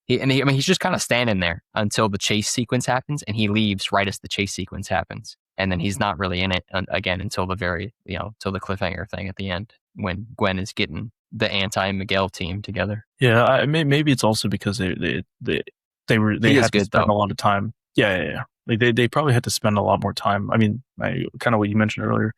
He's just kind of standing there until the chase sequence happens, and he leaves right as the chase sequence happens, and then he's not really in it again until the very, till the cliffhanger thing at the end, when Gwen is getting the anti-Miguel team together. Yeah, maybe it's also because they had to spend a lot of time. Yeah. Like they probably had to spend a lot more time. I mean, kind of what you mentioned earlier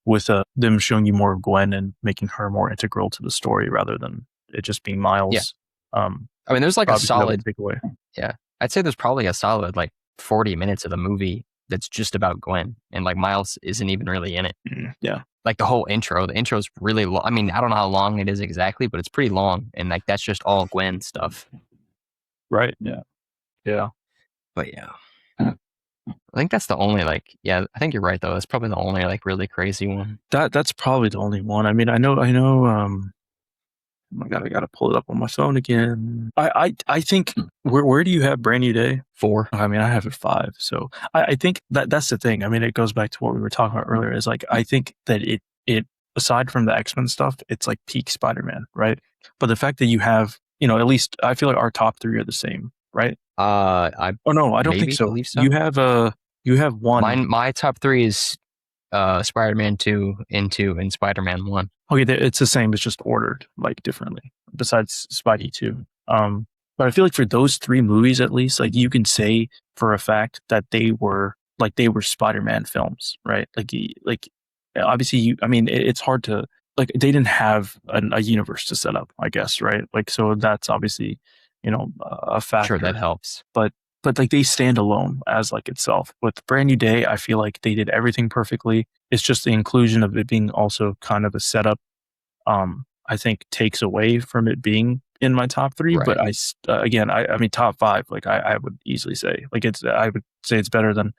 with them showing you more of Gwen and making her more integral to the story rather than it just being Miles. Yeah. I mean, there's like a solid takeaway. Yeah, I'd say there's probably a solid like 40 minutes of the movie that's just about Gwen, and like Miles isn't even really in it. Yeah, like the whole intro. The intro is really long. I mean, I don't know how long it is exactly, but it's pretty long, and like that's just all Gwen stuff. Right. Yeah. Yeah. But yeah. I think that's the only like, yeah, I think you're right though. That's probably the only like really crazy one. That's probably the only one. I mean, I know, oh my God, I got to pull it up on my phone again. I think, where do you have Brand New Day? 4. I mean, I have it 5. So I think that's the thing. I mean, it goes back to what we were talking about earlier is like, I think that it, aside from the X-Men stuff, it's like peak Spider-Man, right? But the fact that you have, at least I feel like our top 3 are the same, right? I don't think so. You have one. My top 3 is Spider-Man 2, Into, and Spider-Man 1. Okay, it's the same. It's just ordered like differently. Besides Spidey 2, but I feel like for those 3 movies, at least, like you can say for a fact that they were Spider-Man films, right? Like obviously, it's hard to like they didn't have a universe to set up, I guess, right? Like so that's obviously a factor. Sure, that helps. But like they stand alone as like itself. With Brand New Day, I feel like they did everything perfectly. It's just the inclusion of it being also kind of a setup. I think takes away from it being in my top 3. Right. But I mean top 5. Like I would easily say like I would say it's better than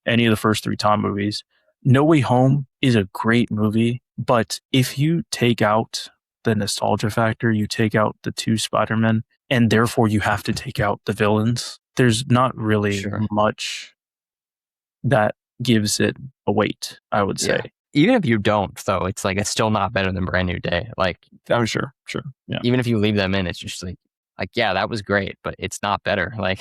any of the first 3 Tom movies. No Way Home is a great movie, but if you take out the nostalgia factor, you take out the 2 Spider-Men, and therefore you have to take out the villains. There's not really much that gives it a weight, I would say. Yeah. Even if you don't, though, it's like it's still not better than Brand New Day. Like, oh, sure, yeah. Even if you leave them in, it's just like yeah, that was great, but it's not better. Like,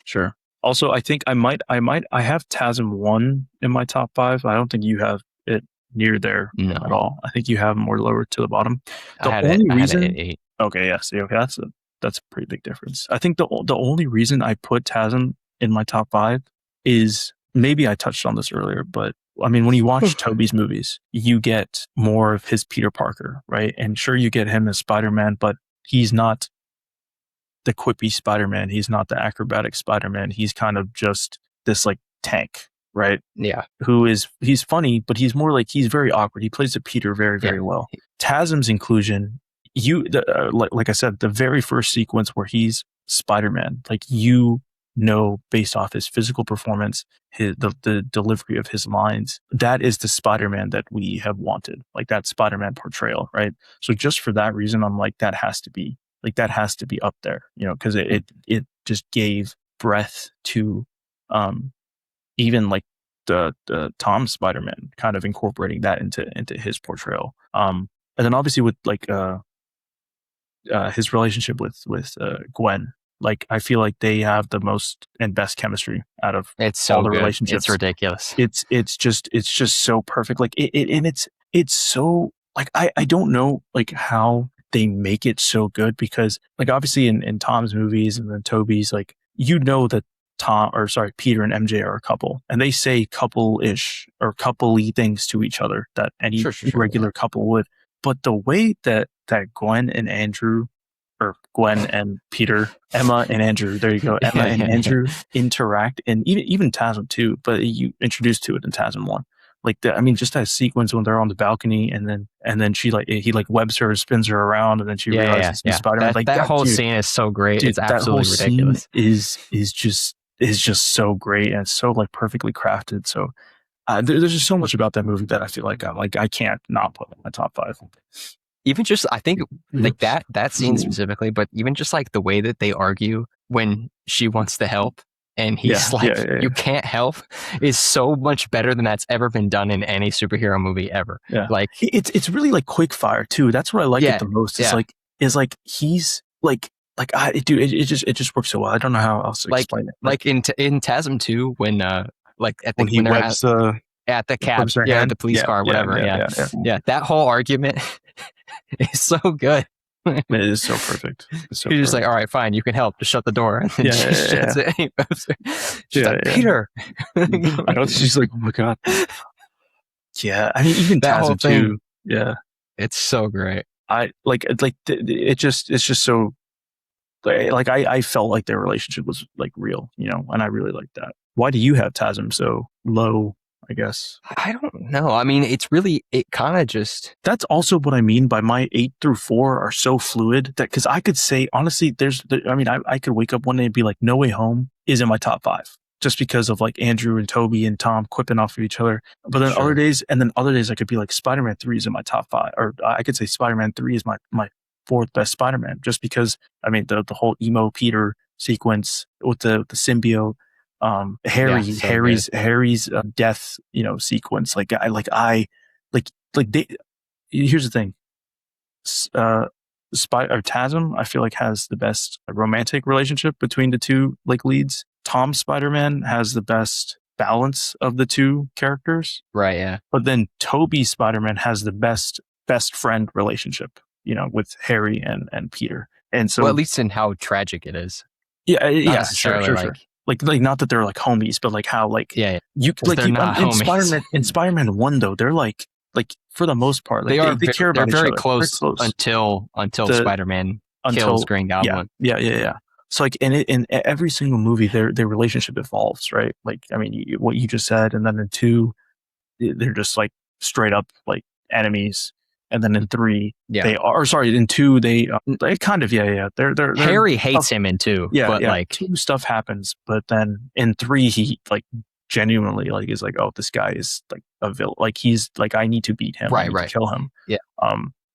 sure. Also, I think I have TASM 1 in my top 5. I don't think you have it near there at all. I think you have more lower to the bottom. I had it at 8. Okay, yeah. See, okay, that's a pretty big difference. I think the only reason I put TASM in my top 5 is maybe I touched on this earlier, but I mean, when you watch Tobey's movies, you get more of his Peter Parker, right? And sure, you get him as Spider-Man, but he's not the quippy Spider-Man. He's not the acrobatic Spider-Man. He's kind of just this like tank, right? Yeah. He's funny, but he's more like he's very awkward. He plays the Peter very, very well. TASM's inclusion, like I said, the very first sequence where he's Spider-Man, like based off his physical performance, the delivery of his lines, that is the Spider-Man that we have wanted, like that Spider-Man portrayal, right? So just for that reason, I'm like that has to be up there, because it just gave breath to even like the Tom Spider-Man, kind of incorporating that into his portrayal. And then obviously with like his relationship with Gwen. Like, I feel like they have the most and best chemistry out of all the relationships. It's ridiculous. It's just so perfect. Like it's so like, I don't know like how they make it so good, because like obviously in Tom's movies and then Tobey's, like, that Peter and MJ are a couple, and they say couple-ish or couple-y things to each other that any regular couple would. But the way that Gwen and Andrew, or Gwen and Peter, Emma and Andrew, there you go, Emma and Andrew interact, and even TASM 2, but you introduced to it in TASM 1. Like just that sequence when they're on the balcony, and then he webs her, spins her around, and then she realizes he's Spider-Man. That whole scene is so great. Dude, it's absolutely ridiculous. Is just so great, and it's so like perfectly crafted. So there's just so much about that movie that I feel like I can't not put in my top 5. Even just, I think like that scene specifically, but even just like the way that they argue when she wants to help and he's you can't help, is so much better than that's ever been done in any superhero movie ever. Yeah. Like it's really like quick fire too. That's what I like it the most. It's like he's like dude, it just works so well. I don't know how else to explain it. Like in TASM 2 when when he webs at the cab, the police car, whatever. Yeah, that whole argument is so good. It is so perfect. It's so He's just like, perfect. all right, fine, you can help. Just shut the door. And then Yeah, she yeah, shuts yeah. it. She's Yeah, like, yeah. Peter. I know. She's like, oh my god. Yeah, I mean, even That whole TASM thing. too. Yeah, It's so great. it's just so like I felt like their relationship was like real, you know, and I really like that. Why do you have TASM so low? I guess I don't know. I mean, it kind of just. that's also what I mean by my 8 through 4 are so fluid that because I could say honestly, I could wake up one day and be like, No Way Home is in my top 5 just because of like Andrew and Toby and Tom quipping off of each other. But then Sure. other days I could be like Spider-Man 3 is in my top 5, or I could say Spider-Man 3 is my fourth best Spider-Man, just because I mean the whole emo Peter sequence with the symbiote, Harry's death, you know, sequence. Here's the thing, TASM I feel like has the best romantic relationship between the two like leads. Tom Spider-Man has the best balance of the two characters, Right. Yeah. but then Toby Spider-Man has the best friend relationship, you know, with Harry and Peter. And so, Well, at least in how tragic it is. yeah, Not yeah, necessarily sure. Like not that they're like homies, but like how like Yeah. you 'Cause they're not in homies. Spider-Man 1 though, they're like for the most part, like they care about each they're other. very They're close until Spider-Man kills Green Goblin. Yeah. So like in every single movie, their relationship evolves, right? Like I mean, what you just said, and then in 2, they're just like straight up like enemies, and then in 3, Yeah. in 2, they kind of they're Harry hates him in 2, but like 2 stuff happens, but then in 3 he like genuinely like is like, oh, this guy is like a villain, like he's like I need to beat him, I need to kill him. Yeah.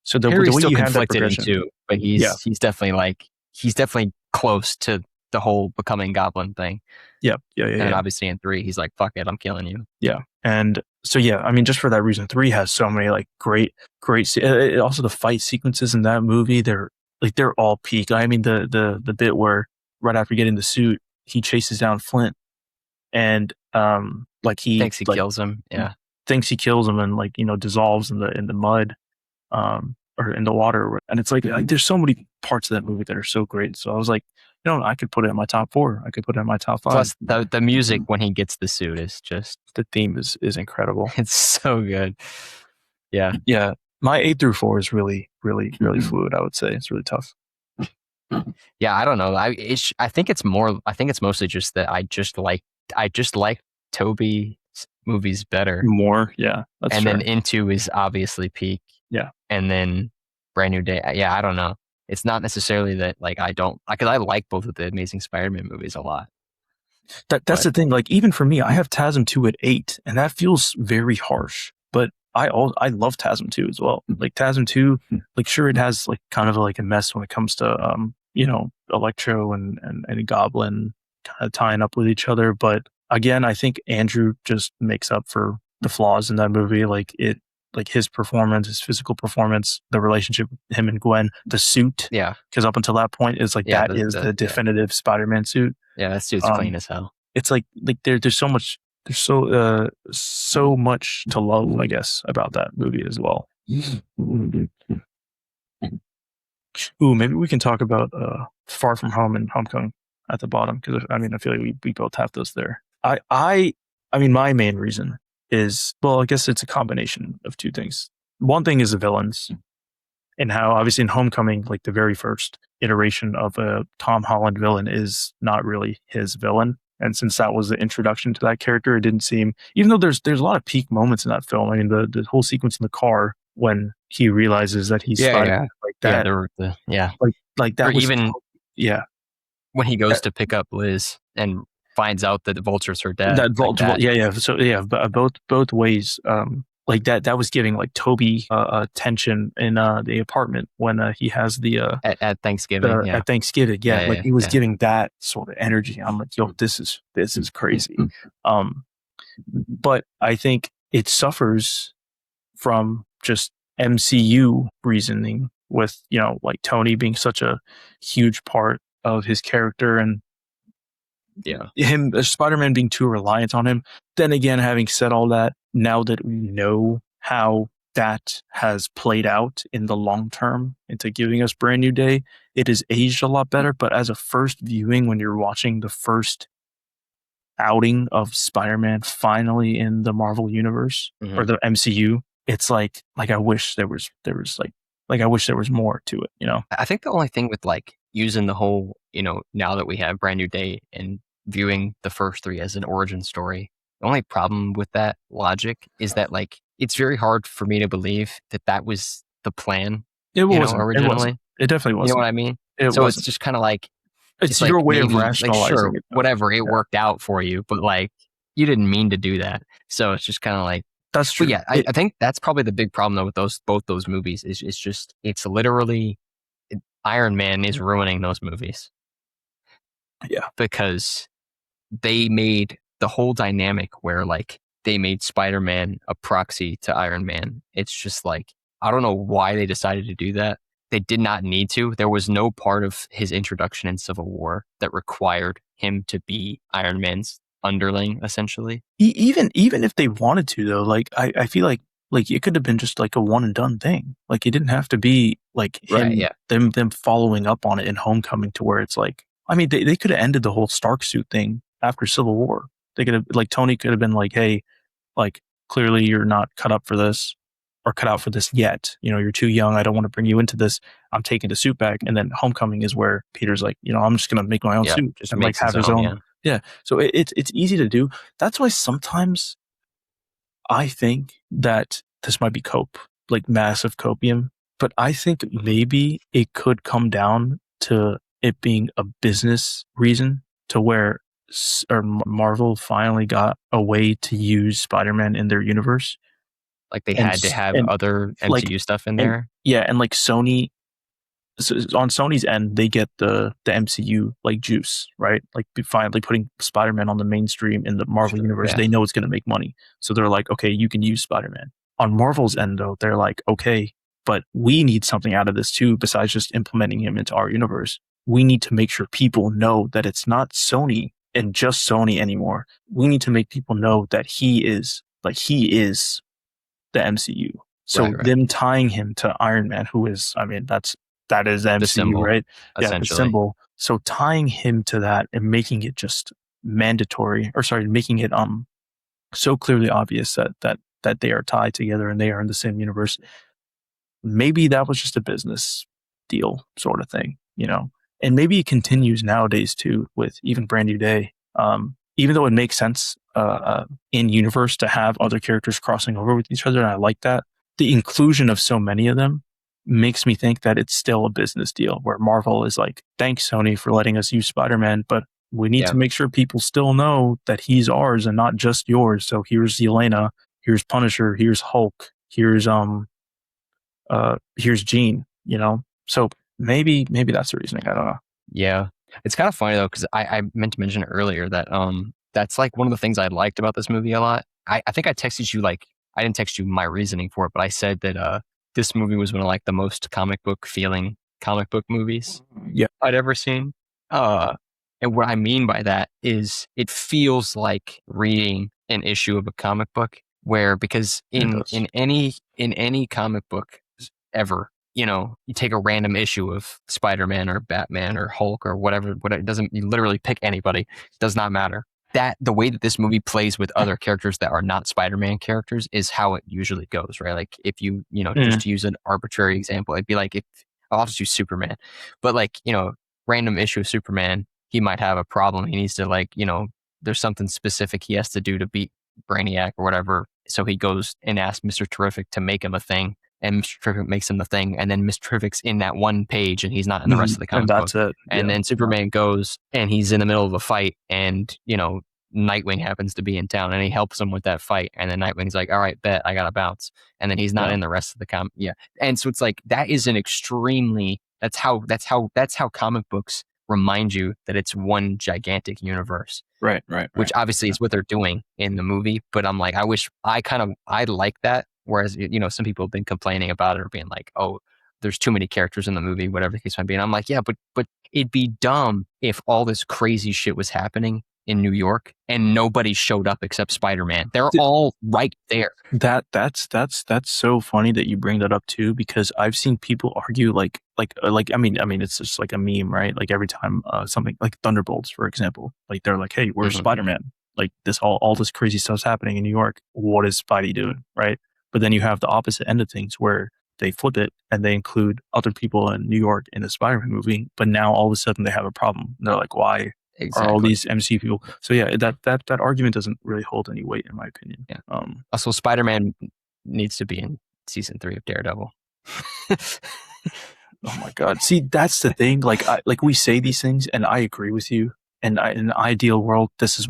So the Harry's way still you have that conflicted in progression, 2, but he's definitely close to the whole becoming Goblin thing. yeah. And obviously in 3, he's like, fuck it, I'm killing you. Yeah. And so, yeah, I mean, just for that reason, 3 has so many like great, also the fight sequences in that movie, they're all peak. I mean, the bit where right after getting the suit, he chases down Flint and, like he thinks he kills him. Yeah. Thinks he kills him and like, you know, dissolves in the mud, or in the water. And it's like there's so many parts of that movie that are so great. So I was like, you know, I could put it in my top 4. I could put it in my top 5. Plus the music when he gets the suit is just, the theme is incredible. it's so good. Yeah. Yeah. My 8 through 4 is really fluid. I would say it's really tough. Yeah. I don't know. I think it's mostly just that I just like Toby movies better. More. Yeah. That's and fair. then Into is obviously peak. Yeah. And then Brand New Day. Yeah. I don't know. It's not necessarily that like because I like both of the Amazing Spider-Man movies a lot. That's the thing. Like even for me, I have TASM 2 at 8, and that feels very harsh. But I love TASM 2 as well. Like TASM 2, like sure it has like kind of like a mess when it comes to you know, Electro and Goblin kind of tying up with each other. But again, I think Andrew just makes up for the flaws in that movie. Like his performance, his physical performance, the relationship with him and Gwen, the suit. Yeah. Because up until that point, is like that is the definitive Spider-Man suit. Yeah, that suit's clean as hell. It's like there's so much, so much to love, I guess, about that movie as well. Ooh, maybe we can talk about Far From Home and Homecoming at the bottom, because I mean I feel like we both have those there. I mean my main reason is, well, I guess it's a combination of 2 things. One thing is the villains, and how obviously in Homecoming, like the very first iteration of a Tom Holland villain is not really his villain. And since that was the introduction to that character, it didn't seem, even though there's a lot of peak moments in that film. I mean, the whole sequence in the car when he realizes that he's Spider-Man, like that. Like that was even when he goes that, to pick up Liz and finds out that the Vulture's her dad. So both ways. Like that was giving like Toby tension in the apartment when he has the at Thanksgiving. At Thanksgiving, he was giving that sort of energy. I'm like, yo, this is crazy. But I think it suffers from just MCU reasoning with, you know, like Tony being such a huge part of his character, and him, Spider-Man being too reliant on him. Then again, having said all that, now that we know how that has played out in the long term into giving us Brand New Day, it is aged a lot better. But as a first viewing, when you're watching the first outing of Spider-Man finally in the Marvel universe or the MCU, it's like I wish there was I wish there was more to it, you know? I think the only thing with like using the whole, now that we have Brand New Day and viewing the first three as an origin story, the only problem with that logic is that like it's very hard for me to believe that that was the plan, It wasn't. originally. It wasn't. It definitely You know wasn't. what I mean? It So wasn't. it's just kind of like It's like your way of maybe, rationalizing sure, it. whatever, it Yeah. worked out for you, but like you didn't mean to do that. So it's just kind of like, That's true. but yeah, I think that's probably the big problem though with both those movies is it's literally Iron Man is ruining those movies. Yeah. Because they made the whole dynamic where like they made Spider-Man a proxy to Iron Man. It's just like, I don't know why they decided to do that. They did not need to. There was no part of his introduction in Civil War that required him to be Iron Man's underling, essentially. Even if they wanted to, though, like I feel like it could have been just like a one and done thing. Like it didn't have to be like him, Right, yeah. them following up on it in Homecoming to where it's like, I mean, they could have ended the whole Stark suit thing after Civil War. They could have, like, Tony could have been like, hey, like, clearly you're not cut up for this or cut out for this yet. You're too young. I don't want to bring you into this. I'm taking the suit back. And then Homecoming is where Peter's like, I'm just going to make my own suit Just and like makes have his own. Yeah. Yeah. So it's easy to do. That's why sometimes I think that this might be cope, like massive copium, but I think maybe it could come down to it being a business reason to where Marvel finally got a way to use Spider-Man in their universe. Like they had to have other MCU stuff in there. Yeah, and like Sony, so on Sony's end, they get the MCU like juice, right? Like finally putting Spider-Man on the mainstream in the Marvel universe. Yeah. They know it's going to make money. So they're like, okay, you can use Spider-Man. On Marvel's end, though, they're like, okay, but we need something out of this too, besides just implementing him into our universe. We need to make sure people know that it's not Sony and just Sony anymore. We need to make people know that he is the MCU. So them tying him to Iron Man, who is, I mean, that is the MCU, symbol, right? Yeah, the symbol. So tying him to that and making it just mandatory, making it so clearly obvious that they are tied together and they are in the same universe. Maybe that was just a business deal sort of thing, and maybe it continues nowadays too with even Brand New Day. Even though it makes sense in universe to have other characters crossing over with each other, and I like that, the inclusion of so many of them makes me think that it's still a business deal where Marvel is like, thanks Sony for letting us use Spider-Man, but we need to make sure people still know that he's ours and not just yours. So here's Yelena, here's Punisher, here's Hulk, here's Jean, So maybe that's the reasoning. I don't know. Yeah. It's kind of funny though, because I meant to mention earlier that that's like one of the things I liked about this movie a lot. I think I texted you, like, I didn't text you my reasoning for it, but I said that this movie was one of like the most comic book feeling comic book movies I'd ever seen. And what I mean by that is it feels like reading an issue of a comic book because in any comic book ever, you take a random issue of Spider-Man or Batman or Hulk or whatever, it doesn't, you literally pick anybody. It does not matter. That the way that this movie plays with other characters that are not Spider-Man characters is how it usually goes, right? Like if you just to use an arbitrary example, it'd be like I'll just use Superman, but like, random issue of Superman, he might have a problem. He needs to there's something specific he has to do to beat Brainiac or whatever. So he goes and asks Mr. Terrific to make him a thing. And Mr. Terrific makes him the thing, and then Mr. Terrific's in that one page, and he's not in the rest of the comic book. And that's it. And then Superman goes, and he's in the middle of a fight, and Nightwing happens to be in town, and he helps him with that fight. And then Nightwing's like, "All right, bet I gotta bounce." And then he's not in the rest of the comic. Yeah, and so it's like that is an extremely that's how comic books remind you that it's one gigantic universe. Right. Which obviously is what they're doing in the movie. But I'm like, I wish I like that. Whereas, some people have been complaining about it or being like, oh, there's too many characters in the movie, whatever the case might be. And I'm like, yeah, but it'd be dumb if all this crazy shit was happening in New York and nobody showed up except Spider-Man. They're all right there. That's so funny that you bring that up too, because I've seen people argue I mean it's just like a meme, right? Like every time something like Thunderbolts, for example, like they're like, hey, where's Spider-Man? Like this all this crazy stuff's happening in New York. What is Spidey doing, right? But then you have the opposite end of things where they flip it and they include other people in New York in the Spider-Man movie, but now all of a sudden they have a problem. They're like, why are all these MCU people? So yeah, that argument doesn't really hold any weight in my opinion. Yeah. Also, Spider-Man needs to be in season 3 of Daredevil. Oh my God. See, that's the thing. Like we say these things and I agree with you. And in the ideal world, this is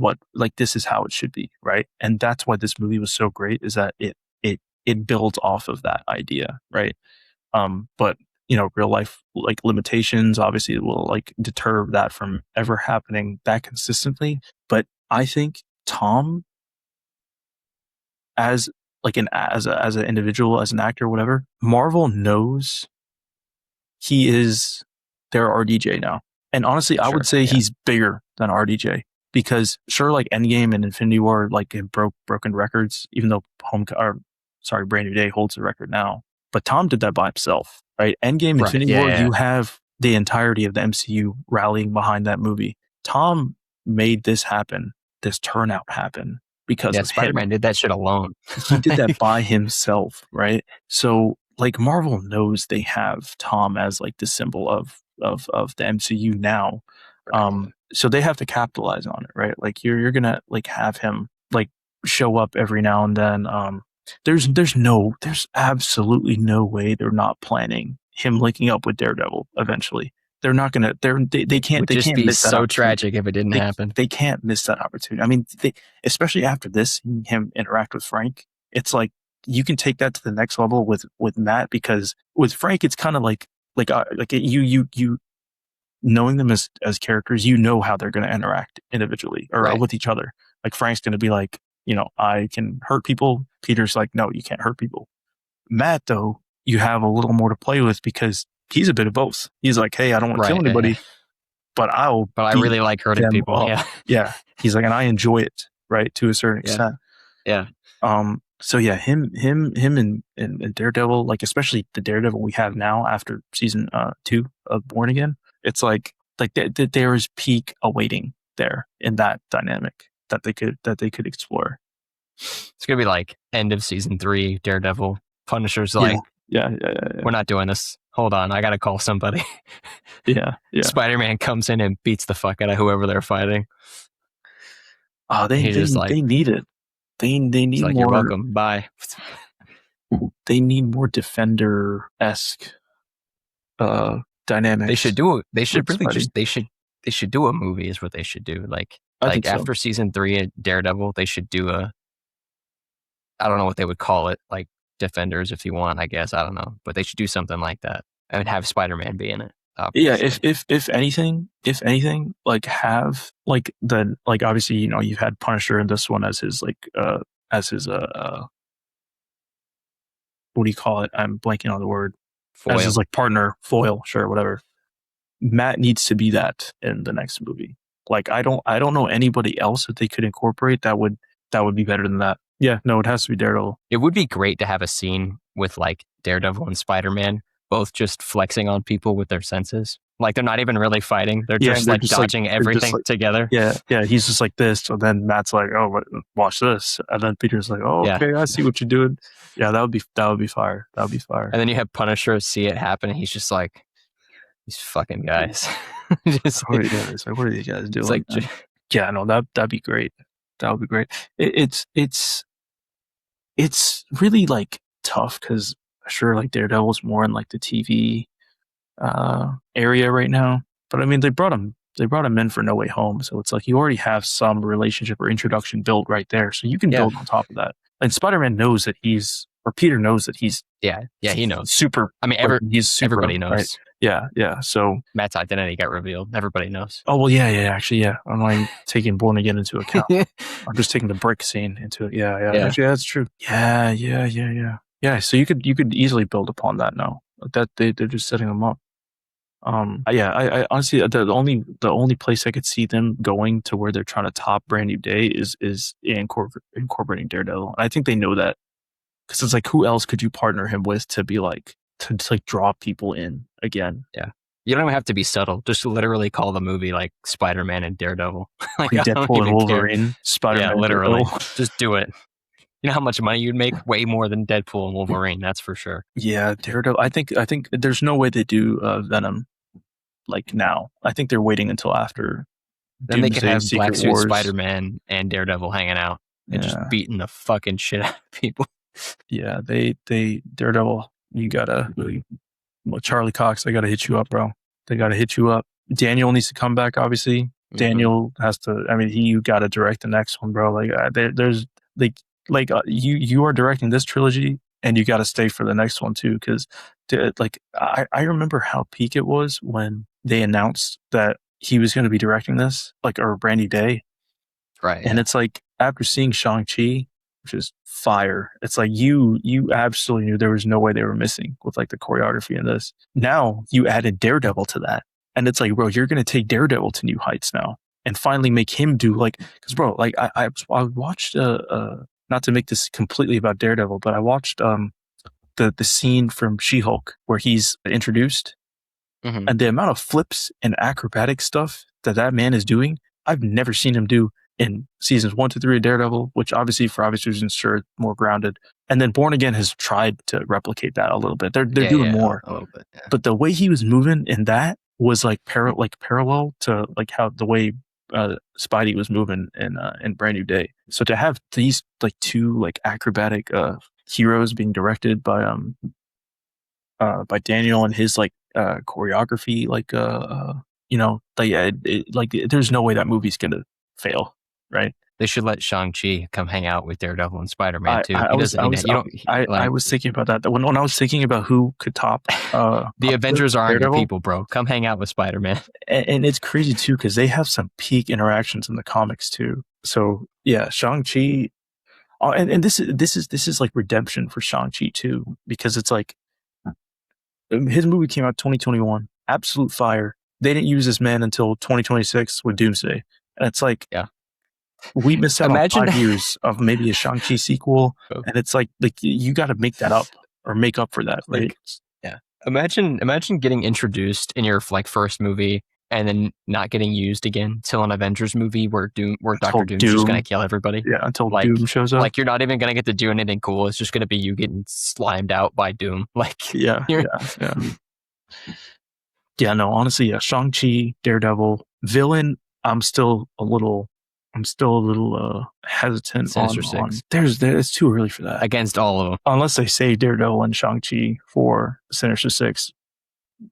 how it should be. Right. And that's why this movie was so great, is that it builds off of that idea. Right. But real life like limitations obviously will like deter that from ever happening that consistently. But I think Tom, as an individual, as an actor, whatever, Marvel knows he is their RDJ now. And honestly, I would say he's bigger than RDJ, because sure, like Endgame and Infinity War like have broken records, even though Brand New Day holds the record now. But Tom did that by himself, right? Endgame, Infinity War, you have the entirety of the MCU rallying behind that movie. Tom made this happen, this turnout happen, because of Spider-Man did that shit alone. He did that by himself, right? So like Marvel knows they have Tom as like the symbol of the MCU now. So they have to capitalize on it, right? Like you're gonna like have him like show up every now and then. There's absolutely no way they're not planning him linking up with Daredevil eventually. They're not gonna. They can't. They can't be miss that. So tragic if it didn't happen. They can't miss that opportunity. I mean, especially after this, him interact with Frank. It's like you can take that to the next level with Matt, because with Frank, it's kind of like you knowing them as characters, how they're going to interact individually or with each other. Like Frank's going to be like, I can hurt people. Peter's like, no, you can't hurt people. Matt, though, you have a little more to play with, because he's a bit of both. He's like, hey, I don't want to kill anybody, but I really like hurting people. Up. Yeah. He's like, and I enjoy it, right, to a certain extent. Yeah. So yeah, him and Daredevil, like especially the Daredevil we have now after season 2 of Born Again, it's like there is peak awaiting there in that dynamic that they could explore. It's gonna be like end of season 3, Daredevil. Punisher's like, yeah. We're not doing this. Hold on, I gotta call somebody. Yeah. Spider-Man comes in and beats the fuck out of whoever they're fighting. Oh, they need it. They need like, more. You're welcome. Bye. They need more Defender-esque dynamics. They should do it. They should really they should do a movie is what they should do. Like after season 3 of Daredevil, they should do I don't know what they would call it, like Defenders if you want, I guess. I don't know. But they should do something like that and have Spider-Man be in it. Obviously. Yeah, if anything, like have like obviously, you've had Punisher in this one as his what do you call it? I'm blanking on the word. Foil. As his like partner, foil, sure, whatever. Matt needs to be that in the next movie. Like I don't know anybody else that they could incorporate that would be better than that. Yeah, no, it has to be Daredevil. It would be great to have a scene with like Daredevil and Spider-Man both just flexing on people with their senses. Like they're not even really fighting. They're just dodging everything together. Yeah. He's just like this. And then Matt's like, oh, watch this. And then Peter's like, oh, okay, I see what you're doing. Yeah, that would be fire. That would be fire. And then you have Punisher see it happen. And he's just like, these fucking guys. What are these guys doing? Yeah, no, that'd be great. That would be great. It's really like tough because sure, like Daredevil's more in like the TV area right now, but I mean they brought him in for No Way Home, so it's like you already have some relationship or introduction built right there, so you can build on top of that. And Spider-Man knows that Peter knows that he's he knows super. I mean, everybody knows. Right? Yeah. So Matt's identity got revealed. Everybody knows. Oh well, actually, I'm not taking Born Again into account. I'm just taking the brick scene into it. Yeah. Actually, that's true. Yeah. So you could easily build upon that now. That they're just setting them up. Yeah, I honestly the only place I could see them going to where they're trying to top Brand New Day is incorporating Daredevil. And I think they know that because it's like, who else could you partner him with to be like to like draw people in again? Yeah. You don't even have to be subtle. Just literally call the movie like Spider-Man and Daredevil. Like, Like I don't Deadpool and even care. Wolverine, Yeah, Spider-Man, literally. Daredevil. Just do it. You know how much money you'd make? Way more than Deadpool and Wolverine, that's for sure. Yeah, Daredevil. I think there's no way they do Venom like now. I think they're waiting until after Then they could Doomsday, have Black Secret Suit Wars. Spider-Man and Daredevil hanging out and just Yeah. beating the fucking shit out of people. Yeah, they Daredevil. You gotta, well, Charlie Cox. They gotta hit you up, bro. They gotta hit you up. Daniel needs to come back. Obviously, Daniel has to. I mean, you gotta direct the next one, bro. Like there's you are directing this trilogy, and you gotta stay for the next one too. Because like I remember how peak it was when they announced that he was going to be directing this, like, or Brand New Day. Right. And yeah. it's like, after seeing Shang-Chi, which is fire, it's like you absolutely knew there was no way they were missing with like the choreography in this. Now you added Daredevil to that. And it's like, bro, you're going to take Daredevil to new heights now and finally make him do like, because bro, like I watched, not to make this completely about Daredevil, but I watched the scene from She-Hulk where he's introduced, and the amount of flips and acrobatic stuff that man is doing, I've never seen him do in seasons 1 to 3 of Daredevil, which obviously for obvious reasons, sure, more grounded. And then Born Again has tried to replicate that a little bit. They're doing more, a little bit. Yeah. but the way he was moving in that was like parallel to like how the way Spidey was moving in Brand New Day. So to have these like two like acrobatic heroes being directed by Daniel and his like choreography, like like there's no way that movie's gonna fail, right? They should let Shang-Chi come hang out with Daredevil and Spider-Man too. I was thinking about that when I was thinking about who could top the Avengers aren't your Daredevil. people, bro. Come hang out with Spider-Man. And it's crazy too because they have some peak interactions in the comics too. So yeah, Shang-Chi, and this is like redemption for Shang-Chi too, because it's like his movie came out 2021, absolute fire. They didn't use this man until 2026 with Doomsday, and it's like, yeah, we missed out Imagine- on 5 years of maybe a Shang-Chi sequel, and it's like you got to make that up or make up for that, right? Like, yeah. Imagine getting introduced in your like first movie and then not getting used again till an Avengers movie where Doctor Doom's just gonna kill everybody. Yeah, until like, Doom shows up. Like you're not even gonna get to do anything cool. It's just gonna be you getting slimed out by Doom. Like yeah. No, honestly, yeah. Shang-Chi, Daredevil, villain. I'm still a little hesitant Sinister on. Six. It's too early for that. Against all of them, unless they save Daredevil and Shang-Chi for Sinister Six.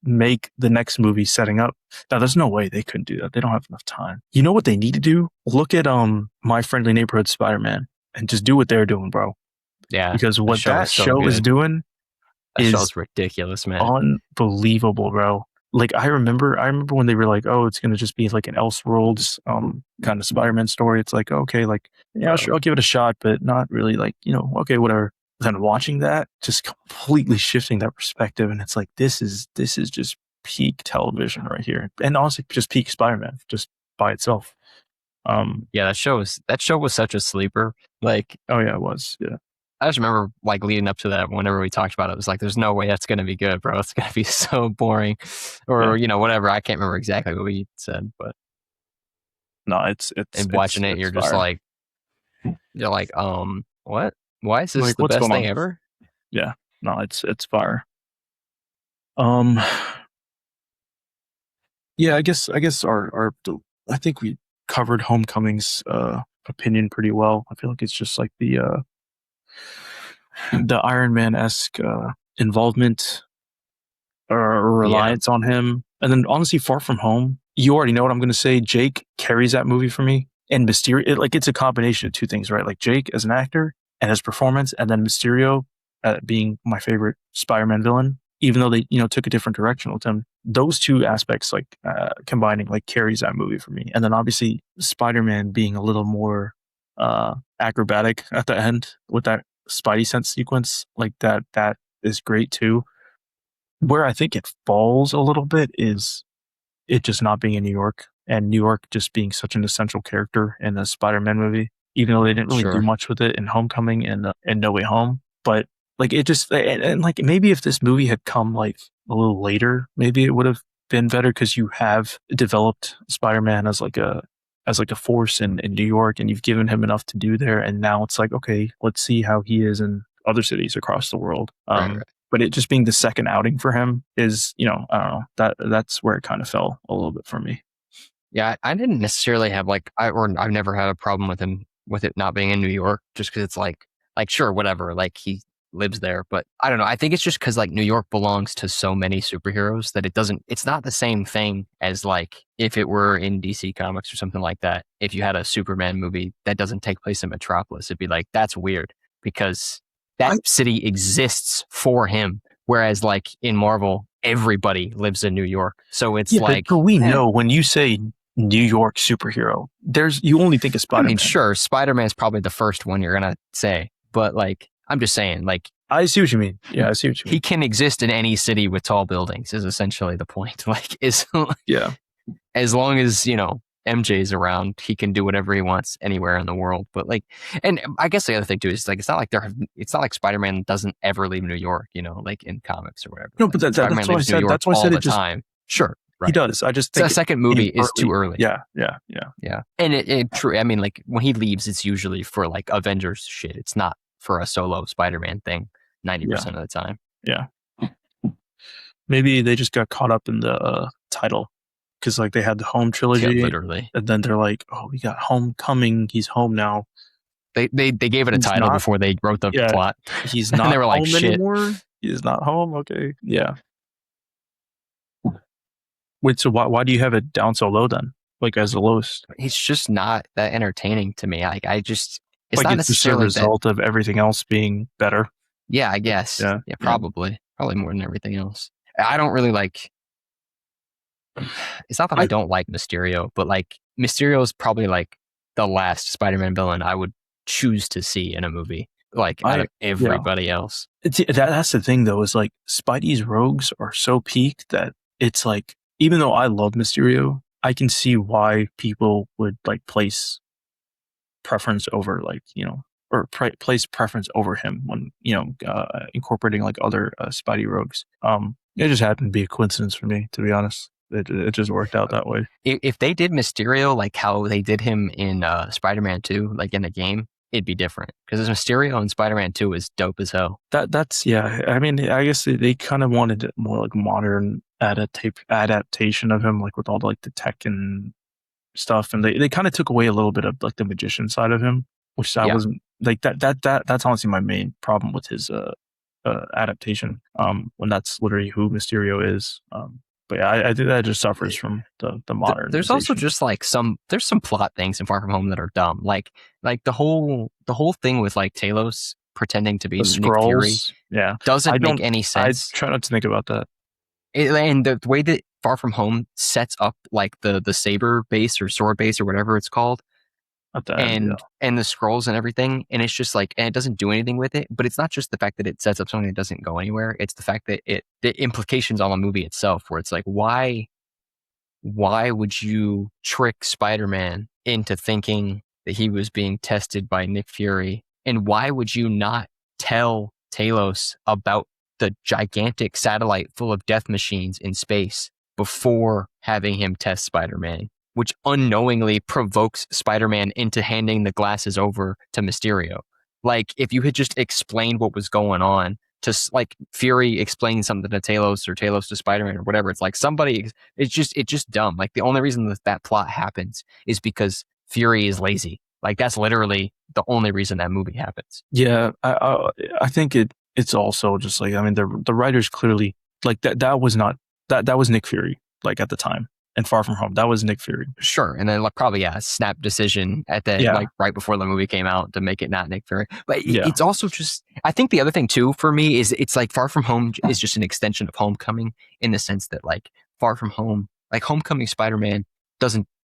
Make the next movie setting up. Now, there's no way they couldn't do that. They don't have enough time. You know what they need to do? Look at My Friendly Neighborhood Spider-Man and just do what they're doing, bro. Yeah, because what that show is doing is ridiculous, man. Unbelievable, bro. Like I remember when they were like, oh, it's gonna just be like an Elseworlds kind of Spider-Man story. It's like, okay, like, yeah, sure, I'll give it a shot, but not really, like, okay, whatever. Then watching that, just completely shifting that perspective, and it's like, this is just peak television right here, and honestly, just peak Spider-Man, just by itself. Yeah, that show was such a sleeper. Like, oh yeah, it was. Yeah, I just remember like leading up to that, whenever we talked about it, it was like, there's no way that's gonna be good, bro. It's gonna be so boring, or whatever. I can't remember exactly what we said, but no, it's and watching it, you're just like, what? Why is this like, the best thing ever? Yeah, no, it's fire. Yeah, I guess our I think we covered Homecoming's opinion pretty well. I feel like it's just like the Iron Man-esque involvement or reliance on him, and then honestly, Far From Home. You already know what I'm going to say. Jake carries that movie for me, and Mysterio. It's a combination of two things, right? Like Jake as an actor and his performance, and then Mysterio being my favorite Spider-Man villain, even though they took a different direction with him. Those two aspects, like combining, like carries that movie for me. And then obviously Spider-Man being a little more acrobatic at the end with that Spidey sense sequence, like that is great too. Where I think it falls a little bit is it just not being in New York, and New York just being such an essential character in the Spider-Man movie, even though they didn't really do Sure. much with it in Homecoming and No Way Home. But like it just and like maybe if this movie had come like a little later, maybe it would have been better because you have developed Spider-Man as like a force in New York, and you've given him enough to do there, and now it's like, okay, let's see how he is in other cities across the world. Right. But it just being the second outing for him is, I don't know, that's where it kind of fell a little bit for me. Yeah, I didn't necessarily have I've never had a problem with him with it not being in New York, just because it's like sure, whatever, like he lives there, but I don't know. I think it's just because like New York belongs to so many superheroes that it's not the same thing as like if it were in DC Comics or something like that. If you had a Superman movie that doesn't take place in Metropolis, it'd be like, that's weird because that city exists for him. Whereas like in Marvel, everybody lives in New York. So it's but we know when you say New York superhero, you only think of Spider-Man. I mean, sure, Spider-Man is probably the first one you're gonna say, but like I'm just saying, like I see what you mean. Yeah, I see what you mean. He can exist in any city with tall buildings is essentially the point. Like yeah. As long as, MJ's around, he can do whatever he wants anywhere in the world. But like, and I guess the other thing too is like, it's not like Spider-Man doesn't ever leave New York, like in comics or whatever. No, like, but that's why I said, that's why I said it just, time. Sure. Right. He does. I just think the second movie is too early. Yeah. And it true. I mean, like when he leaves, it's usually for like Avengers shit. It's not for a solo Spider-Man thing 90% of the time. Yeah. Maybe they just got caught up in the title because like they had the Home trilogy, literally, and then they're like, "Oh, we got Homecoming. He's home now." They gave it a title before they wrote the plot. He's not. And they were like, home "Shit, anymore. He's not home." Okay, yeah. Wait, so why do you have it down so low then? Like as the lowest? He's just not that entertaining to me. I just it's like not necessarily just a result of everything else being better. Yeah, I guess. Yeah, probably more than everything else. I don't really like. It's not that I don't like Mysterio, but like Mysterio is probably like the last Spider-Man villain I would choose to see in a movie. Like out of everybody else. That's the thing though, is like Spidey's rogues are so peak that it's like, even though I love Mysterio, I can see why people would like place preference over like, or place preference over him when, incorporating like other Spidey rogues. It just happened to be a coincidence for me, to be honest. It just worked out that way. If they did Mysterio like how they did him in Spider-Man 2, like in the game, it'd be different because Mysterio in Spider-Man 2 is dope as hell. That's yeah. I mean, I guess they kind of wanted more like modern adaptation of him, like with all like the tech and stuff, and they kind of took away a little bit of like the magician side of him, which I wasn't like that's honestly my main problem with his adaptation. When that's literally who Mysterio is. But yeah, I think that just suffers from the modern. There's also just like there's some plot things in Far From Home that are dumb. Like the whole thing with like Talos pretending to be Nick Fury. Yeah, doesn't make any sense. I try not to think about that. And the way that Far From Home sets up like the saber base or sword base or whatever it's called. And the scrolls and everything, and it's just like, and it doesn't do anything with it. But it's not just the fact that it sets up something that doesn't go anywhere. It's the fact that the implications on the movie itself, where it's like, why would you trick Spider-Man into thinking that he was being tested by Nick Fury, and why would you not tell Talos about the gigantic satellite full of death machines in space before having him test Spider-Man? Which unknowingly provokes Spider-Man into handing the glasses over to Mysterio. Like, if you had just explained what was going on, to like Fury explaining something to Talos or Talos to Spider-Man or whatever, it's like it's just dumb. Like, the only reason that plot happens is because Fury is lazy. Like, that's literally the only reason that movie happens. Yeah, I think it's also just like, I mean, the writers clearly, like, that was Nick Fury, like, at the time. And Far From Home, that was Nick Fury. Sure. And then like, probably, a snap decision at the like right before the movie came out to make it not Nick Fury. But it's also just, I think the other thing too, for me, is it's like Far From Home is just an extension of Homecoming, in the sense that like Far From Home, like Homecoming Spider-Man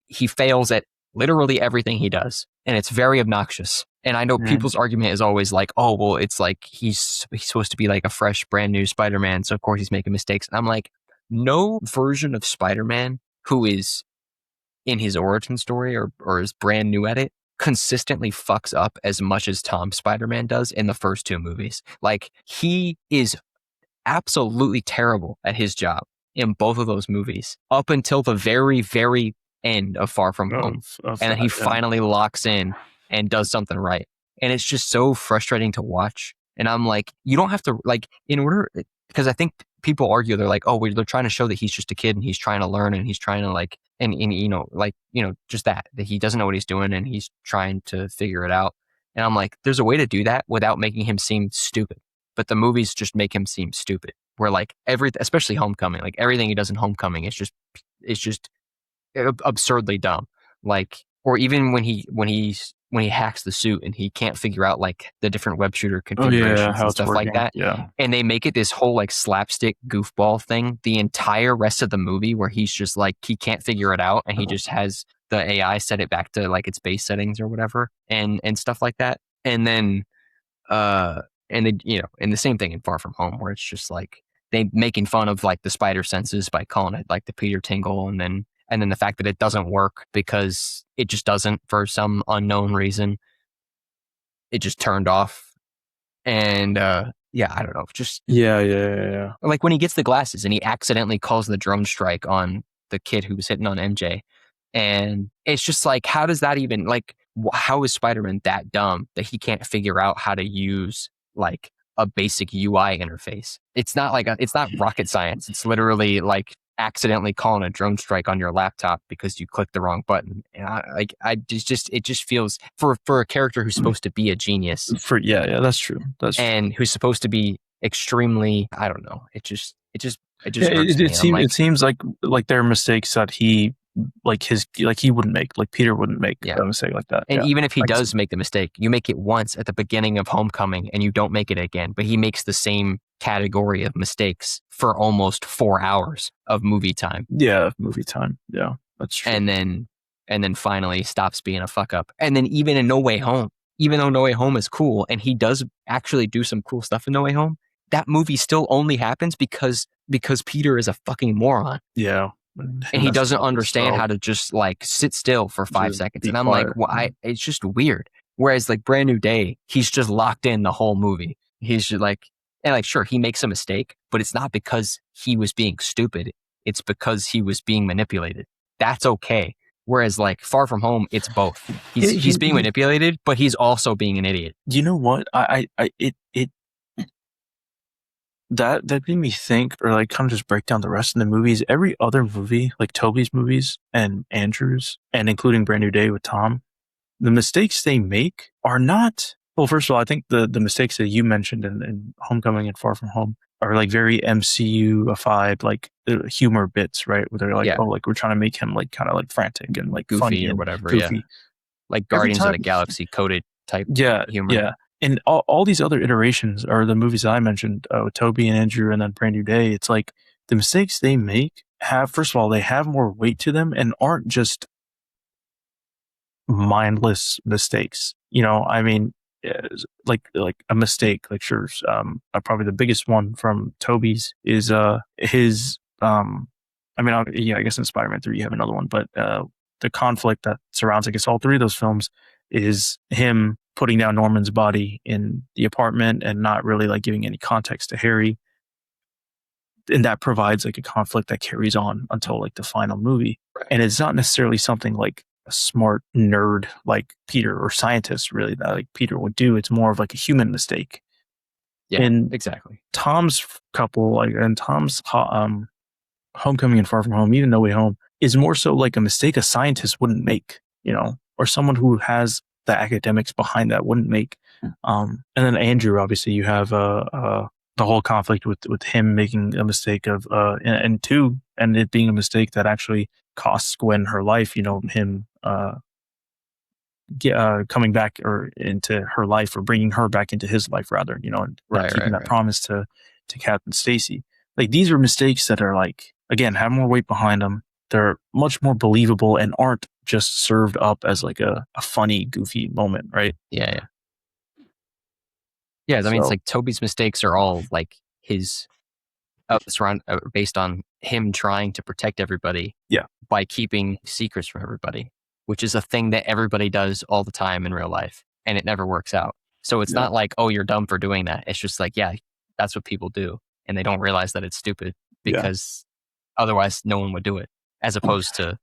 he fails at literally everything he does. And it's very obnoxious. And I know people's argument is always like, oh, well, it's like he's supposed to be like a fresh, brand new Spider-Man. So of course he's making mistakes. And I'm like, no version of Spider-Man who is in his origin story or is brand new at it consistently fucks up as much as Tom Spider-Man does in the first two movies. Like, he is absolutely terrible at his job in both of those movies up until the very, very end of Far From Home. And then he finally locks in and does something right. And it's just so frustrating to watch. And I'm like, you don't have to, like, in order, because I think people argue, they're like, oh, they're trying to show that he's just a kid and he's trying to learn and he's trying to like, and you know, like, you know, just that he doesn't know what he's doing and he's trying to figure it out. And I'm like, there's a way to do that without making him seem stupid. But the movies just make him seem stupid. Where like especially Homecoming, like everything he does in Homecoming is just absurdly dumb. Like, or even when he hacks the suit and he can't figure out like the different web shooter configurations and stuff like that. Yeah. And they make it this whole like slapstick goofball thing the entire rest of the movie where he's just like, he can't figure it out and he just has the AI set it back to like its base settings or whatever and stuff like that. And then and then, you know, and the same thing in Far From Home where it's just like they making fun of like the spider senses by calling it like the Peter Tingle and then the fact that it doesn't work because it just doesn't for some unknown reason. It just turned off. And yeah, I don't know. Just yeah. Like when he gets the glasses and he accidentally calls the drone strike on the kid who was hitting on MJ. And it's just like, how does that even, like, how is Spider-Man that dumb that he can't figure out how to use like a basic UI interface? It's not like it's not rocket science. It's literally like accidentally calling a drone strike on your laptop because you clicked the wrong button. And it just feels for a character who's supposed to be a genius. That's true. And who's supposed to be extremely, I don't know. It seems like there are mistakes that he he wouldn't make, like Peter wouldn't make a mistake like that. And even if he does make the mistake, you make it once at the beginning of Homecoming and you don't make it again, but he makes the same category of mistakes for almost 4 hours of movie time. Yeah, movie time. Yeah, that's true. And then finally stops being a fuck up. And then even in No Way Home, even though No Way Home is cool and he does actually do some cool stuff in No Way Home, that movie still only happens because Peter is a fucking moron. Yeah. And he doesn't understand how to just like sit still for 5 seconds. And I'm like, it's just weird. Whereas like Brand New Day, he's just locked in the whole movie. He's just like, and like, sure, he makes a mistake, but it's not because he was being stupid. It's because he was being manipulated. That's okay. Whereas like Far From Home, it's both. He's being manipulated, but he's also being an idiot. You know what? That made me think, or like kind of just break down the rest of the movies. Every other movie, like Tobey's movies and Andrew's, and including Brand New Day with Tom, the mistakes they make are not. Well, first of all, I think the mistakes that you mentioned in Homecoming and Far From Home are like very MCU-ified, like humor bits, right? Where they're like, oh, like we're trying to make him like kind of like frantic and like goofy funny or whatever, goofy. Yeah. Like Guardians of the Galaxy coded type humor. Yeah. And all these other iterations are the movies that I mentioned with Tobey and Andrew and then Brand New Day. It's like the mistakes they make have, first of all, they have more weight to them and aren't just mindless mistakes. You know, I mean, like a mistake, like sure. Probably the biggest one from Tobey's is his. I guess in Spider-Man 3 you have another one, but the conflict that surrounds, I guess, all three of those films is him putting down Norman's body in the apartment and not really like giving any context to Harry. And that provides like a conflict that carries on until like the final movie. And it's not necessarily something like a smart nerd like Peter or scientist really that like Peter would do. It's more of like a human mistake. Yeah, and exactly. Tom's couple, like, and Tom's Homecoming and Far From Home, even No Way Home, is more so like a mistake a scientist wouldn't make, you know, or someone who has the academics behind that wouldn't make. And then Andrew, obviously, you have the whole conflict with him making a mistake of and it being a mistake that actually costs Gwen her life. You know, him coming back or into her life or bringing her back into his life rather. You know, and keeping that promise to Captain Stacy. Like these are mistakes that are like, again, have more weight behind them. They're much more believable and aren't just served up as like a funny, goofy moment, right? Yeah. I mean, it's like Tobey's mistakes are all like his based on him trying to protect everybody. Yeah. By keeping secrets from everybody, which is a thing that everybody does all the time in real life, and it never works out. So it's not like, oh, you're dumb for doing that. It's just like, yeah, that's what people do, and they don't realize that it's stupid because otherwise no one would do it. As opposed to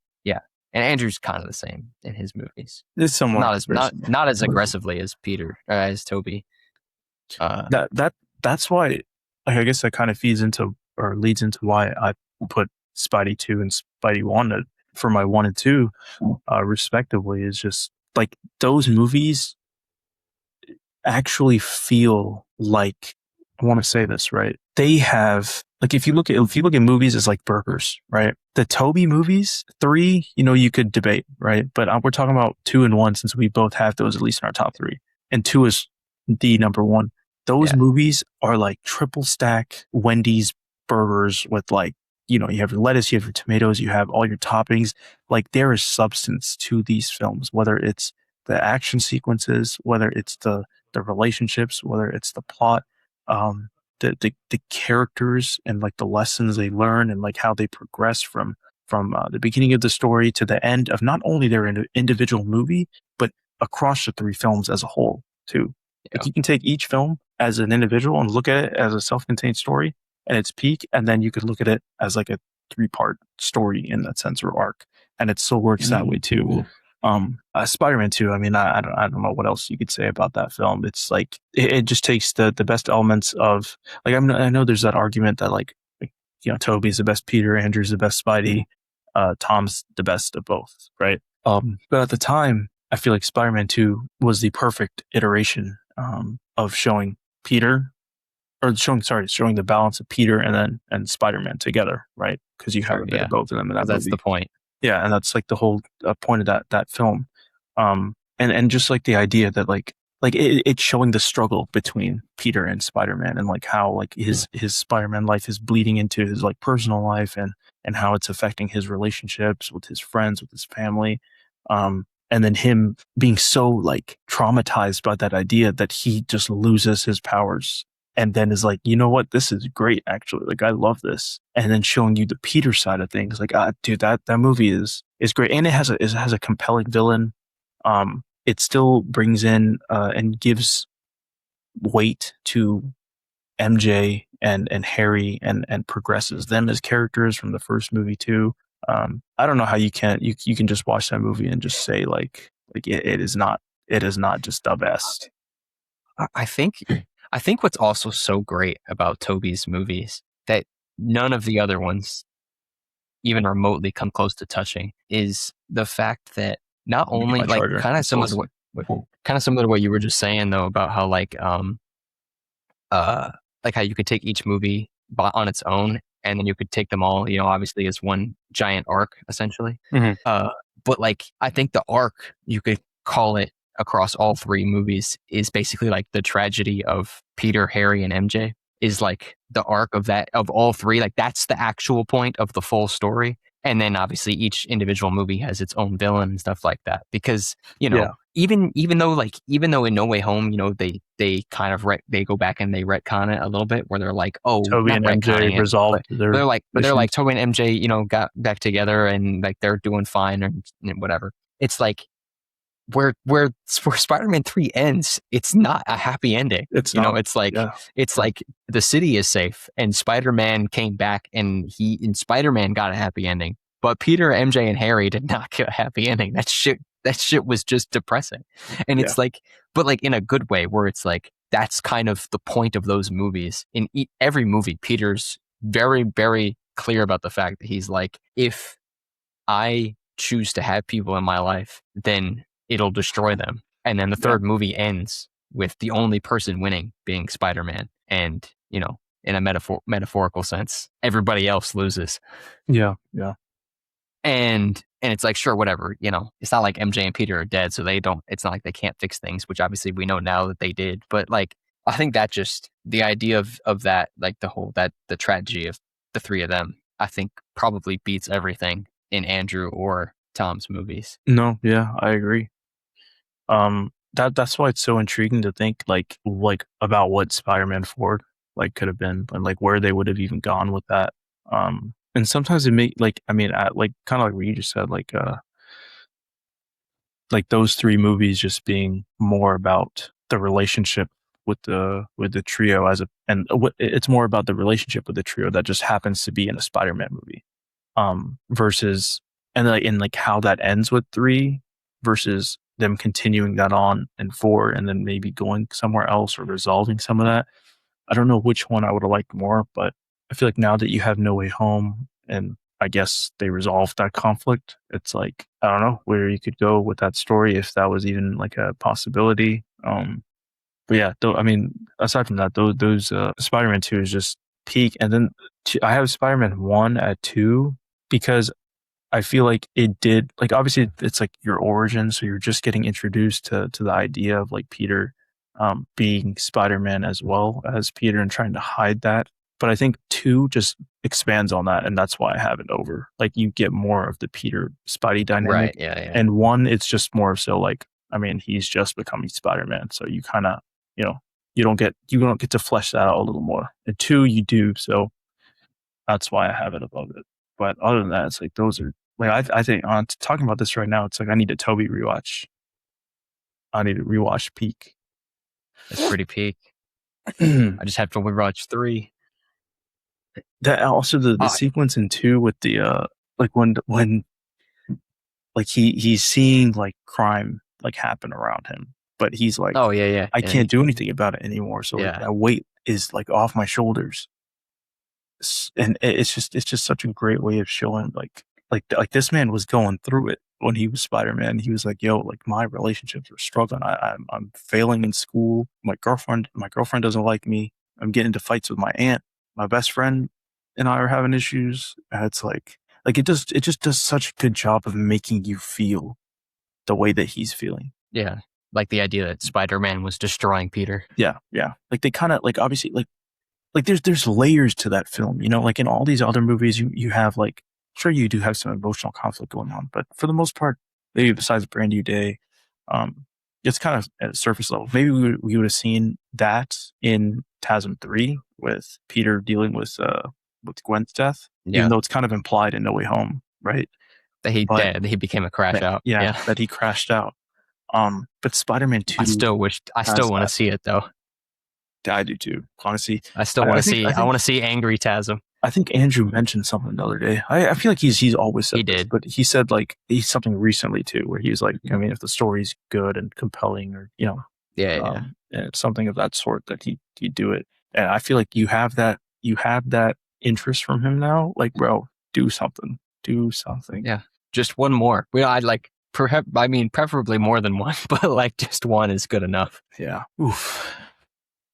and Andrew's kind of the same in his movies. It's somewhat not as aggressively as Peter or as Tobey. That's why, like, I guess that kind of feeds into or leads into why I put Spidey 2 and Spidey 1 for my 1 and 2 respectively, is just like those movies actually feel like, I want to say this right, they have, like, if you look at movies as like burgers, right? The Tobey movies, 3, you could debate, right? But we're talking about 2 and 1, since we both have those at least in our top 3, and 2 is the number 1. Those movies are like triple stack Wendy's burgers with, like, you have your lettuce, you have your tomatoes, you have all your toppings. Like, there is substance to these films, whether it's the action sequences, whether it's the relationships, whether it's the plot, the characters, and like the lessons they learn, and like how they progress from the beginning of the story to the end of not only their individual movie, but across the 3 films as a whole too. Like, you can take each film as an individual and look at it as a self-contained story and its peak, and then you could look at it as like a 3-part story in that sense, or arc, and it still works that way too. Spider-Man 2, I mean, I don't know what else you could say about that film. It's like it just takes the best elements of, like, I know there's that argument that like Tobey's the best Peter, Andrew's the best Spidey, Tom's the best of both, right? But at the time, I feel like Spider-Man 2 was the perfect iteration of showing Peter, or showing the balance of Peter and Spider-Man together, right? Because you have a bit of both of them in that movie. That's the point. Yeah, and that's like the whole point of that film, and just like the idea that like it's showing the struggle between Peter and Spider-Man, and like how like his Spider-Man life is bleeding into his like personal life, and how it's affecting his relationships with his friends, with his family, and then him being so like traumatized by that idea that he just loses his powers. And then is like, you know what? This is great, actually. Like, I love this. And then showing you the Peter side of things, like, dude, that movie is great, and it has a compelling villain. It still brings in and gives weight to MJ and Harry, and progresses them as characters from the first movie too. I don't know how you can just watch that movie and just say like it is not just the best. I think what's also so great about Tobey's movies that none of the other ones even remotely come close to touching is the fact that not only like kind of similar to what you were just saying though, about how like how you could take each movie on its own, and then you could take them all, obviously as one giant arc essentially. Mm-hmm. But like, I think the arc, you could call it, across all 3 movies is basically like the tragedy of Peter, Harry, and MJ is like the arc of all 3. Like, that's the actual point of the full story. And then obviously each individual movie has its own villain and stuff like that. Because, even though in No Way Home, they kind of they go back and they retcon it a little bit, where they're like, oh, Tobey and MJ resolved their they're like Tobey and MJ, got back together and like they're doing fine or whatever. It's like, where Spider-Man 3 ends, it's not a happy ending. It's like the city is safe and Spider-Man came back and Spider-Man got a happy ending, but Peter, MJ, and Harry did not get a happy ending. That shit was just depressing. And it's like, but like in a good way, where it's like, that's kind of the point of those movies. In every movie, Peter's very, very clear about the fact that he's like, if I choose to have people in my life, then it'll destroy them. And then the third movie ends with the only person winning being Spider-Man. And, in a metaphorical sense, everybody else loses. Yeah. And it's like, sure, whatever, it's not like MJ and Peter are dead, so it's not like they can't fix things, which obviously we know now that they did. But like, I think that just the idea of that, like the tragedy of the 3 of them, I think probably beats everything in Andrew or Tom's movies. No, yeah, I agree. That's why it's so intriguing to think like about what Spider-Man 4 like could have been and like where they would have even gone with that. And sometimes it make like I mean like kind of like what you just said like those three movies just being more about the relationship with the trio it's more about the relationship with the trio that just happens to be in a Spider-Man movie. Versus and like how that ends with 3 versus them continuing that on in 4 and then maybe going somewhere else or resolving some of that. I don't know which one I would have liked more, but I feel like now that you have No Way Home and I guess they resolved that conflict, it's like, I don't know where you could go with that story if that was even like a possibility. But yeah, I mean, aside from that, those Spider-Man 2 is just peak. And then I have Spider-Man 1 at 2 because I feel like it did, like, obviously it's like your origin. So you're just getting introduced to the idea of like Peter being Spider-Man as well as Peter and trying to hide that. But I think 2 just expands on that. And that's why I have it over. Like you get more of the Peter Spidey dynamic. Right. Yeah. And 1, it's just more so like, I mean, he's just becoming Spider-Man. So you kind of, you don't get to flesh that out a little more. And 2, you do. So that's why I have it above it. But other than that, it's like those are like I think on talking about this right now, it's like I need a Toby rewatch. I need to rewatch Peak. It's pretty peak. I just have to rewatch 3. That also the sequence in 2 with the like when like he's seeing like crime like happen around him, but he's like, oh yeah, I can't do anything about it anymore. So like, that weight is like off my shoulders. And it's just such a great way of showing like this man was going through it when he was Spider-Man. He was like, yo, like my relationships are struggling. I'm failing in school. My girlfriend doesn't like me. I'm getting into fights with my aunt. My best friend and I are having issues. And it's like it just does such a good job of making you feel the way that he's feeling. Yeah. Like the idea that Spider-Man was destroying Peter. Yeah. Like they kind of like obviously like there's layers to that film, like in all these other movies, you have like, sure, you do have some emotional conflict going on, but for the most part, maybe besides Brand New Day, it's kind of at surface level. Maybe we would have seen that in TASM 3 with Peter dealing with Gwen's death, even though it's kind of implied in No Way Home, right? That he became a crash out. Yeah, that he crashed out. But Spider-Man 2, I still want to see it though. I do too. Honestly, I still want to see. I want to see angry TASM. I think Andrew mentioned something the other day. I feel like he's always said he did, but he said like he's something recently too, where he's like, I mean, if the story's good and compelling, or and it's something of that sort, that he do it. And I feel like you have that interest from him now. Like, bro, do something. Yeah, just one more. I'd like preferably more than one, but like just one is good enough. Yeah. Oof.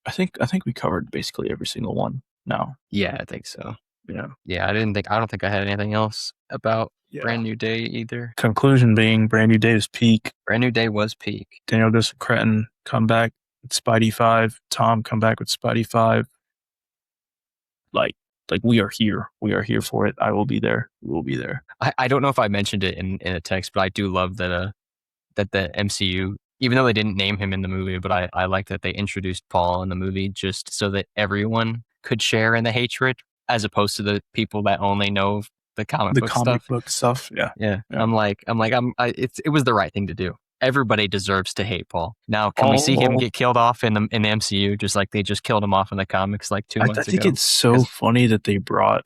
I think we covered basically every single one now. Yeah, I think so. Yeah. Yeah, I don't think I had anything else about Brand New Day either. Conclusion being, Brand New Day is peak. Brand New Day was peak. Daniel Cretton come back with Spidey 5. Tom come back with Spidey 5. Like we are here. We are here for it. I will be there. We will be there. I don't know if I mentioned it in a text, but I do love that the MCU, even though they didn't name him in the movie, but I like that they introduced Paul in the movie just so that everyone could share in the hatred, as opposed to the people that only know the comic book stuff. Yeah. I'm like, it was the right thing to do. Everybody deserves to hate Paul. Now, can we see him get killed off in the MCU, just like they just killed him off in the comics like 2 months ago? I think it's so funny that they brought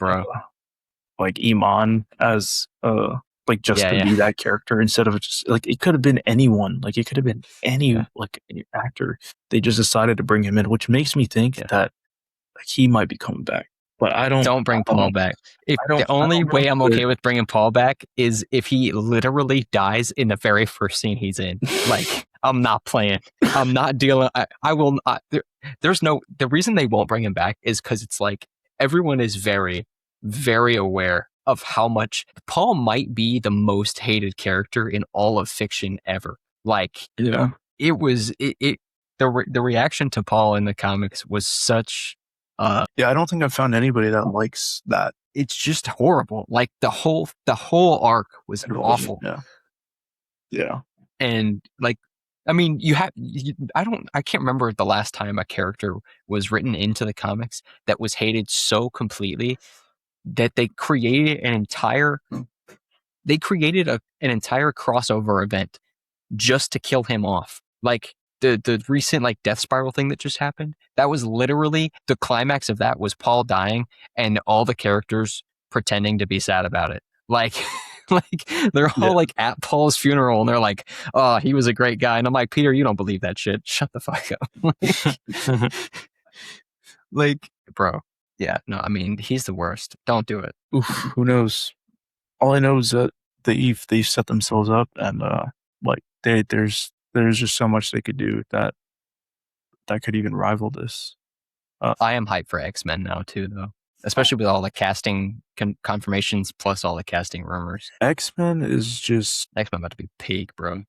like Iman as like just to be that character, instead of just like, it could have been anyone. Like it could have been any like any actor. They just decided to bring him in, which makes me think that like he might be coming back. But I don't bring Paul back. The only way I'm okay with bringing Paul back is if he literally dies in the very first scene he's in. Like, I'm not playing. I'm not dealing. I will not. The reason they won't bring him back is because it's like everyone is very, very aware of how much Paul might be the most hated character in all of fiction ever. Like, it was the reaction to Paul in the comics was such. I don't think I've found anybody that likes that it's just horrible. Like the whole arc was awful. Yeah. And like, I mean, I can't remember the last time a character was written into the comics that was hated so completely that they created an entire crossover event just to kill him off. Like the recent like death spiral thing that just happened, that was literally the climax of that was Paul dying and all the characters pretending to be sad about it. Like like they're all like at Paul's funeral and they're like, oh, he was a great guy. And I'm like, Peter, you don't believe that shit. Shut the fuck up. Like, bro. Yeah, no, I mean, he's the worst. Don't do it. Oof, who knows? All I know is that they set themselves up, and like there's just so much they could do that could even rival this. I am hyped for X-Men now too, though, especially with all the casting confirmations plus all the casting rumors. X-Men is just X-Men about to be peak, bro.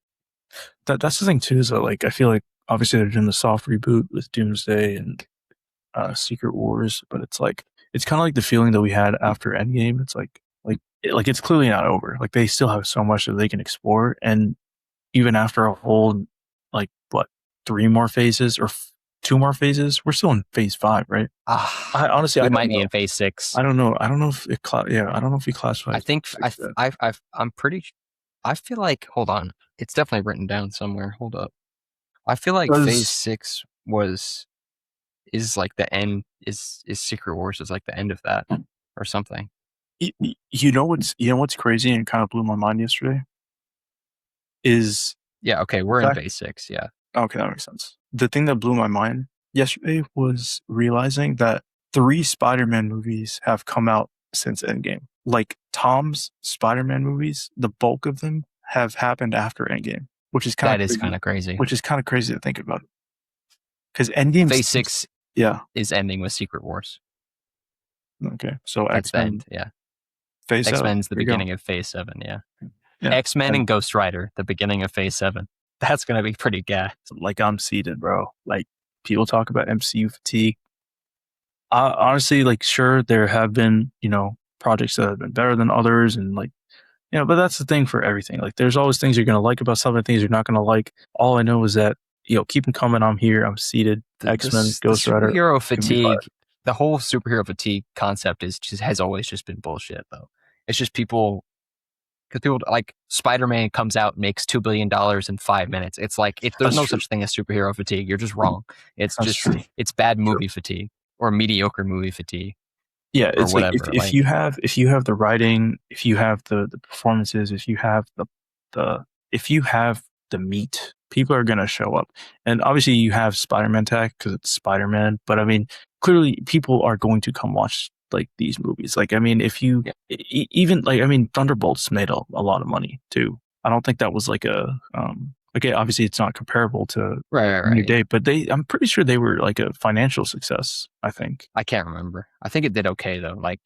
That's the thing too. Is that like I feel like obviously they're doing the soft reboot with Doomsday and Secret Wars, but it's like it's kind of like the feeling that we had after Endgame. It's like it's clearly not over. Like they still have so much that they can explore, and even after a whole 3 more phases or 2 more phases, we're still in phase 5, right? I honestly, we might be in phase 6. I don't know. I don't know if it. I don't know if we classify. I think I'm pretty. I feel like. Hold on. It's definitely written down somewhere. Hold up. I feel like phase 6 is like the end. Is Secret Wars is like the end of that or something. You know what's crazy and kind of blew my mind yesterday is okay, we're in phase 6. Yeah. Okay, that makes sense. The thing that blew my mind yesterday was realizing that 3 Spider-Man movies have come out since Endgame. Like Tom's Spider-Man movies, the bulk of them have happened after Endgame, which is kind of crazy. Which is kind of crazy to think about. Because Endgame phase 6 is ending with Secret Wars. Okay, so X-Men, phase X-Men's the beginning of phase 7. Yeah. X-Men and Ghost Rider, the beginning of phase 7. That's gonna be pretty gas. Like I'm seated, bro. Like people talk about MCU fatigue. Honestly, like sure there have been projects that have been better than others, and but that's the thing for everything. Like there's always things you're gonna like about something, things you're not gonna like. All I know is that keep them coming. I'm here. I'm seated. X-Men, Ghost Rider. Superhero fatigue. The whole superhero fatigue concept has always just been bullshit, though. It's just people. Because people like Spider-Man comes out and makes $2 billion in 5 minutes. It's like there's no such thing as superhero fatigue. You're just wrong. It's it's bad movie fatigue or mediocre movie fatigue. Yeah, it's like if you have the writing, if you have the performances, if you have the meat, people are gonna show up. And obviously you have Spider-Man tag because it's Spider-Man. But I mean, clearly people are going to come watch these movies. I mean, if you even Thunderbolts made a lot of money too. I don't think that was obviously it's not comparable to New Day, but I'm pretty sure they were a financial success. I think. I can't remember. I think it did okay though. Let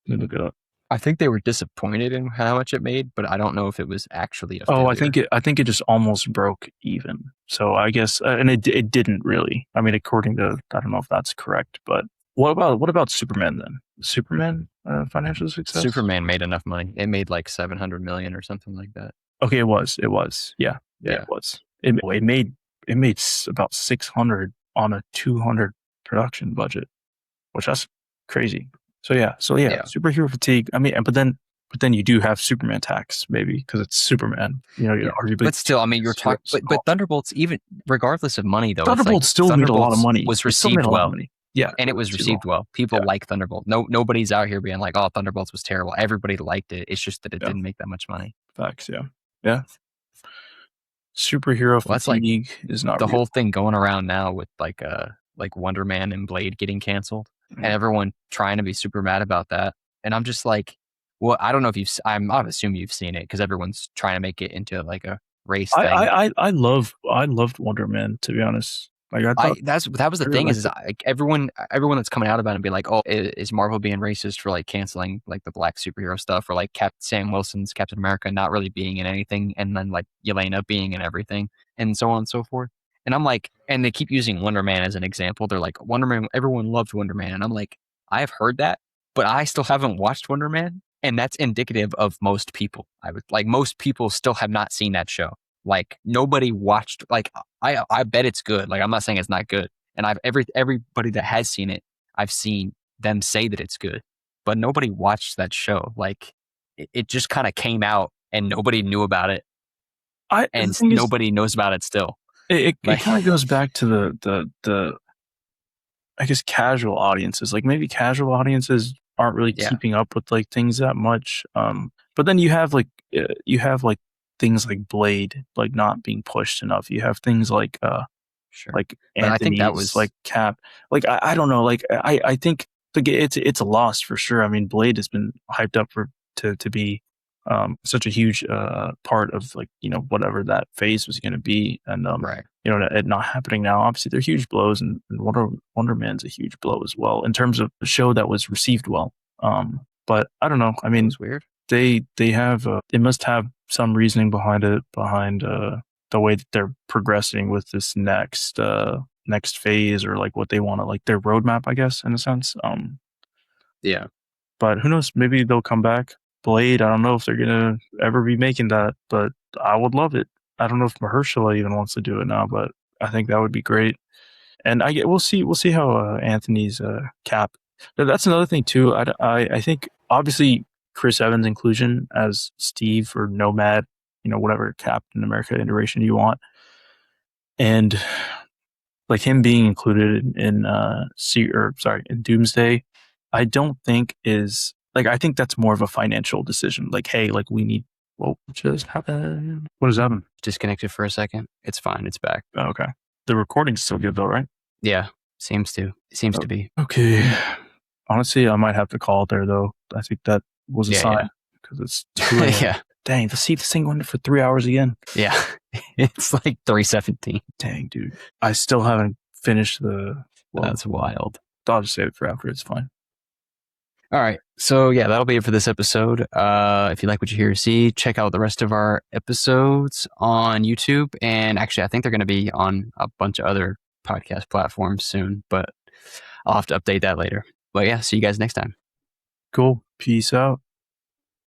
me look it up. I think they were disappointed in how much it made, but I don't know if it was actually a failure. I think it just almost broke even. So I guess, and it didn't really. I mean, according to, I don't know if that's correct, but what about Superman then? Superman financial success? Superman made enough money. It made like $700 million or something like that. Okay, it was. Yeah, it was. It made about 600 on a 200 production budget, which that's crazy. So yeah, superhero fatigue. I mean, but then you do have Superman tax, maybe because it's Superman. Arguably. But still, I mean, you're talking. But Thunderbolts, even regardless of money, though, Thunderbolts still made a lot of money. Was received well. Yeah, and it was received well. People like Thunderbolt. Nobody's out here being like, "Oh, Thunderbolts was terrible." Everybody liked it. It's just that it didn't make that much money. Facts. Yeah. Superhero fatigue is not the whole thing going around now with like Wonder Man and Blade getting canceled. And everyone trying to be super mad about that. And I'm just like, well, I don't know if I assume you've seen it because everyone's trying to make it into like a race thing. I loved Wonder Man, to be honest. That was the thing is like everyone that's coming out about it and be like, oh, is Marvel being racist for like canceling like the black superhero stuff or like Sam Wilson's Captain America not really being in anything and then like Yelena being in everything and so on and so forth. And I'm like, and they keep using Wonder Man as an example. They're like, Wonder Man, everyone loved Wonder Man. And I'm like, I have heard that, but I still haven't watched Wonder Man. And that's indicative of most people. Most people still have not seen that show. Like nobody watched, like I bet it's good. Like I'm not saying it's not good. And everybody that has seen it, I've seen them say that it's good, but nobody watched that show. Like it just kind of came out and nobody knew about it. And nobody knows about it still. It kind of goes back to the I guess casual audiences. Like maybe casual audiences aren't really keeping up with like things that much. But then you have like things like Blade like not being pushed enough. You have things like like Anthony's, I think that was like Cap. Like I don't know. Like I think it's a loss for sure. I mean, Blade has been hyped up to be such a huge part of like, you know, whatever that phase was going to be, and you know, it not happening now. Obviously, they're huge blows, and Wonder Man's a huge blow as well in terms of a show that was received well. But I don't know. I mean, it's weird. They have they must have some reasoning behind it, the way that they're progressing with this next phase, or like what they want to, like their roadmap, I guess, in a sense. Yeah. But who knows? Maybe they'll come back. Blade, I don't know if they're gonna ever be making that, but I would love it. I don't know if Mahershala even wants to do it now, but I think that would be great. And we'll see how Anthony's Cap. That's another thing too. I think obviously Chris Evans' inclusion as Steve or Nomad, you know, whatever Captain America iteration you want, and like him being included in Doomsday, I don't think is like, I think that's more of a financial decision. Like, hey, like we need. What just happened? What has happened? Disconnected for a second. It's fine. It's back. Oh, okay. The recording's still good though, right? Yeah, seems to be. Okay. Honestly, I might have to call it there though. I think that was a sign because it's 2 a.m. Yeah. Dang, let's see if this thing went for 3 hours again. Yeah, it's like 3:17. Dang, dude. I still haven't finished That's wild. I'll just save it for after. It's fine. All right. So yeah, that'll be it for this episode. If you like what you hear or see, check out the rest of our episodes on YouTube. And actually, I think they're going to be on a bunch of other podcast platforms soon, but I'll have to update that later. But yeah, see you guys next time. Cool. Peace out.